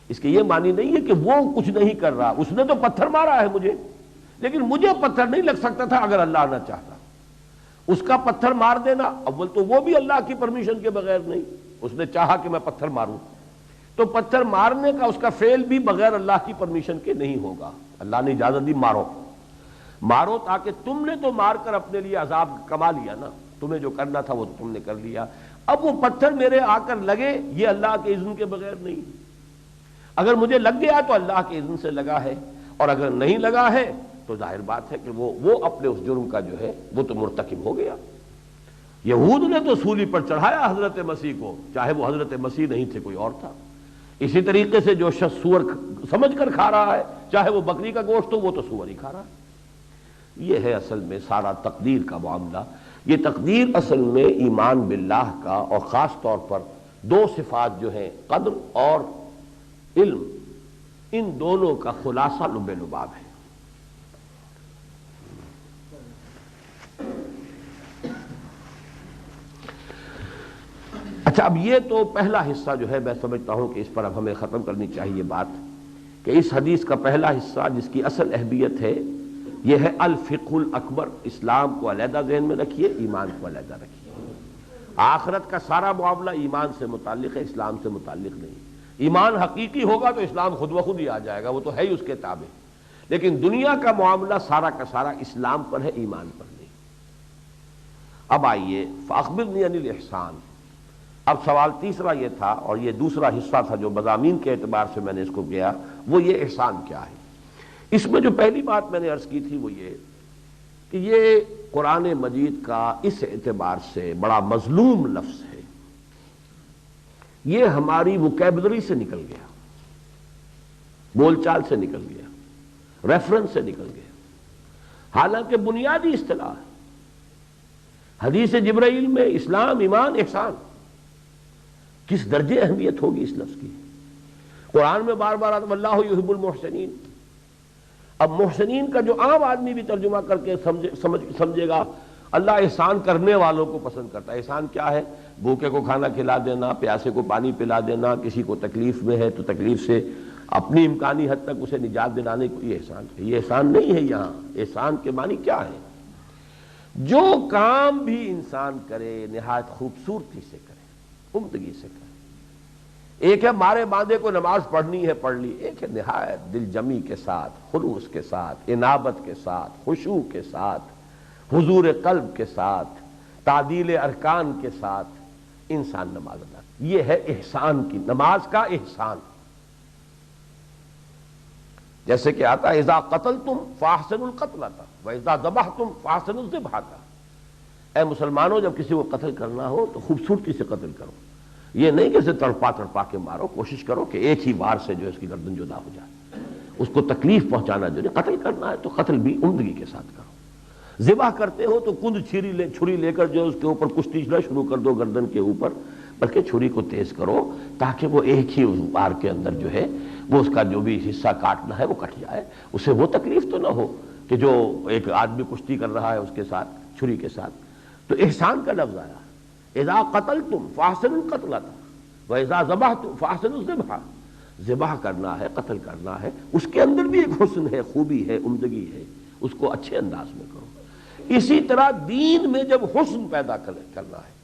اس کے یہ معنی نہیں ہے کہ وہ کچھ نہیں کر رہا، اس نے تو پتھر مارا ہے مجھے، لیکن مجھے پتھر نہیں لگ سکتا تھا اگر اللہ نہ چاہتا۔ اس کا پتھر مار دینا، اول تو وہ بھی اللہ کی پرمیشن کے بغیر نہیں، اس نے چاہا کہ میں پتھر ماروں تو پتھر مارنے کا اس کا فعل بھی بغیر اللہ کی پرمیشن کے نہیں ہوگا۔ اللہ نے اجازت دی مارو، مارو، تاکہ تم نے تو مار کر اپنے لیے عذاب کما لیا نا، تمہیں جو کرنا تھا وہ تو تم نے کر لیا۔ اب وہ پتھر میرے آ کر لگے، یہ اللہ کے اذن کے بغیر نہیں۔ اگر مجھے لگ گیا تو اللہ کے اذن سے لگا ہے، اور اگر نہیں لگا ہے تو ظاہر بات ہے کہ وہ اپنے اس جرم کا جو ہے وہ تو مرتکب ہو گیا۔ یہود نے تو سولی پر چڑھایا حضرت مسیح کو، چاہے وہ حضرت مسیح نہیں تھے، کوئی اور تھا۔ اسی طریقے سے جو شخص سور سمجھ کر کھا رہا ہے، چاہے وہ بکری کا گوشت ہو، وہ تو سور ہی کھا رہا ہے۔ یہ ہے اصل میں سارا تقدیر کا معاملہ۔ یہ تقدیر اصل میں ایمان باللہ کا، اور خاص طور پر دو صفات جو ہیں قدر اور علم، ان دونوں کا خلاصہ لب لباب ہے۔ اچھا، اب یہ تو پہلا حصہ جو ہے میں سمجھتا ہوں کہ اس پر اب ہمیں ختم کرنی چاہیے بات، کہ اس حدیث کا پہلا حصہ جس کی اصل اہمیت ہے یہ ہے الفقہ الاکبر۔ اسلام کو علیحدہ ذہن میں رکھیے، ایمان کو علیحدہ رکھیے۔ آخرت کا سارا معاملہ ایمان سے متعلق ہے، اسلام سے متعلق نہیں۔ ایمان حقیقی ہوگا تو اسلام خود بخود ہی آ جائے گا، وہ تو ہے ہی اس کے تابع، لیکن دنیا کا معاملہ سارا کا سارا اسلام پر ہے، ایمان پر نہیں۔ اب آئیے فاخبرنی عن الاحسان۔ اب سوال تیسرا یہ تھا، اور یہ دوسرا حصہ تھا جو مضامین کے اعتبار سے میں نے اس کو کیا، وہ یہ احسان کیا ہے۔ اس میں جو پہلی بات میں نے عرض کی تھی وہ یہ کہ یہ قرآن مجید کا اس اعتبار سے بڑا مظلوم لفظ ہے، یہ ہماری وکیبلری سے نکل گیا، بول چال سے نکل گیا، ریفرنس سے نکل گیا، حالانکہ بنیادی اصطلاح ہے۔ حدیث جبرائیل میں اسلام، ایمان، احسان، کس درجے اہمیت ہوگی اس لفظ کی۔ قرآن میں بار بار آتا واللہ یحب المحسنین۔ اب محسنین کا جو عام آدمی بھی ترجمہ کر کے سمجھے گا، اللہ احسان کرنے والوں کو پسند کرتا ہے۔ احسان کیا ہے؟ بھوکے کو کھانا کھلا دینا، پیاسے کو پانی پلا دینا، کسی کو تکلیف میں ہے تو تکلیف سے اپنی امکانی حد تک اسے نجات دلانے کو، یہ احسان ہے۔ یہ احسان نہیں ہے یہاں۔ احسان کے معنی کیا ہے؟ جو کام بھی انسان کرے نہایت خوبصورتی سے کرے، عمدگی سے کرے۔ ایک ہے مارے باندھے کو نماز پڑھنی ہے پڑھ لی، ایک ہے نہایت دل جمی کے ساتھ، خلوص کے ساتھ، انابت کے ساتھ، خشوع کے ساتھ، حضور قلب کے ساتھ، تعدیل ارکان کے ساتھ انسان نماز ادا کرے، یہ ہے احسان کی، نماز کا احسان۔ جیسے کہ آتا ہے اذا قتلتم فاحسنوا القتلۃ واذا ذبحتم فاحسنوا الذبحۃ، اے مسلمانوں جب کسی کو قتل کرنا ہو تو خوبصورتی سے قتل کرو، یہ نہیں کہ اسے تڑپا تڑپا کے مارو، کوشش کرو کہ ایک ہی بار سے جو اس کی گردن جدا ہو جائے، اس کو تکلیف پہنچانا جو ہے، قتل کرنا ہے تو قتل بھی عمدگی کے ساتھ کرو۔ ذبح کرتے ہو تو کند چھری لے کر جو اس کے اوپر کشتی نہ شروع کر دو گردن کے اوپر، بلکہ چھری کو تیز کرو تاکہ وہ ایک ہی بار کے اندر جو ہے وہ اس کا جو بھی حصہ کاٹنا ہے وہ کٹ جائے، اسے وہ تکلیف تو نہ ہو کہ جو ایک آدمی کشتی کر رہا ہے اس کے ساتھ چھری کے ساتھ۔ تو احسان کا لفظ آیا، اذا قتلتم فاحسنوا القتلۃ واذا ذبحتم فاحسنوا الذبح، ذبح کرنا ہے، قتل کرنا ہے، اس کے اندر بھی ایک حسن ہے، خوبی ہے، عمدگی ہے، اس کو اچھے انداز میں کرو۔ اسی طرح دین میں جب حسن پیدا کرنا ہے،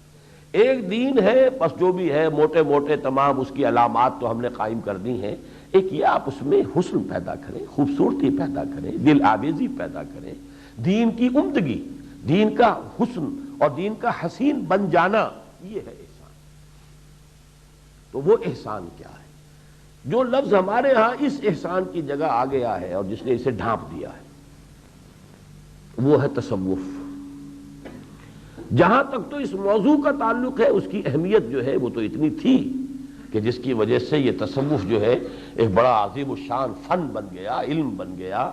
ایک دین ہے بس جو بھی ہے موٹے موٹے تمام اس کی علامات تو ہم نے قائم کر دی ہیں، ایک یہ آپ اس میں حسن پیدا کریں، خوبصورتی پیدا کریں، دل آویزی پیدا کریں، دین کی عمدگی، دین کا حسن اور دین کا حسین بن جانا، یہ ہے احسان۔ تو وہ احسان کیا ہے؟ جو لفظ ہمارے ہاں اس احسان کی جگہ آ گیا ہے اور جس نے اسے ڈھانپ دیا ہے وہ ہے تصوف۔ جہاں تک تو اس موضوع کا تعلق ہے اس کی اہمیت جو ہے وہ تو اتنی تھی کہ جس کی وجہ سے یہ تصوف جو ہے ایک بڑا عظیم الشان فن بن گیا، علم بن گیا،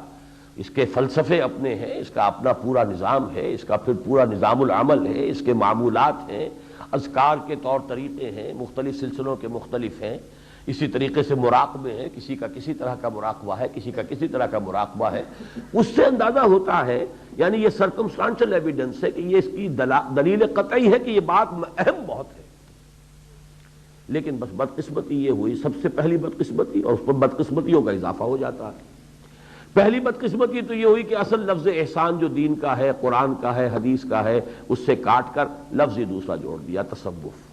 اس کے فلسفے اپنے ہیں، اس کا اپنا پورا نظام ہے، اس کا پھر پورا نظام العمل ہے، اس کے معمولات ہیں، اذکار کے طور طریقے ہیں، مختلف سلسلوں کے مختلف ہیں، اسی طریقے سے مراقبے ہیں، کسی کا کسی طرح کا مراقبہ ہے، کسی کا کسی طرح کا مراقبہ ہے۔ اس سے اندازہ ہوتا ہے، یعنی یہ سرکمسٹانشل ایویڈنس ہے کہ یہ اس کی دلیل قطعی ہے کہ یہ بات اہم بہت ہے، لیکن بس بدقسمتی یہ ہوئی، سب سے پہلی بدقسمتی، اور اس پر بدقسمتیوں کا اضافہ ہو جاتا ہے۔ پہلی بدقسمتی تو یہ ہوئی کہ اصل لفظ احسان جو دین کا ہے، قرآن کا ہے، حدیث کا ہے، اس سے کاٹ کر لفظ ہی دوسرا جوڑ دیا، تصوف،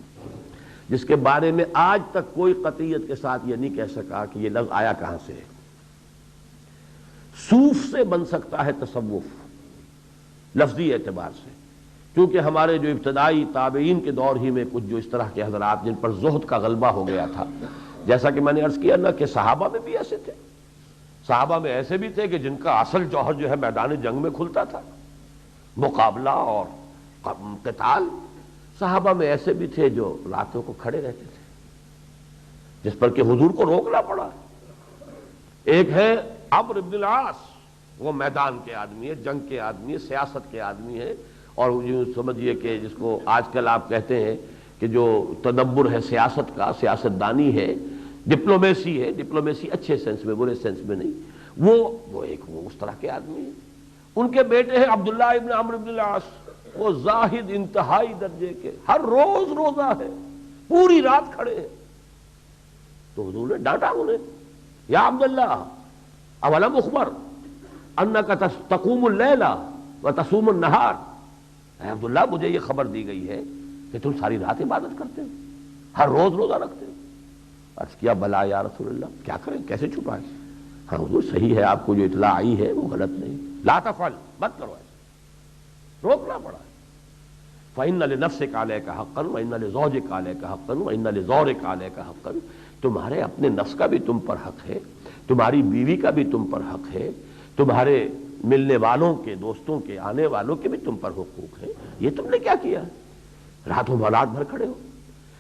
جس کے بارے میں آج تک کوئی قطعیت کے ساتھ یہ نہیں کہہ سکا کہ یہ لفظ آیا کہاں سے ہے۔ صوف سے بن سکتا ہے تصوف لفظی اعتبار سے، کیونکہ ہمارے جو ابتدائی تابعین کے دور ہی میں کچھ جو اس طرح کے حضرات جن پر زہد کا غلبہ ہو گیا تھا، جیسا کہ میں نے عرض کیا نا کہ صحابہ میں بھی ایسے تھے، صحابہ میں ایسے بھی تھے کہ جن کا اصل جوہر جو ہے میدان جنگ میں کھلتا تھا، مقابلہ اور قتال۔ صحابہ میں ایسے بھی تھے جو راتوں کو کھڑے رہتے تھے، جس پر کہ حضور کو روکنا پڑا۔ ایک ہے عمرو بن العاص، وہ میدان کے آدمی ہے، جنگ کے آدمی ہے، سیاست کے آدمی ہے، اور یوں سمجھیے کہ جس کو آج کل آپ کہتے ہیں کہ جو تدبر ہے سیاست کا، سیاست دانی ہے، ڈپلومیسی ہے، ڈپلومیسی اچھے سینس میں، برے سینس میں نہیں، وہ اس طرح کے آدمی ہیں۔ ان کے بیٹے ہیں عبداللہ ابن عمرو بن العاص، وہ زاہد انتہائی درجے کے، ہر روز روزہ ہے، پوری رات کھڑے ہیں۔ تو حضور نے ڈانٹا انہیں، یا عبداللہ اولم اخبر انک تقوم اللیل وتصوم النہار، اے عبداللہ مجھے یہ خبر دی گئی ہے کہ تم ساری رات عبادت کرتے ہو، ہر روز روزہ رکھتے ہو۔ عرض کیا بلا یا رسول اللہ، کیا کریں، کیسے چھپائیں؟ ہاں حضور صحیح ہے، آپ کو جو اطلاع آئی ہے وہ غلط نہیں، لا تفعل، مت کرو ایسا، روکنا پڑا ہے۔ فَإِنَّ لِنَفْسِكَ عَلَيْكَ حَقًّا وَإِنَّ لِزَوْجِكَ عَلَيْكَ حَقًّا وَإِنَّ لِزَوْرِكَ عَلَيْكَ حَقًّا، تمہارے اپنے نفس کا بھی تم پر حق ہے، تمہاری بیوی کا بھی تم پر حق ہے، تمہارے ملنے والوں کے، دوستوں کے، آنے والوں کے بھی تم پر حقوق ہیں، یہ تم نے کیا کیا؟ راتوں رات بھر کھڑے ہو۔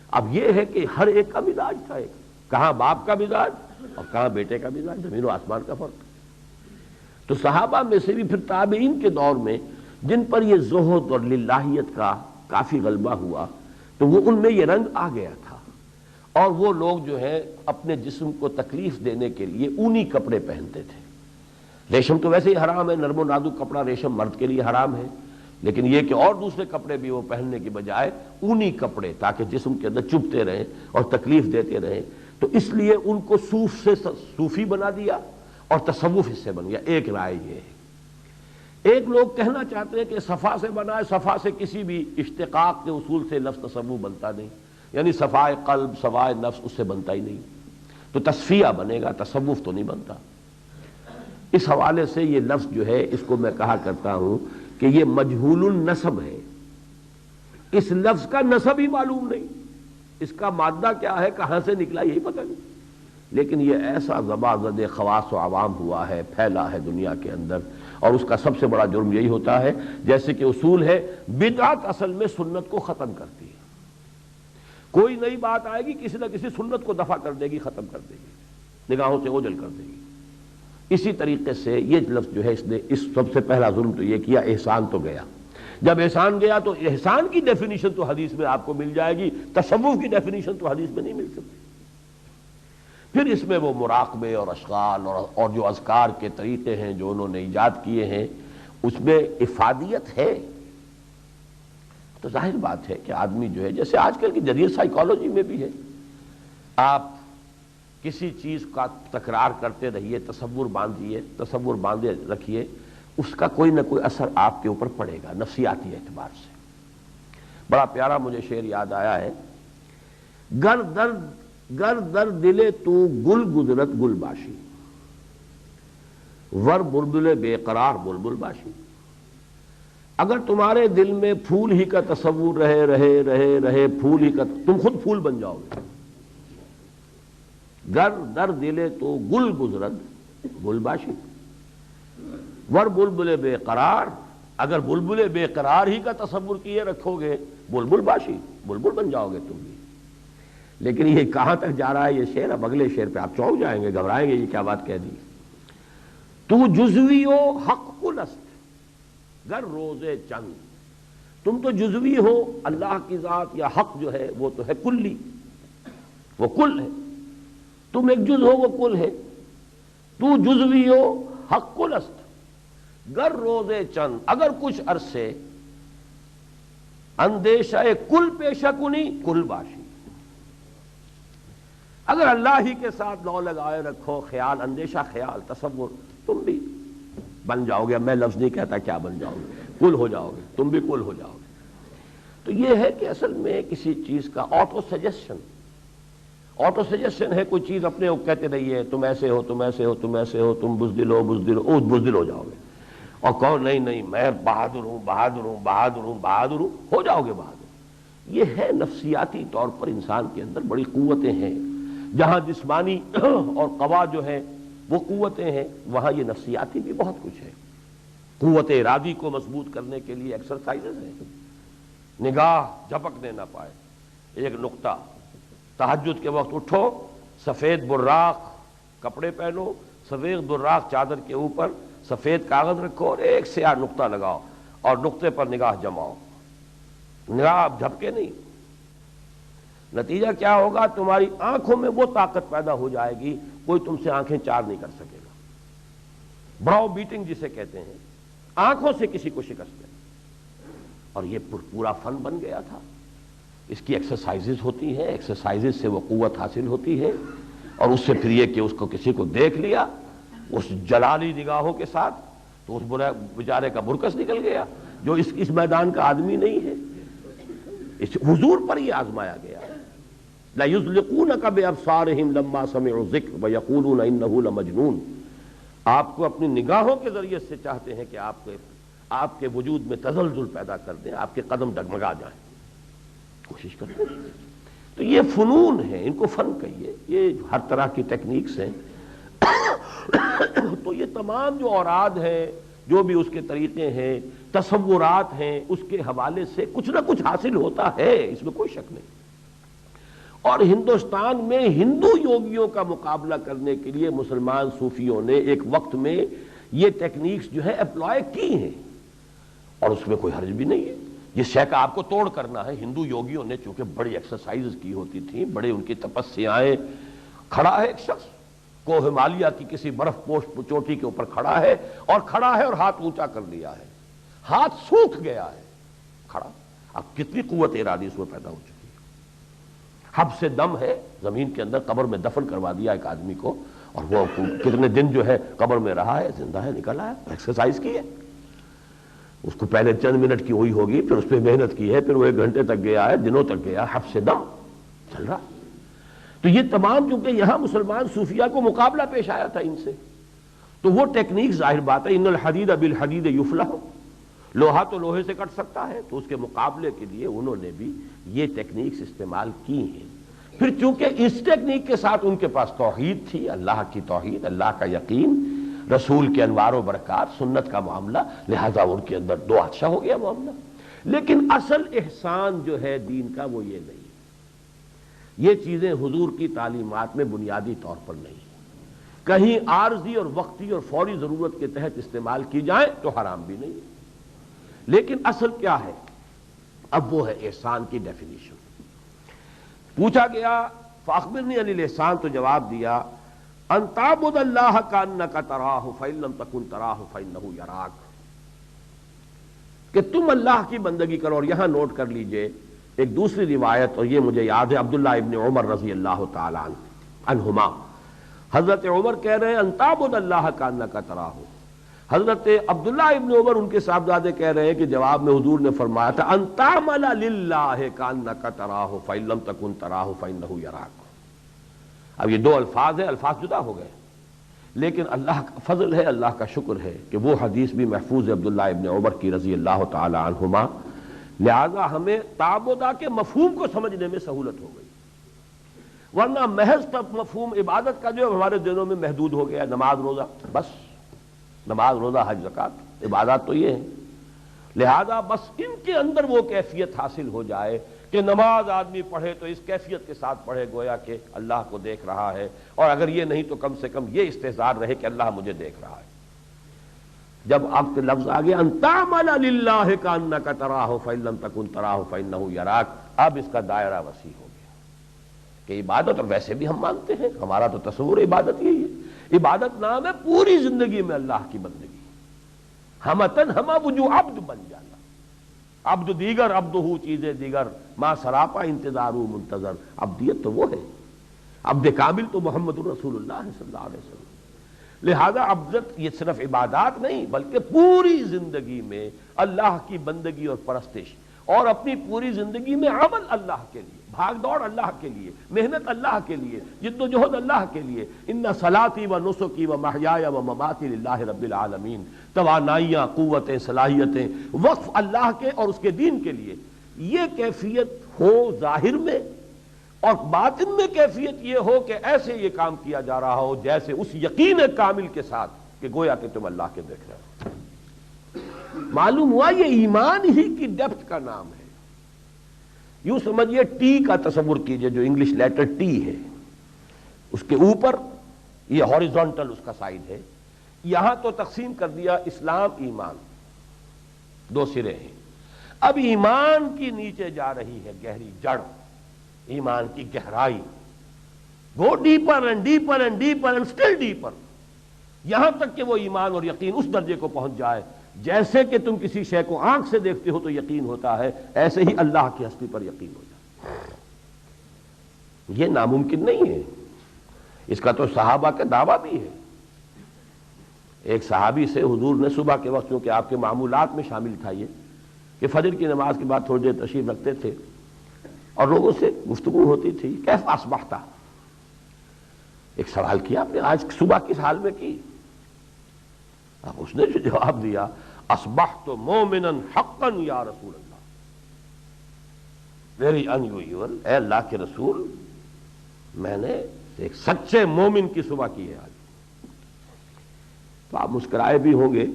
اب یہ ہے کہ ہر ایک کا مزاج تھا، ایک کہاں باپ کا مزاج اور کہاں بیٹے کا مزاج، زمین و آسمان کا فرق۔ تو صحابہ میں سے بھی پھر تابعین کے دور میں جن پر یہ زہد اور للہیت کا کافی غلبہ ہوا، تو وہ ان میں یہ رنگ آ گیا تھا، اور وہ لوگ جو ہے اپنے جسم کو تکلیف دینے کے لیے اونی کپڑے پہنتے تھے۔ ریشم تو ویسے ہی حرام ہے، نرم و نازک کپڑا ریشم مرد کے لیے حرام ہے، لیکن یہ کہ اور دوسرے کپڑے بھی وہ پہننے کی بجائے اونی کپڑے، تاکہ جسم کے اندر چبھتے رہیں اور تکلیف دیتے رہیں، تو اس لیے ان کو صوف سے صوفی بنا دیا اور تصوف اس سے بن گیا۔ ایک رائے یہ ہے۔ ایک لوگ کہنا چاہتے ہیں کہ صفا سے بنا ہے، صفا سے کسی بھی اشتقاق کے اصول سے لفظ تصوف بنتا نہیں، یعنی صفائے قلب، صفائے نفس اس سے بنتا ہی نہیں، تو تصفیہ بنے گا، تصوف تو نہیں بنتا۔ اس حوالے سے یہ لفظ جو ہے اس کو میں کہا کرتا ہوں کہ یہ مجہول النسب ہے، اس لفظ کا نسب ہی معلوم نہیں، اس کا مادہ کیا ہے، کہاں سے نکلا، یہی پتہ نہیں، لیکن یہ ایسا زبردست خواص و عوام ہوا ہے، پھیلا ہے دنیا کے اندر. اور اس کا سب سے بڑا جرم یہی ہوتا ہے، جیسے کہ اصول ہے، بدعت اصل میں سنت کو ختم کرتی ہے. کوئی نئی بات آئے گی، کسی نہ کسی سنت کو دفع کر دے گی، ختم کر دے گی، نگاہوں سے اوجھل کر دے گی. اسی طریقے سے یہ لفظ جو ہے اس نے اس سب سے پہلا ظلم تو یہ کیا، احسان تو گیا. جب احسان گیا تو احسان کی ڈیفینیشن تو حدیث میں آپ کو مل جائے گی، تصوف کی ڈیفینیشن تو حدیث میں نہیں مل سکتی. پھر اس میں وہ مراقبے اور اشغال اور جو اذکار کے طریقے ہیں جو انہوں نے ایجاد کیے ہیں، اس میں افادیت ہے. تو ظاہر بات ہے کہ آدمی جو ہے، جیسے آج کل کی جدید سائیکالوجی میں بھی ہے، آپ کسی چیز کا تکرار کرتے رہیے، تصور باندھے رکھیے، اس کا کوئی نہ کوئی اثر آپ کے اوپر پڑے گا نفسیاتی اعتبار سے. بڑا پیارا مجھے شعر یاد آیا ہے، گر در دلے تو گل گزرت گل باشی، ور بلبل بے قرار بلبل باشی. اگر تمہارے دل میں پھول ہی کا تصور رہے پھول ہی کا، تم خود پھول بن جاؤ گے. گر در دلے تو گل گزرت گل باشی، ور بلبل بے قرار، اگر بلبل بے قرار ہی کا تصور کیے رکھو گے، بلبل باشی، بلبل بن جاؤ گے تم بھی. لیکن یہ کہاں تک جا رہا ہے یہ شعر؟ اب اگلے شعر پہ آپ چونک جائیں گے، گھبرائیں گے، یہ کیا بات کہہ دی. تو جزوی ہو حق کل است گر روز چند، تم تو جزوی ہو، اللہ کی ذات یا حق جو ہے وہ تو ہے کلی، وہ کل ہے، تم ایک جز ہو، وہ کل ہے. تو جزوی ہو حق کل است گر روز چند، اگر کچھ عرصے اندیشہ کل پیشہ کنی کل باشی. اگر اللہ ہی کے ساتھ لو لگائے رکھو، خیال، اندیشہ، خیال، تصور، تم بھی بن جاؤ گے. میں لفظ نہیں کہتا کیا بن جاؤ گے، کل ہو جاؤ گے، تم بھی کل ہو جاؤ گے. تو یہ ہے کہ اصل میں کسی چیز کا آٹو سجیشن ہے. کوئی چیز اپنے کہتے رہیے، تم ایسے ہو، تم ایسے ہو، تم ایسے ہو، تم بزدل ہو، بزدل ہو جاؤ گے. اور کہو نہیں میں بہادر ہوں، ہو جاؤ گے بہادر. یہ ہے نفسیاتی طور پر انسان کے اندر بڑی قوتیں ہیں. جہاں جسمانی اور قوا جو ہے وہ قوتیں ہیں، وہاں یہ نفسیاتی بھی بہت کچھ ہے. قوت ارادی کو مضبوط کرنے کے لیے ایکسرسائزز ہیں. نگاہ جھپکنے نہ پائے. ایک نقطہ، تہجد کے وقت اٹھو، سفید براق کپڑے پہنو، سفید براق چادر کے اوپر سفید کاغذ رکھو اور ایک سیاہ نقطہ لگاؤ اور نقطے پر نگاہ جماؤ. نگاہ جھپکے نہیں. نتیجہ کیا ہوگا؟ تمہاری آنکھوں میں وہ طاقت پیدا ہو جائے گی، کوئی تم سے آنکھیں چار نہیں کر سکے گا. براؤ بیٹنگ جسے کہتے ہیں، آنکھوں سے کسی کو شکست ہے. اور یہ پورا فن بن گیا تھا. اس کی ایکسرسائزز ہوتی ہیں، ایکسرسائزز سے وہ قوت حاصل ہوتی ہے. اور اس سے پھر یہ کہ اس کو کسی کو دیکھ لیا اس جلالی نگاہوں کے ساتھ تو اس بیچارے کا برکس نکل گیا جو اس میدان کا آدمی نہیں ہے. اس حضور پر یہ آزمایا گیا. لا یزلقونک بابصارہم لما سمعوا الذکر ویقولون انہ لمجنون. آپ کو اپنی نگاہوں کے ذریعے سے چاہتے ہیں کہ آپ کے وجود میں تزلزل پیدا کر دیں، آپ کے قدم ڈگمگا جائیں، کوشش کرتے ہیں. تو یہ فنون ہیں، ان کو فن کہیے. یہ ہر طرح کی ٹیکنیکس ہیں. تو یہ تمام جو اوراد ہیں، جو بھی اس کے طریقے ہیں، تصورات ہیں، اس کے حوالے سے کچھ نہ کچھ حاصل ہوتا ہے، اس میں کوئی شک نہیں. اور ہندوستان میں ہندو یوگیوں کا مقابلہ کرنے کے لیے مسلمان صوفیوں نے ایک وقت میں یہ ٹیکنیکس جو ہے اپلائی کی ہیں، اور اس میں کوئی حرج بھی نہیں ہے. جس شے کا آپ کو توڑ کرنا ہے، ہندو یوگیوں نے چونکہ بڑی ایکسرسائز کی ہوتی تھیں، بڑے ان کی تپسیائیں. کھڑا ہے ایک شخص کوہ ہمالیہ کی کسی برف پوش چوٹی کے اوپر کھڑا ہے اور ہاتھ اونچا کر لیا ہے، ہاتھ سوکھ گیا ہے کھڑا. اب کتنی قوت ارادی اس میں پیدا ہو چکی ہے. حب سے دم ہے زمین کے اندر، قبر میں دفن کروا دیا ایک آدمی کو، اور وہ کتنے دن جو ہے قبر میں رہا ہے، زندہ ہے، نکل آیا، ایکسرسائز کی ہے. اس کو پہلے چند منٹ کی ہوئی ہوگی، پھر اس پہ محنت کی ہے، پھر وہ 1 گھنٹے تک گیا ہے، دنوں تک گیا. حب سے دم چل رہا. تو یہ تمام چونکہ یہاں مسلمان صوفیہ کو مقابلہ پیش آیا تھا ان سے، تو وہ ٹیکنیک ظاہر بات ہے، ان الحدید بالحدید یفلح، لوہا تو لوہے سے کٹ سکتا ہے، تو اس کے مقابلے کے لیے انہوں نے بھی یہ ٹیکنیکس استعمال کی ہیں۔ پھر چونکہ اس ٹیکنیک کے ساتھ ان کے پاس توحید تھی، اللہ کی توحید، اللہ کا یقین، رسول کے انوار و برکات، سنت کا معاملہ، لہذا ان کے اندر دو اچھا ہو گیا معاملہ۔ لیکن اصل احسان جو ہے دین کا وہ یہ نہیں، یہ چیزیں حضور کی تعلیمات میں بنیادی طور پر نہیں، کہیں عارضی اور وقتی اور فوری ضرورت کے تحت استعمال کی جائیں تو حرام بھی نہیں، لیکن اصل کیا ہے؟ اب وہ ہے احسان کی ڈیفینیشن۔ پوچھا گیا فاخبرنی عن الاحسان، تو جواب دیا ان تعبد اللہ کانک تراہ فإن لم تکن تراہ فإنہ یراک، کہ تم اللہ کی بندگی کرو۔ اور یہاں نوٹ کر لیجئے ایک دوسری روایت، اور یہ مجھے یاد ہے، عبداللہ ابن عمر رضی اللہ تعالی عنہما، حضرت عمر کہہ رہے ہیں ان تعبد اللہ کانک تراہ، حضرت عبداللہ ابن عمر ان کے صاحبزادے کہہ رہے ہیں کہ جواب میں حضور نے فرمایا تھا ان تعمل للہ کانک تراہ فإن لم تکن تراہ فإنہ یراک۔ اب یہ دو الفاظ ہیں، الفاظ جدا ہو گئے، لیکن اللہ کا فضل ہے، اللہ کا شکر ہے کہ وہ حدیث بھی محفوظ ہے عبداللہ ابن عمر کی رضی اللہ تعالی عنہما، لہذا ہمیں تعبدہ کے مفہوم کو سمجھنے میں سہولت ہو گئی، ورنہ محض تب مفہوم عبادت کا جو ہمارے دلوں میں محدود ہو گیا، نماز روزہ، بس نماز روزہ حج زکوٰۃ عبادات تو یہ ہیں، لہذا بس ان کے اندر وہ کیفیت حاصل ہو جائے کہ نماز آدمی پڑھے تو اس کیفیت کے ساتھ پڑھے گویا کہ اللہ کو دیکھ رہا ہے، اور اگر یہ نہیں تو کم سے کم یہ استحضار رہے کہ اللہ مجھے دیکھ رہا ہے۔ جب آپ کے لفظ آگے ان تعمل للہ کانک تراہ فإن لم تکن تراہ فإنہ یراک، اب اس کا دائرہ وسیع ہو گیا کہ عبادت، اور ویسے بھی ہم مانتے ہیں، ہمارا تو تصور عبادت یہی ہے، عبادت نام ہے پوری زندگی میں اللہ کی بندگی، ہمتن ہما وجو عبد بن جانا، عبد دیگر عبد ہو چیزیں دیگر، ما سراپا انتظارو منتظر، عبدیت تو وہ ہے، عبد کامل تو محمد الرسول اللہ صلی اللہ علیہ وسلم۔ لہذا عبدت یہ صرف عبادات نہیں بلکہ پوری زندگی میں اللہ کی بندگی اور پرستش، اور اپنی پوری زندگی میں عمل اللہ کے لیے، بھاگ دوڑ اللہ کے لیے، محنت اللہ کے لیے، جد و جہد اللہ کے لیے۔ ان صلاتی و نسکی و محیای و مماتی للہ رب العالمین، توانائیاں، قوتیں، صلاحیتیں وقف اللہ کے اور اس کے دین کے لیے، یہ کیفیت ہو ظاہر میں، اور باطن میں کیفیت یہ ہو کہ ایسے یہ کام کیا جا رہا ہو جیسے اس یقین کامل کے ساتھ کہ گویا کہ تم اللہ کے دیکھ رہے ہو۔ معلوم ہوا یہ ایمان ہی کی ڈیپتھ کا نام ہے۔ یوں سمجھئے ٹی کا تصور کیجئے، جو انگلش لیٹر ٹی ہے، اس کے اوپر یہ ہاریزونٹل اس کا سائڈ ہے، یہاں تو تقسیم کر دیا اسلام ایمان، دو سرے ہیں۔ اب ایمان کی نیچے جا رہی ہے گہری جڑ، ایمان کی گہرائی، go deeper and deeper and deeper and still deeper, یہاں تک کہ وہ ایمان اور یقین اس درجے کو پہنچ جائے جیسے کہ تم کسی شے کو آنکھ سے دیکھتے ہو تو یقین ہوتا ہے، ایسے ہی اللہ کی ہستی پر یقین ہو جائے۔ یہ ناممکن نہیں ہے، اس کا تو صحابہ کا دعویٰ بھی ہے۔ ایک صحابی سے حضور نے صبح کے وقت، چونکہ آپ کے معمولات میں شامل تھا یہ کہ فجر کی نماز کے بعد تھوڑی دیر تشریف رکھتے تھے اور لوگوں سے گفتگو ہوتی تھی، کیف اصبحت، ایک سوال کیا آپ نے آج صبح کس حال میں کی؟ اب اس نے جو جواب دیا، اصبحت مومنا حقا یا رسول اللہ، ویری انیوژل، اے اللہ کے رسول میں نے ایک سچے مومن کی صبح کی ہے آج۔ تو آپ مسکرائے بھی ہوں گے۔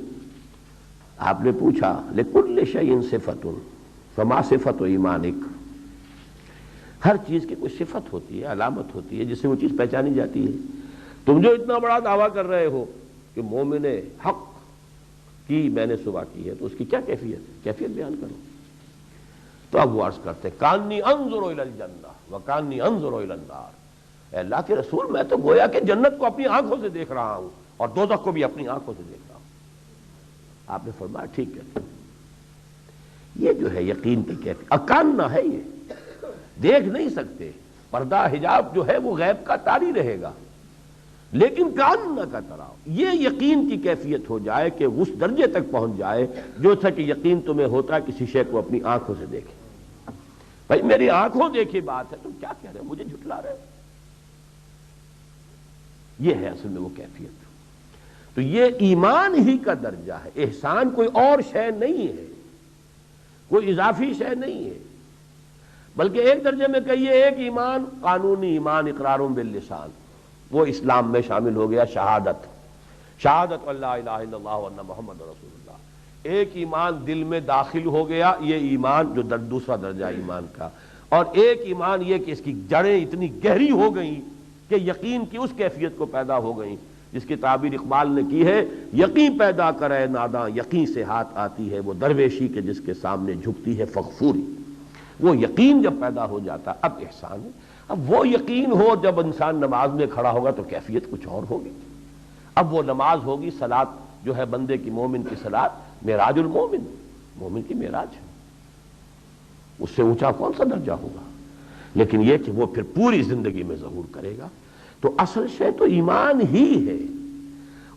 آپ نے پوچھا لکل شیء صفۃ فما صفۃ ایمانک، ہر چیز کی کوئی صفت ہوتی ہے، علامت ہوتی ہے جس سے وہ چیز پہچانی جاتی ہے۔ تم جو اتنا بڑا دعویٰ کر رہے ہو کہ مومن حق کی میں نے صبح کی ہے، تو اس کی کیا کیفیت بیان کرو۔ تو اب وہ عرض کرتے کانی انظر الی الجنہ وکانی انظر الی النار، اے اللہ کے رسول میں تو گویا کہ جنت کو اپنی آنکھوں سے دیکھ رہا ہوں اور دوزخ کو بھی اپنی آنکھوں سے دیکھ رہا ہوں۔ آپ نے فرمایا ٹھیک ہے، یہ جو ہے یقین کی کیفیت، اکاننا ہے، یہ دیکھ نہیں سکتے، پردہ حجاب جو ہے وہ غیب کا طاری رہے گا، لیکن کاننا کا طرح یہ یقین کی کیفیت ہو جائے کہ اس درجے تک پہنچ جائے جو تھا کہ یقین تمہیں ہوتا ہے کسی شے کو اپنی آنکھوں سے دیکھے۔ بھائی میری آنکھوں دیکھی بات ہے، تم کیا کہہ رہے ہو، مجھے جھٹلا رہے ہو؟ یہ ہے اصل میں وہ کیفیت۔ تو یہ ایمان ہی کا درجہ ہے، احسان کوئی اور شے نہیں ہے، کوئی اضافی شے نہیں ہے، بلکہ ایک درجے میں کہیے ایک ایمان قانونی ایمان اقرار باللسان، وہ اسلام میں شامل ہو گیا، شہادت اللہ الہ الا اللہ وان محمد رسول اللہ۔ ایک ایمان دل میں داخل ہو گیا، یہ ایمان جو دوسرا درجہ ایمان کا، اور ایک ایمان یہ کہ اس کی جڑیں اتنی گہری ہو گئیں کہ یقین کی اس کیفیت کو پیدا ہو گئیں جس کی تعبیر اقبال نے کی ہے، یقین پیدا کرے ناداں یقین سے ہاتھ آتی ہے وہ درویشی کے جس کے سامنے جھکتی ہے فغفوری۔ وہ یقین جب پیدا ہو جاتا اب احسان ہے۔ اب وہ یقین ہو جب انسان نماز میں کھڑا ہوگا تو کیفیت کچھ اور ہوگی۔ اب وہ نماز ہوگی، صلاۃ جو ہے بندے کی مومن کی صلاۃ معراج المومن، مومن کی معراج ہے، اس سے اونچا کون سا درجہ ہوگا؟ لیکن یہ کہ وہ پھر پوری زندگی میں ظہور کرے گا۔ تو اصل شے تو ایمان ہی ہے،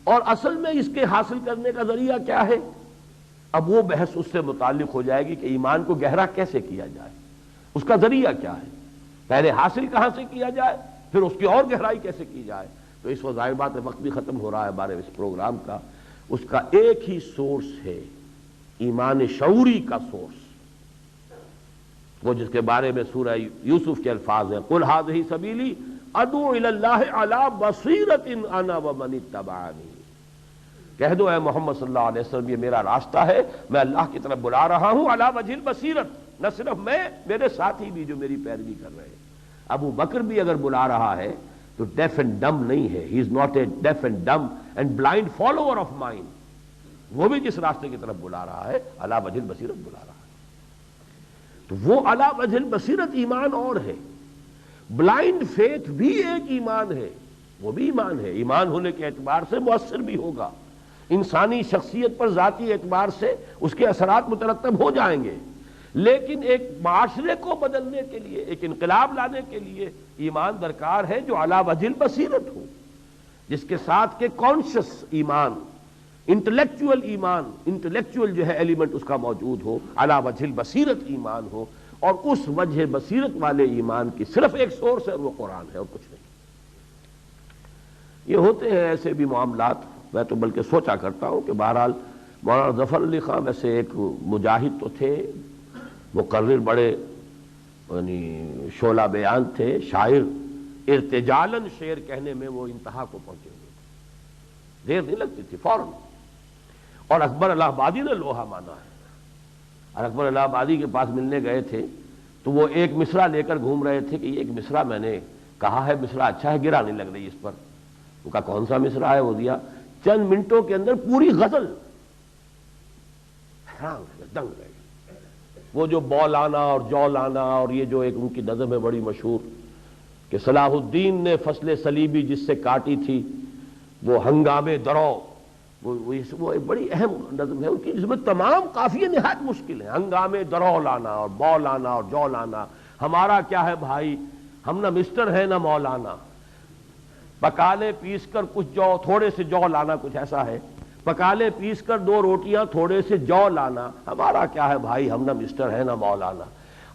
اور اصل میں اس کے حاصل کرنے کا ذریعہ کیا ہے؟ اب وہ بحث اس سے متعلق ہو جائے گی کہ ایمان کو گہرا کیسے کیا جائے، اس کا ذریعہ کیا ہے، پہلے حاصل کہاں سے کیا جائے، پھر اس کی اور گہرائی کیسے کی جائے۔ تو اس وقت ظاہر بات ہے وقت بھی ختم ہو رہا ہے ہمارے اس پروگرام کا، اس کا ایک ہی سورس ہے، ایمان شعوری کا سورس، وہ جس کے بارے میں سورہ یوسف کے الفاظ ہیں، قل ھذہ سبیلی ادعو الی اللہ علی بصیرۃ انا ومن اتبعنی، کہہ دو اے محمد صلی اللہ علیہ وسلم یہ میرا راستہ ہے، میں اللہ کی طرف بلا رہا ہوں علی وجہ البصیرۃ، نہ صرف میں، میرے ساتھی بھی جو میری پیروی کر رہے ہیں۔ ابو بکر بھی اگر بلا رہا ہے تو ڈیف اینڈ ڈم نہیں ہے، he is not a deaf and dumb and blind follower of mine, وہ بھی جس راستے کی طرف بلا رہا ہے علی وجہ البصیرۃ بلا رہا ہے۔ تو وہ علی وجہ البصیرۃ ایمان اور ہے، بلائنڈ فیتھ بھی ایک ایمان ہے، وہ بھی ایمان ہے، ایمان ہونے کے اعتبار سے مؤثر بھی ہوگا، انسانی شخصیت پر ذاتی اعتبار سے اس کے اثرات مترتب ہو جائیں گے، لیکن ایک معاشرے کو بدلنے کے لیے، ایک انقلاب لانے کے لیے ایمان درکار ہے جو علی وجہ البصیرت ہو، جس کے ساتھ کہ کانشس ایمان، انٹلیکچوئل ایمان، انٹلیکچوئل جو ہے ایلیمنٹ اس کا موجود ہو، علی وجہ البصیرت ایمان ہو، اور اس وجہ بصیرت والے ایمان کی صرف ایک سورس ہے اور وہ قرآن ہے اور کچھ نہیں۔ یہ ہوتے ہیں ایسے بھی معاملات، میں تو بلکہ سوچا کرتا ہوں کہ بہرحال مولانا ظفر علی خان ویسے ایک مجاہد تو تھے، مقرر بڑے یعنی شعلہ بیان تھے، شاعر، ارتجالن شعر کہنے میں وہ انتہا کو پہنچے ہوئے تھے، دیر نہیں لگتی تھی فوراً۔ اور اکبر الہ آبادی نے لوہا مانا ہے، اور اکبر الہ آبادی کے پاس ملنے گئے تھے تو وہ ایک مصرع لے کر گھوم رہے تھے کہ یہ ایک مصرع میں نے کہا ہے، مصرع اچھا ہے، گرا نہیں لگ رہی اس پر۔ وہ کہا کون سا مصرع ہے؟ وہ دیا، چند منٹوں کے اندر پوری غزل، حیران دنگ رہ گئے۔ وہ جو بولانا اور جولانا اور یہ جو ایک ان کی نظم ہے بڑی مشہور کہ صلاح الدین نے فصل صلیبی جس سے کاٹی تھی وہ ہنگامے درو، وہ ایک بڑی اہم نظم ہے ان کی، جس میں تمام قافیے نہایت مشکل ہیں، ہنگامے درو لانا اور بولانا اور جو لانا، ہمارا کیا ہے بھائی، ہم نہ مسٹر ہے نہ مولانا، پکالے پیس کر کچھ جو، تھوڑے سے جو لانا، کچھ ایسا ہے، پکالے پیس کر دو روٹیاں تھوڑے سے جو لانا، ہمارا کیا ہے بھائی، ہم نہ مسٹر ہے نہ مولانا۔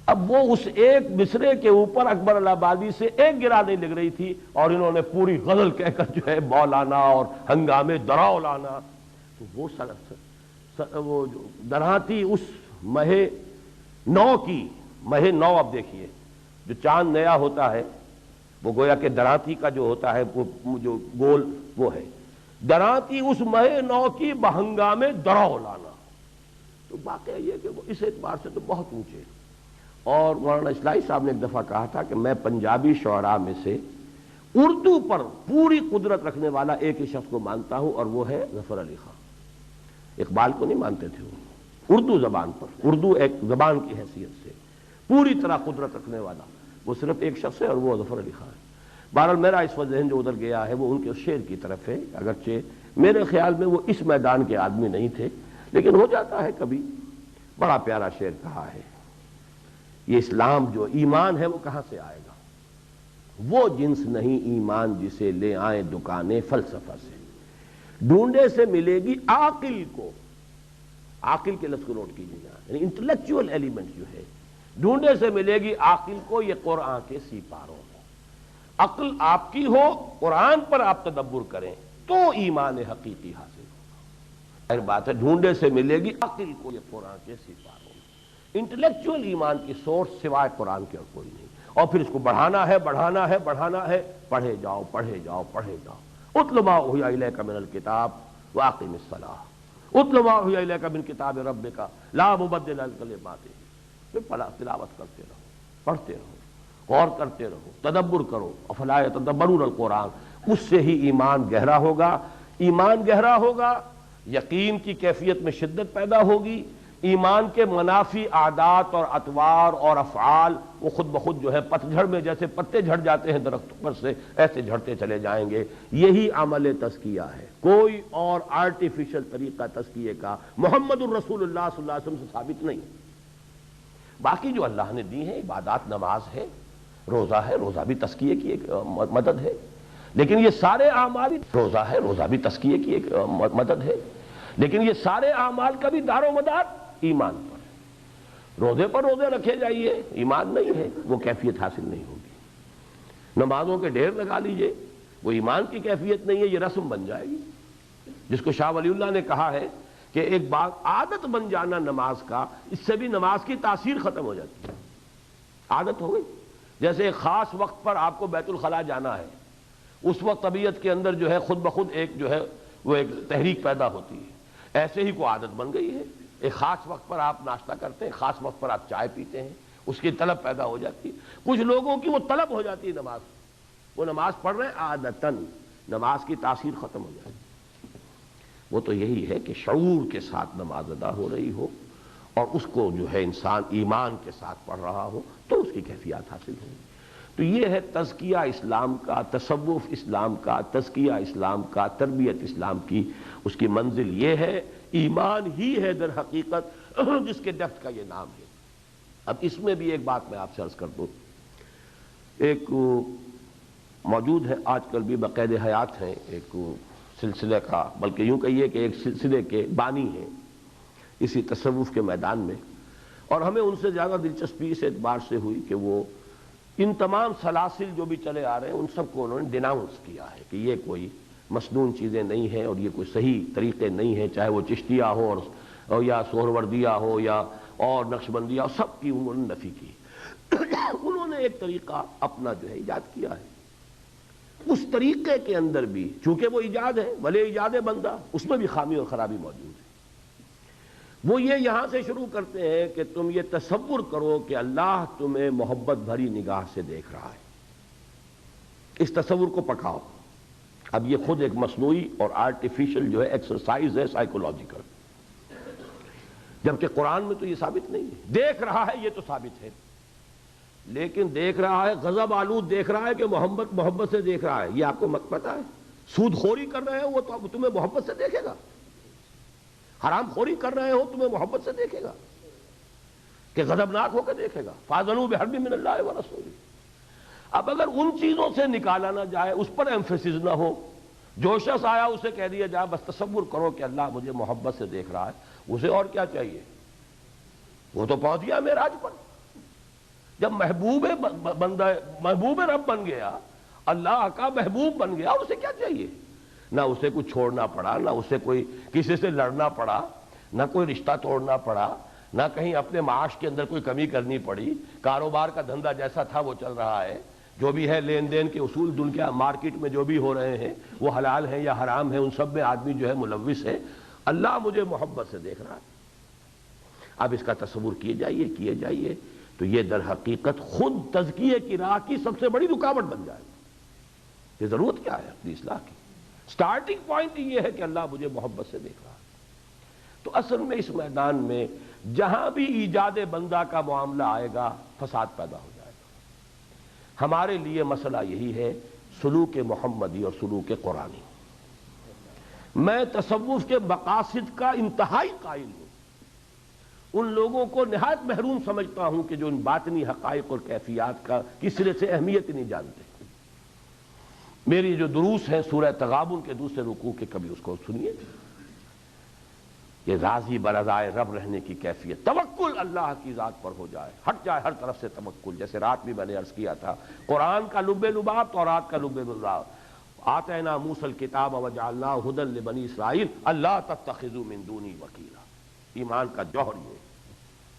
اب وہ اس ایک مصرے کے اوپر اکبر الہ آبادی سے ایک گرا نہیں لگ رہی تھی، اور انہوں نے پوری غزل کہہ کر جو ہے مولانا اور ہنگامے دراؤ لانا۔ تو وہ جو درہاتی اس مہ نو کی، مہ نو، اب دیکھیے جو چاند نیا ہوتا ہے وہ گویا کہ درانتی کا جو ہوتا ہے وہ جو گول وہ ہے، درانتی اس مہ نو کی بہنگامے دراؤ لانا۔ تو واقعہ یہ کہ وہ اس اعتبار سے تو بہت اونچے۔ اور مولانا اسلائی صاحب نے ایک دفعہ کہا تھا کہ میں پنجابی شعراء میں سے اردو پر پوری قدرت رکھنے والا ایک ہی شخص کو مانتا ہوں، اور وہ ہے ظفر علی خان۔ اقبال کو نہیں مانتے تھے وہ، اردو زبان پر، اردو ایک زبان کی حیثیت سے پوری طرح قدرت رکھنے والا وہ صرف ایک شخص ہے اور وہ ظفر علی خان ہے۔ بہرحال میرا اس وقت ذہن جو ادھر گیا ہے وہ ان کے شعر کی طرف ہے، اگرچہ میرے خیال میں وہ اس میدان کے آدمی نہیں تھے، لیکن ہو جاتا ہے کبھی۔ بڑا پیارا شعر کہا ہے، یہ اسلام جو ایمان ہے وہ کہاں سے آئے گا؟ وہ جنس نہیں ایمان جسے لے آئیں دکانیں فلسفہ سے، ڈھونڈے سے ملے گی عاقل کو، عاقل کے لفظ کو نوٹ کیجیے گا، یعنی انٹلیکچوئل ایلیمنٹ جو ہے، ڈھونڈے سے ملے گی عاقل کو یہ قرآن کے سیپاروں میں۔ عقل آپ کی ہو، قرآن پر آپ تدبر کریں، تو ایمان حقیقی حاصل ہوگا۔ ظاہر بات ہے ڈھونڈے سے ملے گی عقل کو یہ قرآن کے سپاروں میں، انٹلیکچوئل ایمان کی سورس سوائے قرآن کے اور کوئی نہیں، اور پھر اس کو بڑھانا ہے بڑھانا ہے بڑھانا ہے، پڑھے جاؤ پڑھے جاؤ پڑھے جاؤ۔ اتل ما اوحی الیک من الکتاب واقم الصلاۃ اتل ما اوحی الیک من کتاب ربک لا مبدل لکلماتہ، پھر تلاوت کرتے رہو، پڑھتے رہو، غور کرتے رہو، تدبر کرو، افلا یتدبرون القرآن، اس سے ہی ایمان گہرا ہوگا۔ ایمان گہرا ہوگا، یقین کی کیفیت میں شدت پیدا ہوگی، ایمان کے منافی عادات اور اطوار اور افعال وہ خود بخود جو ہے پتجھڑ میں جیسے پتے جھڑ جاتے ہیں درختوں پر سے، ایسے جھڑتے چلے جائیں گے۔ یہی عمل تزکیہ ہے، کوئی اور آرٹیفیشل طریقہ تزکیے کا محمد الرسول اللہ صلی اللہ علیہ وسلم سے ثابت نہیں۔ باقی جو اللہ نے دی ہیں عبادات، نماز ہے، روزہ ہے، روزہ بھی تزکیے کی ایک مدد ہے، لیکن یہ سارے اعمال، روزہ ہے، روزہ بھی تزکیے کی ایک مدد ہے، لیکن یہ سارے اعمال کا بھی دار و مدار ایمان پر ہے۔ روزے پر روزے رکھے جائیے، ایمان نہیں ہے، وہ کیفیت حاصل نہیں ہوگی۔ نمازوں کے ڈھیر لگا لیجئے، وہ ایمان کی کیفیت نہیں ہے، یہ رسم بن جائے گی، جس کو شاہ ولی اللہ نے کہا ہے کہ ایک بات عادت بن جانا نماز کا، اس سے بھی نماز کی تاثیر ختم ہو جاتی ہے۔ عادت ہو گئی، جیسے ایک خاص وقت پر آپ کو بیت الخلاء جانا ہے، اس وقت طبیعت کے اندر جو ہے خود بخود ایک جو ہے وہ ایک تحریک پیدا ہوتی ہے، ایسے ہی کوئی عادت بن گئی ہے۔ ایک خاص وقت پر آپ ناشتہ کرتے ہیں، خاص وقت پر آپ چائے پیتے ہیں، اس کی طلب پیدا ہو جاتی ہے۔ کچھ لوگوں کی وہ طلب ہو جاتی ہے نماز، وہ نماز پڑھ رہے ہیں عادتاً، نماز کی تاثیر ختم ہو جائے گی۔ وہ تو یہی ہے کہ شعور کے ساتھ نماز ادا ہو رہی ہو اور اس کو جو ہے انسان ایمان کے ساتھ پڑھ رہا ہو تو اس کی کیفیات حاصل ہوگی۔ تو یہ ہے تزکیہ اسلام کا، تصوف اسلام کا، تزکیہ اسلام کا، تربیت اسلام کی، اس کی منزل یہ ہے، ایمان ہی ہے در حقیقت جس کے ڈیپتھ کا یہ نام ہے۔ اب اس میں بھی ایک بات میں آپ سے عرض کر دوں، ایک موجود ہے آج کل بھی بقید حیات ہیں، ایک سلسلے کا، بلکہ یوں کہیے کہ ایک سلسلے کے بانی ہیں اسی تصوف کے میدان میں، اور ہمیں ان سے زیادہ دلچسپی اس اعتبار سے ہوئی کہ وہ ان تمام سلاسل جو بھی چلے آ رہے ہیں ان سب کو انہوں نے ڈیناؤنس کیا ہے کہ یہ کوئی مسنون چیزیں نہیں ہیں اور یہ کوئی صحیح طریقے نہیں ہیں، چاہے وہ چشتیہ ہو اور یا سہروردیہ ہو یا اور نقشبندیہ ہو، سب کی انہوں نے نفی کی۔ انہوں نے ایک طریقہ اپنا جو ہے ایجاد کیا ہے، اس طریقے کے اندر بھی چونکہ وہ ایجاد ہے، بھلے ایجاد بندہ، اس میں بھی خامی اور خرابی موجود ہے۔ وہ یہ یہاں سے شروع کرتے ہیں کہ تم یہ تصور کرو کہ اللہ تمہیں محبت بھری نگاہ سے دیکھ رہا ہے، اس تصور کو پکاؤ۔ اب یہ خود ایک مصنوعی اور آرٹیفیشل جو ہے ایکسرسائز ہے سائیکولوجیکل، جبکہ قرآن میں تو یہ ثابت نہیں ہے۔ دیکھ رہا ہے یہ تو ثابت ہے، لیکن دیکھ رہا ہے غضب آلود دیکھ رہا ہے کہ محبت سے دیکھ رہا ہے، یہ آپ کو پتہ ہے؟ سود خوری کر رہے ہو وہ تو تمہیں محبت سے دیکھے گا، حرام خوری کر رہے ہو تمہیں محبت سے دیکھے گا کہ غضبناک ہو کے دیکھے گا۔ فَاذَنُوا بِحَرْبٍ مِّنَ اللَّهِ وَرَسُولِهِ۔ اب اگر ان چیزوں سے نکالا نہ جائے، اس پر ایمفیسس نہ ہو، جو شخص آیا اسے کہہ دیا جائے بس تصور کرو کہ اللہ مجھے محبت سے دیکھ رہا ہے، اسے اور کیا چاہیے؟ وہ تو پہنچ گیا معراج پر۔ جب محبوب بندہ محبوب رب بن گیا، اللہ کا محبوب بن گیا، اور اسے کیا چاہیے؟ نہ اسے کچھ چھوڑنا پڑا، نہ اسے کوئی کسی سے لڑنا پڑا، نہ کوئی رشتہ توڑنا پڑا، نہ کہیں اپنے معاش کے اندر کوئی کمی کرنی پڑی، کاروبار کا دھندا جیسا تھا وہ چل رہا ہے، جو بھی ہے لین دین کے اصول دنیا مارکیٹ میں جو بھی ہو رہے ہیں وہ حلال ہیں یا حرام ہیں، ان سب میں آدمی جو ہے ملوث ہے۔ اللہ مجھے محبت سے دیکھ رہا ہے۔ اب اس کا تصور کیے جائیے تو یہ در حقیقت خود تزکیے کی راہ کی سب سے بڑی رکاوٹ بن جائے گا۔ یہ ضرورت کیا ہے اپنی اصلاح کی؟ سٹارٹنگ پوائنٹ یہ ہے کہ اللہ مجھے محبت سے دیکھ رہا ہے۔ تو اصل میں اس میدان میں جہاں بھی ایجاد بندہ کا معاملہ آئے گا فساد پیدا ہو جائے گا۔ ہمارے لیے مسئلہ یہی ہے سلوک محمدی اور سلوک قرآنی۔ میں تصوف کے مقاصد کا انتہائی قائل ہوں، ان لوگوں کو نہایت محروم سمجھتا ہوں کہ جو ان باطنی حقائق اور کیفیات کا کس طرح سے اہمیت نہیں جانتے۔ میری جو دروس ہیں سورہ تغابن کے دوسرے رکوع کے، کبھی اس کو سنیے، یہ راضی برضائے رب رہنے کی کیفیت، توکل اللہ کی ذات پر ہو جائے، ہٹ جائے ہر طرف سے توکل۔ جیسے رات بھی میں نے عرض کیا تھا، قرآن کا لب لباب، تورات کا لب لباب، آتینا موسیٰ الکتاب وجعلناہ ھدی لبنی اسرائیل اللہ تتخذوا من دونی وکیلا۔ ایمان کا جوہر یہ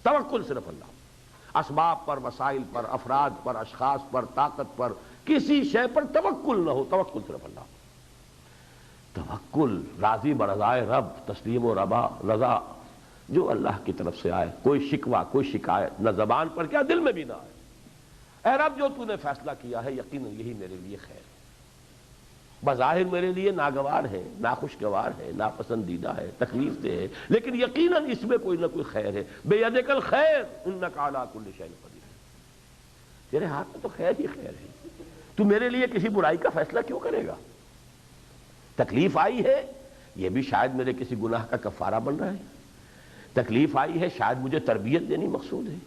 توکل صرف اللہ، اسباب پر، وسائل پر، افراد پر، اشخاص پر، طاقت پر، کسی شے پر توکل نہ ہو، توکل صرف اللہ۔ توکل راضی برضائے رب، تسلیم و رضا جو اللہ کی طرف سے آئے، کوئی شکوہ کوئی شکایت نہ زبان پر کیا دل میں بھی نہ آئے۔ اے رب جو تو نے فیصلہ کیا ہے یقیناً یہی میرے لیے خیر ہے، بظاہر میرے لیے ناگوار ہے، ناخوشگوار ہے، ناپسندیدہ ہے، تکلیف دہ ہے، لیکن یقیناً اس میں کوئی نہ کوئی خیر ہے۔ بیدک الخیر انک علی کل شیء قدیر، تیرے ہاتھ میں تو خیر ہی خیر ہے، تو میرے لیے کسی برائی کا فیصلہ کیوں کرے گا؟ تکلیف آئی ہے یہ بھی شاید میرے کسی گناہ کا کفارہ بن رہا ہے، تکلیف آئی ہے شاید مجھے تربیت دینی مقصود ہے،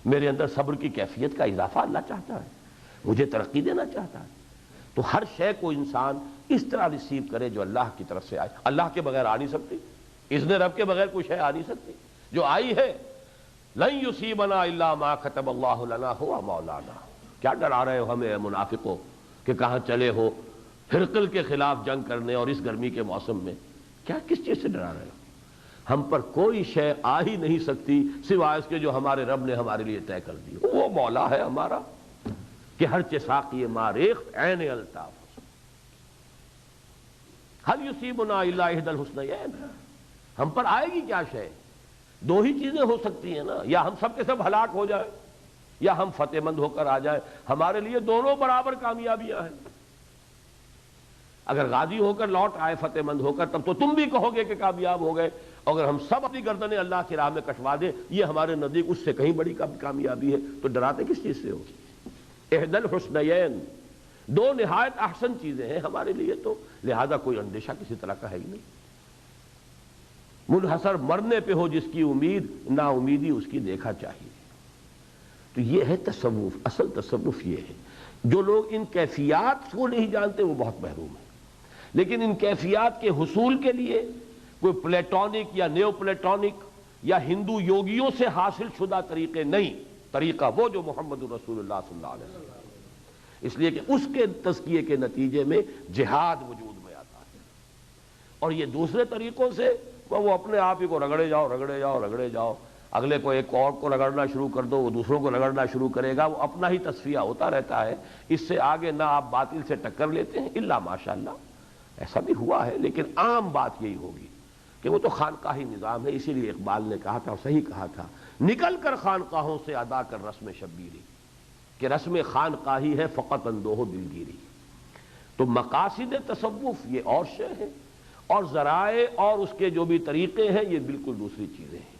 میرے اندر صبر کی کیفیت کا اضافہ اللہ چاہتا ہے، مجھے ترقی دینا چاہتا ہے۔ تو ہر شے کو انسان اس طرح ریسیو کرے جو اللہ کی طرف سے آئے۔ اللہ کے بغیر آ نہیں سکتی، اذن رب کے بغیر کوئی شے آ نہیں سکتی، جو آئی ہے لن یصیبنا الا ما کتب اللہ لنا هو مولانا۔ کیا ڈرا رہے ہو ہمیں منافقوں کہ کہاں چلے ہو ہرقل کے خلاف جنگ کرنے اور اس گرمی کے موسم میں؟ کیا کس چیز سے ڈرا رہے ہو؟ ہم پر کوئی شے آ ہی نہیں سکتی سوائے اس کے جو ہمارے رب نے ہمارے لیے طے کر دی۔ وہ مولا ہے ہمارا کہ ہر ساقی ماریخت عین الطاف، هل یصیبنا الا احدی الحسنیین، ہم پر آئے گی کیا شے؟ دو ہی چیزیں ہو سکتی ہیں نا، یا ہم سب کے سب ہلاک ہو جائیں یا ہم فتح مند ہو کر آ جائیں۔ ہمارے لیے دونوں برابر کامیابیاں ہیں۔ اگر غازی ہو کر لوٹ آئے فتح مند ہو کر تب تو تم بھی کہو گے کہ کامیاب ہو گئے، اگر ہم سب اپنی گردنیں اللہ کی راہ میں کٹوا دیں یہ ہمارے نزدیک اس سے کہیں بڑی کامیابی ہے۔ تو ڈراتے کس چیز سے ہو؟ احدی الحسنیین، دو نہایت احسن چیزیں ہیں ہمارے لیے، تو لہذا کوئی اندیشہ کسی طرح کا ہے ہی نہیں۔ منحصر مرنے پہ ہو جس کی امید، نا امیدی اس کی دیکھا چاہیے۔ تو یہ ہے تصوف، اصل تصوف یہ ہے۔ جو لوگ ان کیفیات کو نہیں جانتے وہ بہت محروم ہیں، لیکن ان کیفیات کے حصول کے لیے کوئی پلیٹونک یا نیو پلیٹونک یا ہندو یوگیوں سے حاصل شدہ طریقے نہیں، طریقہ وہ جو محمد رسول اللہ صلی اللہ علیہ وسلم، اس لیے کہ اس کے تزکیے کے نتیجے میں جہاد وجود میں آتا ہے، اور یہ دوسرے طریقوں سے وہ اپنے آپ ہی کو رگڑے جاؤ رگڑے جاؤ رگڑے جاؤ، اگلے کو ایک اور کو رگڑنا شروع کر دو، وہ دوسروں کو رگڑنا شروع کرے گا، وہ اپنا ہی تصفیہ ہوتا رہتا ہے۔ اس سے آگے نہ آپ باطل سے ٹکر لیتے ہیں الا ماشاءاللہ، ایسا بھی ہوا ہے، لیکن عام بات یہی ہوگی کہ وہ تو خانقاہی نظام ہے۔ اسی لیے اقبال نے کہا تھا اور صحیح کہا تھا، نکل کر خانقاہوں سے ادا کر رسم شبیری، کہ رسم خانقاہی ہے فقط اندوہ دلگیری۔ تو مقاصد تصوف یہ اور شے ہے، اور ذرائع اور اس کے جو بھی طریقے ہیں یہ بالکل دوسری چیزیں ہیں،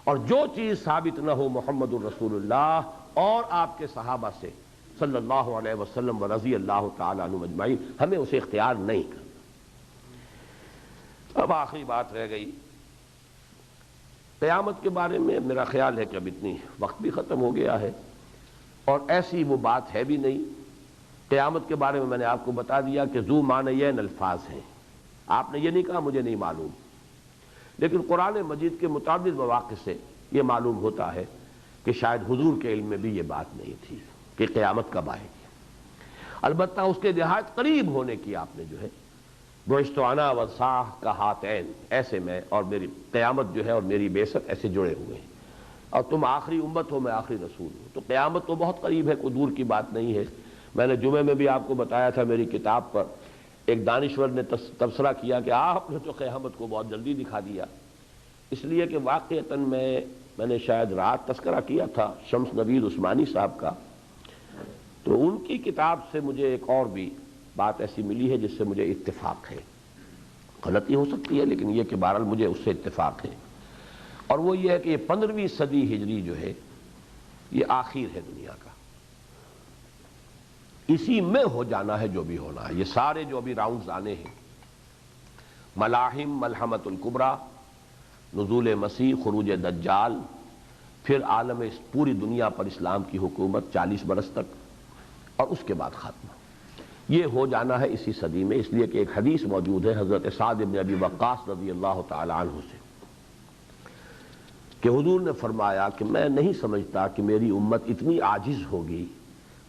اور جو چیز ثابت نہ ہو محمد الرسول اللہ اور آپ کے صحابہ سے صلی اللہ علیہ وسلم و رضی اللہ تعالیٰ عنہم اجمعین، ہمیں اسے اختیار نہیں کرنا۔ اب آخری بات رہ گئی قیامت کے بارے میں۔ میرا خیال ہے کہ اب اتنی وقت بھی ختم ہو گیا ہے، اور ایسی وہ بات ہے بھی نہیں۔ قیامت کے بارے میں نے آپ کو بتا دیا کہ ذو معنیین الفاظ ہیں، آپ نے یہ نہیں کہا مجھے نہیں معلوم، لیکن قرآن مجید کے متعدد مواقع سے یہ معلوم ہوتا ہے کہ شاید حضور کے علم میں بھی یہ بات نہیں تھی کہ قیامت کب آئے گی۔ البتہ اس کے نہایت قریب ہونے کی آپ نے جو ہے بعثت انا والساعہ کا ہاتین، ایسے میں اور میری قیامت جو ہے اور میری بعثت ایسے جڑے ہوئے ہیں، اور تم آخری امت ہو میں آخری رسول ہوں، تو قیامت تو بہت قریب ہے، کوئی دور کی بات نہیں ہے۔ میں نے جمعے میں بھی آپ کو بتایا تھا، میری کتاب پر ایک دانشور نے تبصرہ کیا کہ آپ نے تو قیامت کو بہت جلدی دکھا دیا، اس لیے کہ واقعتاً میں نے شاید رات تذکرہ کیا تھا شمس نوید عثمانی صاحب کا، تو ان کی کتاب سے مجھے ایک اور بھی بات ایسی ملی ہے جس سے مجھے اتفاق ہے، غلطی ہو سکتی ہے لیکن یہ کہ بہرحال مجھے اس سے اتفاق ہے، اور وہ یہ ہے کہ یہ 15ویں صدی ہجری جو ہے یہ آخر ہے دنیا کا، اسی میں ہو جانا ہے جو بھی ہونا ہے۔ یہ سارے جو ابھی راؤنڈز آنے ہیں، ملاحم، ملحمۃ الکبریٰ، نزول مسیح، خروج دجال، پھر عالم پوری دنیا پر اسلام کی حکومت 40 برس تک، اور اس کے بعد خاتمہ، یہ ہو جانا ہے اسی صدی میں۔ اس لیے کہ ایک حدیث موجود ہے حضرت سعد بن ابی وقاص رضی اللہ تعالی عنہ سے کہ حضور نے فرمایا کہ میں نہیں سمجھتا کہ میری امت اتنی عاجز ہوگی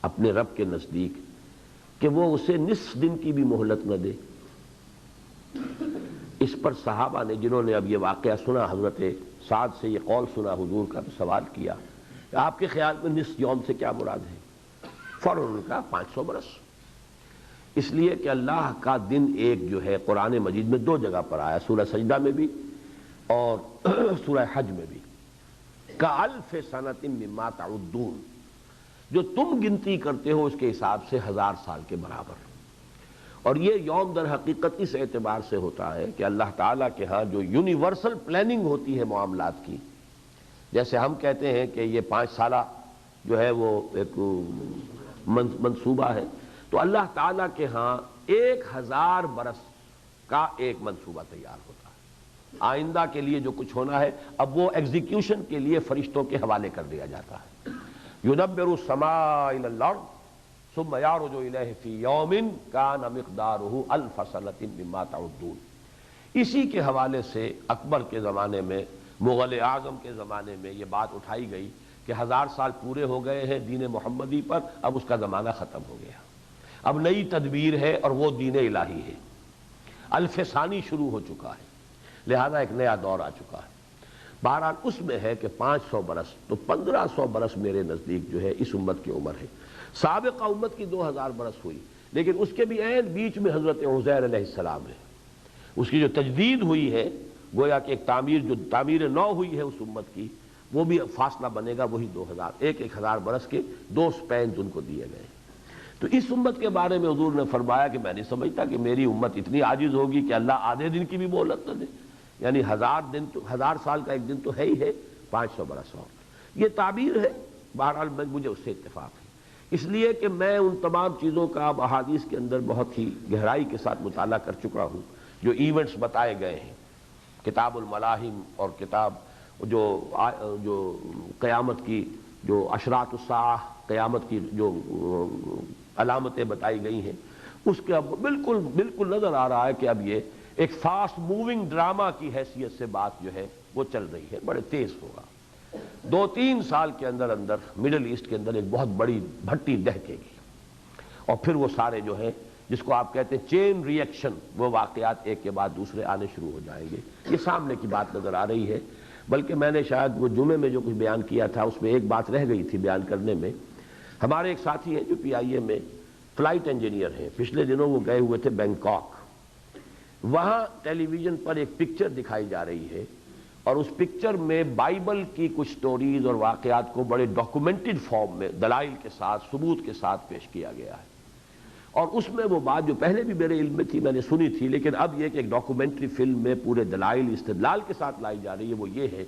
اپنے رب کے نزدیک کہ وہ اسے نصف دن کی بھی مہلت نہ دے۔ اس پر صحابہ نے جنہوں نے اب یہ واقعہ سنا، حضرت سعد سے یہ قول سنا حضور کا، تو سوال کیا کہ آپ کے خیال میں نصف یوم سے کیا مراد ہے؟ فوراً انہوں نے کہا 500 برس، اس لیے کہ اللہ کا دن ایک جو ہے قرآن مجید میں 2 جگہ پر آیا، سورہ سجدہ میں بھی اور سورہ حج میں بھی، کَأَلْفِ سَنَةٍ مِّمَّا تَعُدُّونَ، جو تم گنتی کرتے ہو اس کے حساب سے 1000 سال کے برابر۔ اور یہ یوم در حقیقت اس اعتبار سے ہوتا ہے کہ اللہ تعالیٰ کے ہاں جو یونیورسل پلاننگ ہوتی ہے معاملات کی، جیسے ہم کہتے ہیں کہ یہ 5 سالہ جو ہے وہ ایک منصوبہ ہے، تو اللہ تعالیٰ کے ہاں 1000 برس کا ایک منصوبہ تیار ہوتا ہے۔ آئندہ کے لیے جو کچھ ہونا ہے اب وہ ایگزیکیوشن کے لیے فرشتوں کے حوالے کر دیا جاتا ہے۔ يُدَبِّرُ السَّمَاءَ إِلَى الْأَرْضِ ثُمَّ يَعْرُجُ إِلَيْهِ فِي يَوْمٍ كَانَ مِقْدَارُهُ أَلْفَ سَنَةٍ مِّمَّا تَعُدُّونَ۔ اسی کے حوالے سے اکبر کے زمانے میں، مغل اعظم کے زمانے میں یہ بات اٹھائی گئی کہ 1000 سال پورے ہو گئے ہیں دین محمدی پر، اب اس کا زمانہ ختم ہو گیا، اب نئی تدبیر ہے اور وہ دین الہی ہے، الف ثانی شروع ہو چکا ہے، لہذا ایک نیا دور آ چکا ہے۔ بہرحال اس میں ہے کہ 500 برس، تو 1500 برس میرے نزدیک جو ہے اس امت کی عمر ہے۔ سابقہ امت کی 2000 برس ہوئی، لیکن اس کے بھی عین بیچ میں حضرت عزیر علیہ السلام ہے، اس کی جو تجدید ہوئی ہے، گویا کہ ایک تعمیر نو ہوئی ہے اس امت کی، وہ بھی فاصلہ بنے گا وہی 2000، ایک 1000 برس کے 2 سپینز ان کو دیے گئے۔ تو اس امت کے بارے میں حضور نے فرمایا کہ میں نہیں سمجھتا کہ میری امت اتنی عاجز ہوگی کہ اللہ آدھے دن کی بھی مہلت نہ دے، یعنی 1000 سال کا ایک دن تو ہے ہی ہے، 500 برس اور یہ تعبیر ہے۔ بہرحال مجھے اس سے اتفاق ہے، اس لیے کہ میں ان تمام چیزوں کا اب احادیث کے اندر بہت ہی گہرائی کے ساتھ مطالعہ کر چکا ہوں، جو ایونٹس بتائے گئے ہیں، کتاب الملاحم اور کتاب جو قیامت کی جو اشراط الساعہ، قیامت کی جو علامتیں بتائی گئی ہیں، اس کے اب بالکل نظر آ رہا ہے کہ اب یہ ایک فاسٹ موونگ ڈراما کی حیثیت سے بات جو ہے وہ چل رہی ہے، بڑے تیز ہوگا۔ 2-3 سال کے اندر مڈل ایسٹ کے اندر ایک بہت بڑی بھٹی دہکے گی، اور پھر وہ سارے جو ہے جس کو آپ کہتے ہیں چین ری ایکشن، وہ واقعات ایک کے بعد دوسرے آنے شروع ہو جائیں گے۔ یہ سامنے کی بات نظر آ رہی ہے، بلکہ میں نے شاید وہ جمعے میں جو کچھ بیان کیا تھا اس میں ایک بات رہ گئی تھی بیان کرنے میں۔ ہمارے ایک ساتھی ہیں جو PIA میں فلائٹ انجینئر ہیں، پچھلے دنوں وہ گئے ہوئے تھے بینکاک، وہاں ٹیلی ویژن پر ایک پکچر دکھائی جا رہی ہے، اور اس پکچر میں بائبل کی کچھ سٹوریز اور واقعات کو بڑے ڈاکومنٹڈ فارم میں دلائل کے ساتھ، ثبوت کے ساتھ پیش کیا گیا ہے۔ اور اس میں وہ بات جو پہلے بھی میرے علم میں تھی، میں نے سنی تھی، لیکن اب یہ کہ ایک ڈاکومنٹری فلم میں پورے دلائل استدلال کے ساتھ لائی جا رہی ہے، وہ یہ ہے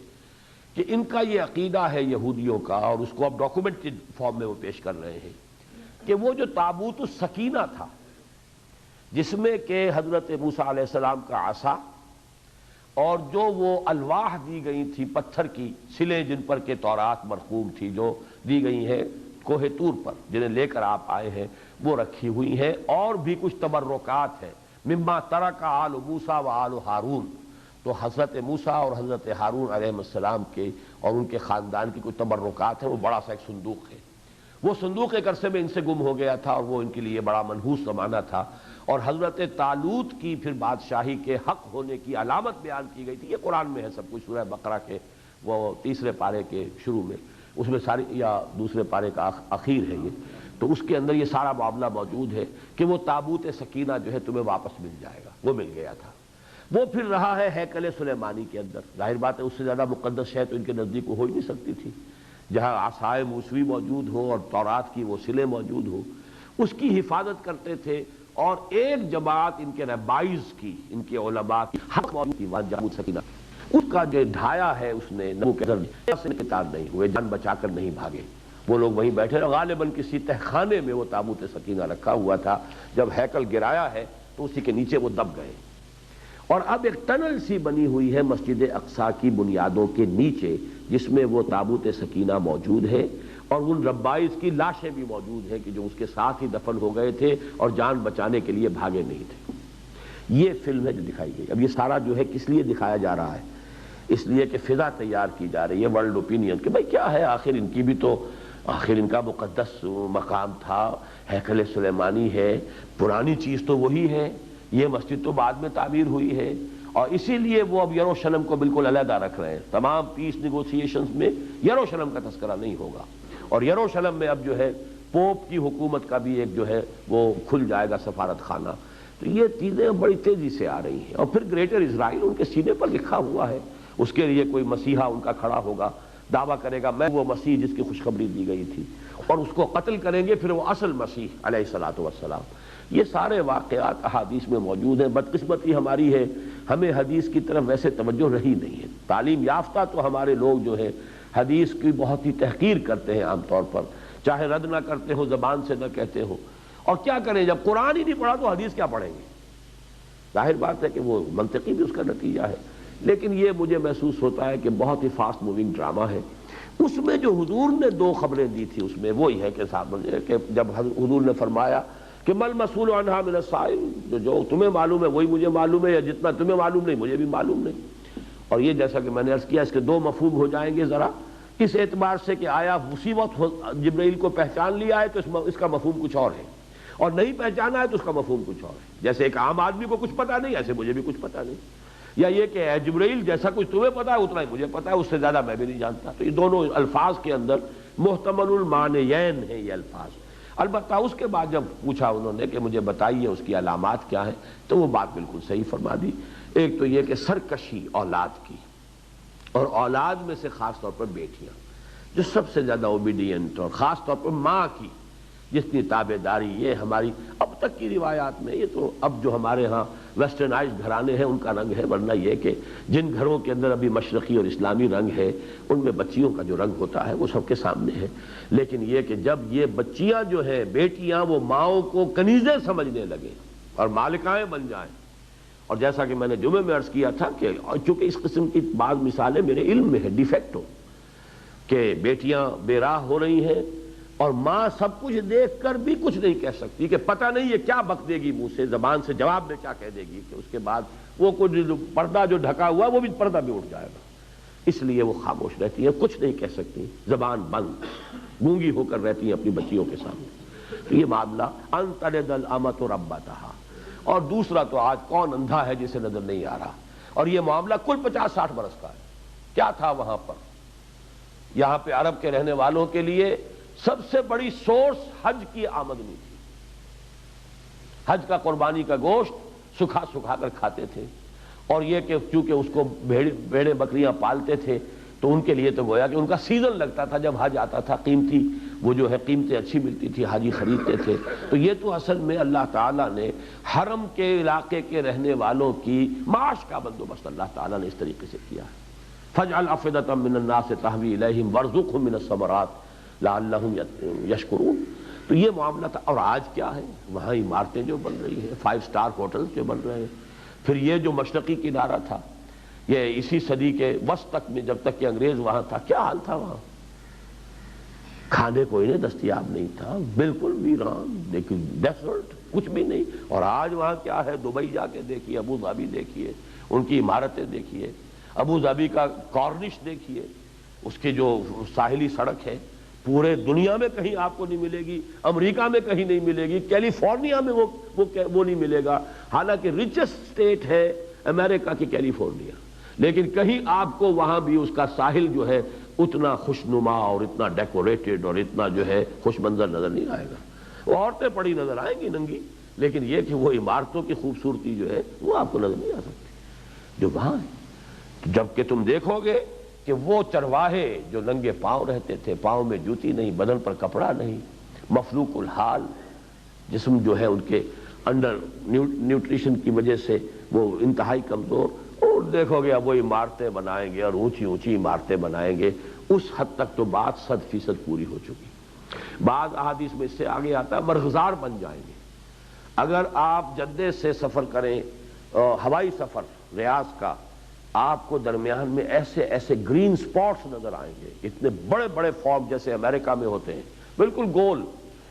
کہ ان کا یہ عقیدہ ہے یہودیوں کا، اور اس کو اب ڈاکومنٹڈ فارم میں وہ پیش کر رہے ہیں، کہ وہ جو تابوت السکینہ تھا، جس میں کہ حضرت موسیٰ علیہ السلام کا عصا اور جو وہ الواح دی گئی تھی، پتھر کی سلیں جن پر کہ تورات مرقوم تھی، جو دی گئی ہیں کوہ طور پر، جنہیں لے کر آپ آئے ہیں، وہ رکھی ہوئی ہیں، اور بھی کچھ تبرکات ہیں، مما ترک آل موسیٰ و آل ہارون، تو حضرت موسیٰ اور حضرت ہارون علیہ السلام کے اور ان کے خاندان کی کچھ تبرکات ہیں۔ وہ بڑا سا ایک صندوق ہے، وہ صندوق ایک عرصے میں ان سے گم ہو گیا تھا، اور وہ ان کے لیے بڑا منحوس زمانہ تھا، اور حضرت طالوت کی پھر بادشاہی کے حق ہونے کی علامت بیان کی گئی تھی۔ یہ قرآن میں ہے سب کچھ، سورہ بقرہ کے وہ 3 پارے کے شروع میں، اس میں ساری، یا 2 پارے کا اخیر ہے یہ، تو اس کے اندر یہ سارا معاملہ موجود ہے کہ وہ تابوت سکینہ جو ہے تمہیں واپس مل جائے گا، وہ مل گیا تھا۔ وہ پھر رہا ہے ہیکل سلیمانی کے اندر، ظاہر بات ہے اس سے زیادہ مقدس شے تو ان کے نزدیک ہو ہی نہیں سکتی تھی، جہاں عصائے موسوی موجود ہو اور تورات کی وہ سلیں موجود ہو، اس کی حفاظت کرتے تھے۔ اور ایک جماعت ان کے ربائز کی، ان کے علماء کی حق موجود تھی، تابوت سکینہ، اس کا جو ڈھایا ہے اس نے نبو کے اندر قتال نہیں ہوئے، جان بچا کر نہیں بھاگے، وہ لوگ وہیں بیٹھے رہے، غالباً کسی تہخانے میں وہ تابوت سکینہ رکھا ہوا تھا، جب ہیکل گرایا ہے تو اسی کے نیچے وہ دب گئے۔ اور اب ایک ٹنل سی بنی ہوئی ہے مسجد اقصیٰ کی بنیادوں کے نیچے، جس میں وہ تابوت سکینہ موجود ہے، اور ان ربائز کی لاشیں بھی موجود ہیں کہ جو اس کے ساتھ ہی دفن ہو گئے تھے اور جان بچانے کے لیے بھاگے نہیں تھے۔ یہ فلم ہے جو دکھائی گئی۔ اب یہ سارا جو ہے کس لیے دکھایا جا رہا ہے؟ اس لیے کہ فضا تیار کی جا رہی ہے، ورلڈ اوپینین، کہ بھئی کیا ہے آخر ان کی بھی تو آخر ان کا مقدس مقام تھا، ہیکل سلیمانی ہے، پرانی چیز تو وہی ہے، یہ مسجد تو بعد میں تعمیر ہوئی ہے، اور اسی لیے وہ اب یروشلم کو بالکل علیحدہ رکھ رہے ہیں۔ تمام پیس نیگوسیشنز میں یروشلم کا تذکرہ نہیں ہوگا، اور یروشلم میں اب جو ہے پوپ کی حکومت کا بھی ایک جو ہے وہ کھل جائے گا سفارت خانہ۔ تو یہ چیزیں بڑی تیزی سے آ رہی ہیں، اور پھر گریٹر اسرائیل ان کے سینے پر لکھا ہوا ہے، اس کے لیے کوئی مسیحا ان کا کھڑا ہوگا، دعویٰ کرے گا میں وہ مسیح جس کی خوشخبری دی گئی تھی، اور اس کو قتل کریں گے پھر وہ اصل مسیح علیہ الصلوۃ والسلام۔ یہ سارے واقعات احادیث میں موجود ہیں۔ بدقسمتی ہماری ہے، ہمیں حدیث کی طرف ویسے توجہ رہی نہیں ہے۔ تعلیم یافتہ تو ہمارے لوگ جو ہے حدیث کی بہت ہی تحقیر کرتے ہیں عام طور پر، چاہے رد نہ کرتے ہو، زبان سے نہ کہتے ہو، اور کیا کریں جب قرآن ہی نہیں پڑھا تو حدیث کیا پڑھیں گے؟ ظاہر بات ہے کہ وہ منطقی بھی اس کا نتیجہ ہے، لیکن یہ مجھے محسوس ہوتا ہے کہ بہت ہی فاسٹ موونگ ڈرامہ ہے۔ اس میں جو حضور نے دو خبریں دی تھی اس میں وہی ہے کہ جب حضور نے فرمایا کہ مل مسئول عنہا من السائل، جو تمہیں معلوم ہے وہی مجھے معلوم ہے، یا جتنا تمہیں معلوم نہیں مجھے بھی معلوم نہیں۔ اور یہ جیسا کہ میں نے عرض کیا اس کے دو مفہوم ہو جائیں گے ذرا، اس اعتبار سے کہ آیا اسی وقت جبرائیل کو پہچان لیا ہے تو اس کا مفہوم کچھ اور ہے، اور نہیں پہچانا ہے تو اس کا مفہوم کچھ اور ہے۔ جیسے ایک عام آدمی کو کچھ پتا نہیں، ایسے مجھے بھی کچھ پتا نہیں، یا یہ کہ اے جبرائیل جیسا کچھ تمہیں پتا ہے اتنا ہی مجھے پتا ہے، اس سے زیادہ میں بھی نہیں جانتا۔ تو یہ دونوں الفاظ کے اندر محتمل المعنیین ہیں یہ الفاظ۔ البتہ اس کے بعد جب پوچھا انہوں نے کہ مجھے بتائیے اس کی علامات کیا ہیں، تو وہ بات بالکل صحیح فرما دی۔ ایک تو یہ کہ سرکشی اولاد کی، اور اولاد میں سے خاص طور پر بیٹیاں جو سب سے زیادہ اوبیڈینٹ، اور خاص طور پر ماں کی جتنی تابع داری، یہ ہماری اب تک کی روایات میں، یہ تو اب جو ہمارے ہاں ویسٹرنائزڈ گھرانے ہیں ان کا رنگ ہے، ورنہ یہ کہ جن گھروں کے اندر ابھی مشرقی اور اسلامی رنگ ہے ان میں بچیوں کا جو رنگ ہوتا ہے وہ سب کے سامنے ہے۔ لیکن یہ کہ جب یہ بچیاں جو ہیں بیٹیاں وہ ماؤں کو کنیزیں سمجھنے لگے اور مالکائیں بن جائیں، اور جیسا کہ میں نے جمعے میں عرض کیا تھا کہ چونکہ اس قسم کی بعض مثالیں میرے علم میں ہے ڈیفیکٹو، کہ بیٹیاں بے راہ ہو رہی ہیں اور ماں سب کچھ دیکھ کر بھی کچھ نہیں کہہ سکتی، کہ پتہ نہیں یہ کیا بک دے گی منہ سے، زبان سے جواب میں کیا کہہ دے گی، کہ اس کے بعد وہ کچھ پردہ جو ڈھکا ہوا وہ بھی پردہ بھی اٹھ جائے گا، اس لیے وہ خاموش رہتی ہیں، کچھ نہیں کہہ سکتی، زبان بند گونگی ہو کر رہتی ہیں اپنی بچیوں کے سامنے۔ تو یہ معاملہ ان تلد الامۃ ربتہا۔ اور دوسرا تو آج کون اندھا ہے جسے نظر نہیں آ رہا، اور یہ معاملہ کل 50-60 برس کا ہے۔ کیا تھا وہاں پر؟ یہاں پہ عرب کے رہنے والوں کے لیے سب سے بڑی سورس حج کی آمدنی تھی۔ حج کا قربانی کا گوشت سکھا سکھا کر کھاتے تھے، اور یہ کہ چونکہ اس کو بھیڑیں بکریاں پالتے تھے تو ان کے لیے تو گویا کہ ان کا سیزن لگتا تھا، جب حج آتا تھا قیمتی وہ جو ہے قیمتیں اچھی ملتی تھی، حاجی خریدتے تھے۔ تو یہ تو اصل میں اللہ تعالیٰ نے حرم کے علاقے کے رہنے والوں کی معاش کا بندوبست اللہ تعالیٰ نے اس طریقے سے کیا ہے۔ فَاجْعَلْ أَفْئِدَةً مِّنَ النَّاسِ تَهْوِي إِلَيْهِمْ وَارْزُقْهُم مِّنَ الثَّمَرَاتِ لَعَلَّهُمْ يَشْكُرُونَ۔ تو یہ معاملہ تھا۔ اور آج کیا ہے؟ وہاں عمارتیں جو بن رہی ہیں، 5 اسٹار ہوٹلز جو بن رہے ہیں، پھر یہ جو مشرقی کنارہ تھا، یہ اسی صدی کے وسط تک میں جب تک کہ انگریز وہاں تھا، کیا حال تھا وہاں؟ کھانے کو انہیں دستیاب نہیں تھا، بالکل ویران، لیکن ڈیسرٹ کچھ بھی نہیں۔ اور آج وہاں کیا ہے؟ دبئی جا کے دیکھیے، ابو ظبی دیکھیے، ان کی عمارتیں دیکھیے، ابو ظبی کا کارنش دیکھیے، اس کی جو ساحلی سڑک ہے پورے دنیا میں کہیں آپ کو نہیں ملے گی، امریکہ میں کہیں نہیں ملے گی، کیلیفورنیا میں وہ نہیں ملے گا، حالانکہ ریچسٹ اسٹیٹ ہے امریکہ کی کیلیفورنیا، لیکن کہیں آپ کو وہاں بھی اس کا ساحل جو ہے اتنا خوشنما اور اتنا ڈیکوریٹڈ اور اتنا جو ہے خوش منظر نظر نہیں آئے گا۔ وہ عورتیں پڑی نظر آئیں گی ننگی، لیکن یہ کہ وہ عمارتوں کی خوبصورتی جو ہے وہ آپ کو نظر نہیں آ سکتی جو وہاں ہے۔ جبکہ تم دیکھو گے کہ وہ چرواہے جو ننگے پاؤں رہتے تھے، پاؤں میں جوتی نہیں، بدن پر کپڑا نہیں، مفلوق الحال، جسم جو ہے ان کے انڈر نیوٹریشن کی وجہ سے وہ انتہائی کمزور، اور دیکھو گے اب وہ عمارتیں بنائیں گے اور اونچی اونچی عمارتیں بنائیں گے، اس حد تک تو بات 100% پوری ہو چکی۔ بعض احادیث میں اس سے آگے آتا ہے مرغزار بن جائیں گے۔ اگر آپ جدے سے سفر کریں، ہوائی سفر ریاض کا، آپ کو درمیان میں ایسے ایسے گرین سپاٹس نظر آئیں گے، اتنے بڑے بڑے فارم جیسے امریکہ میں ہوتے ہیں، بالکل گول،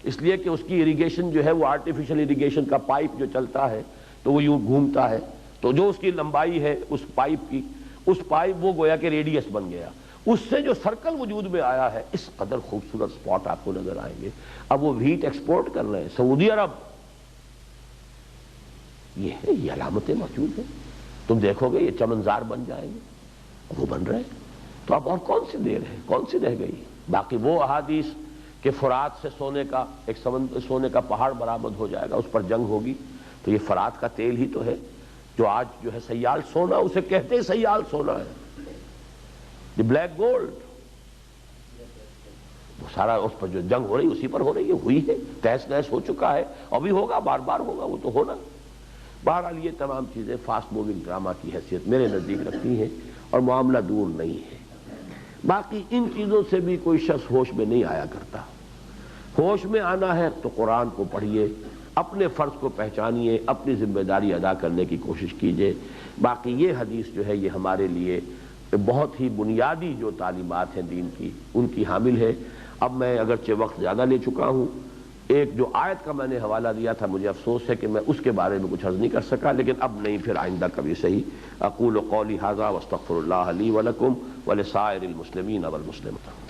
اس لیے کہ اس کی اریگیشن جو ہے وہ آرٹیفیشل اریگیشن کا پائپ جو چلتا ہے تو وہ یوں گھومتا ہے، تو جو اس کی لمبائی ہے اس پائپ کی، اس پائپ وہ گویا کہ ریڈیس بن گیا، اس سے جو سرکل وجود میں آیا ہے، اس قدر خوبصورت سپاٹ آپ کو نظر آئیں گے۔ اب وہ ویٹ ایکسپورٹ کر رہے ہیں سعودی عرب، یہ علامتیں موجود ہیں۔ تم دیکھو گے یہ چمنزار بن جائیں گے، وہ بن رہے ہیں۔ تو اب اور کون سی دیر ہے، کون سی رہ گئی؟ باقی وہ احادیث کہ فرات سے سونے کا پہاڑ برآمد ہو جائے گا، اس پر جنگ ہوگی، تو یہ فرات کا تیل ہی تو ہے جو آج جو ہے سیال سونا، اسے کہتے ہیں سیال سونا ہے، یہ بلیک گولڈ، وہ سارا اس پر جو جنگ ہو رہی اسی پر ہو رہی ہے، ہوئی ہے، تہس نہس ہو چکا ہے، اور بھی ہوگا، بار بار ہوگا، وہ تو ہونا۔ بہرحال یہ تمام چیزیں فاسٹ موونگ ڈرامہ کی حیثیت میرے نزدیک رکھتی ہیں، اور معاملہ دور نہیں ہے۔ باقی ان چیزوں سے بھی کوئی شخص ہوش میں نہیں آیا کرتا۔ ہوش میں آنا ہے تو قرآن کو پڑھیے، اپنے فرض کو پہچانیے، اپنی ذمہ داری ادا کرنے کی کوشش کیجیے۔ باقی یہ حدیث جو ہے یہ ہمارے لیے بہت ہی بنیادی جو تعلیمات ہیں دین کی، ان کی حامل ہے۔ اب میں اگرچہ وقت زیادہ لے چکا ہوں، ایک جو آیت کا میں نے حوالہ دیا تھا، مجھے افسوس ہے کہ میں اس کے بارے میں کچھ عرض نہیں کر سکا، لیکن اب نہیں، پھر آئندہ کبھی صحیح۔ اقول قولی ھذا واستغفر اللہ لی ولکم ولسائر المسلمین والمسلمات۔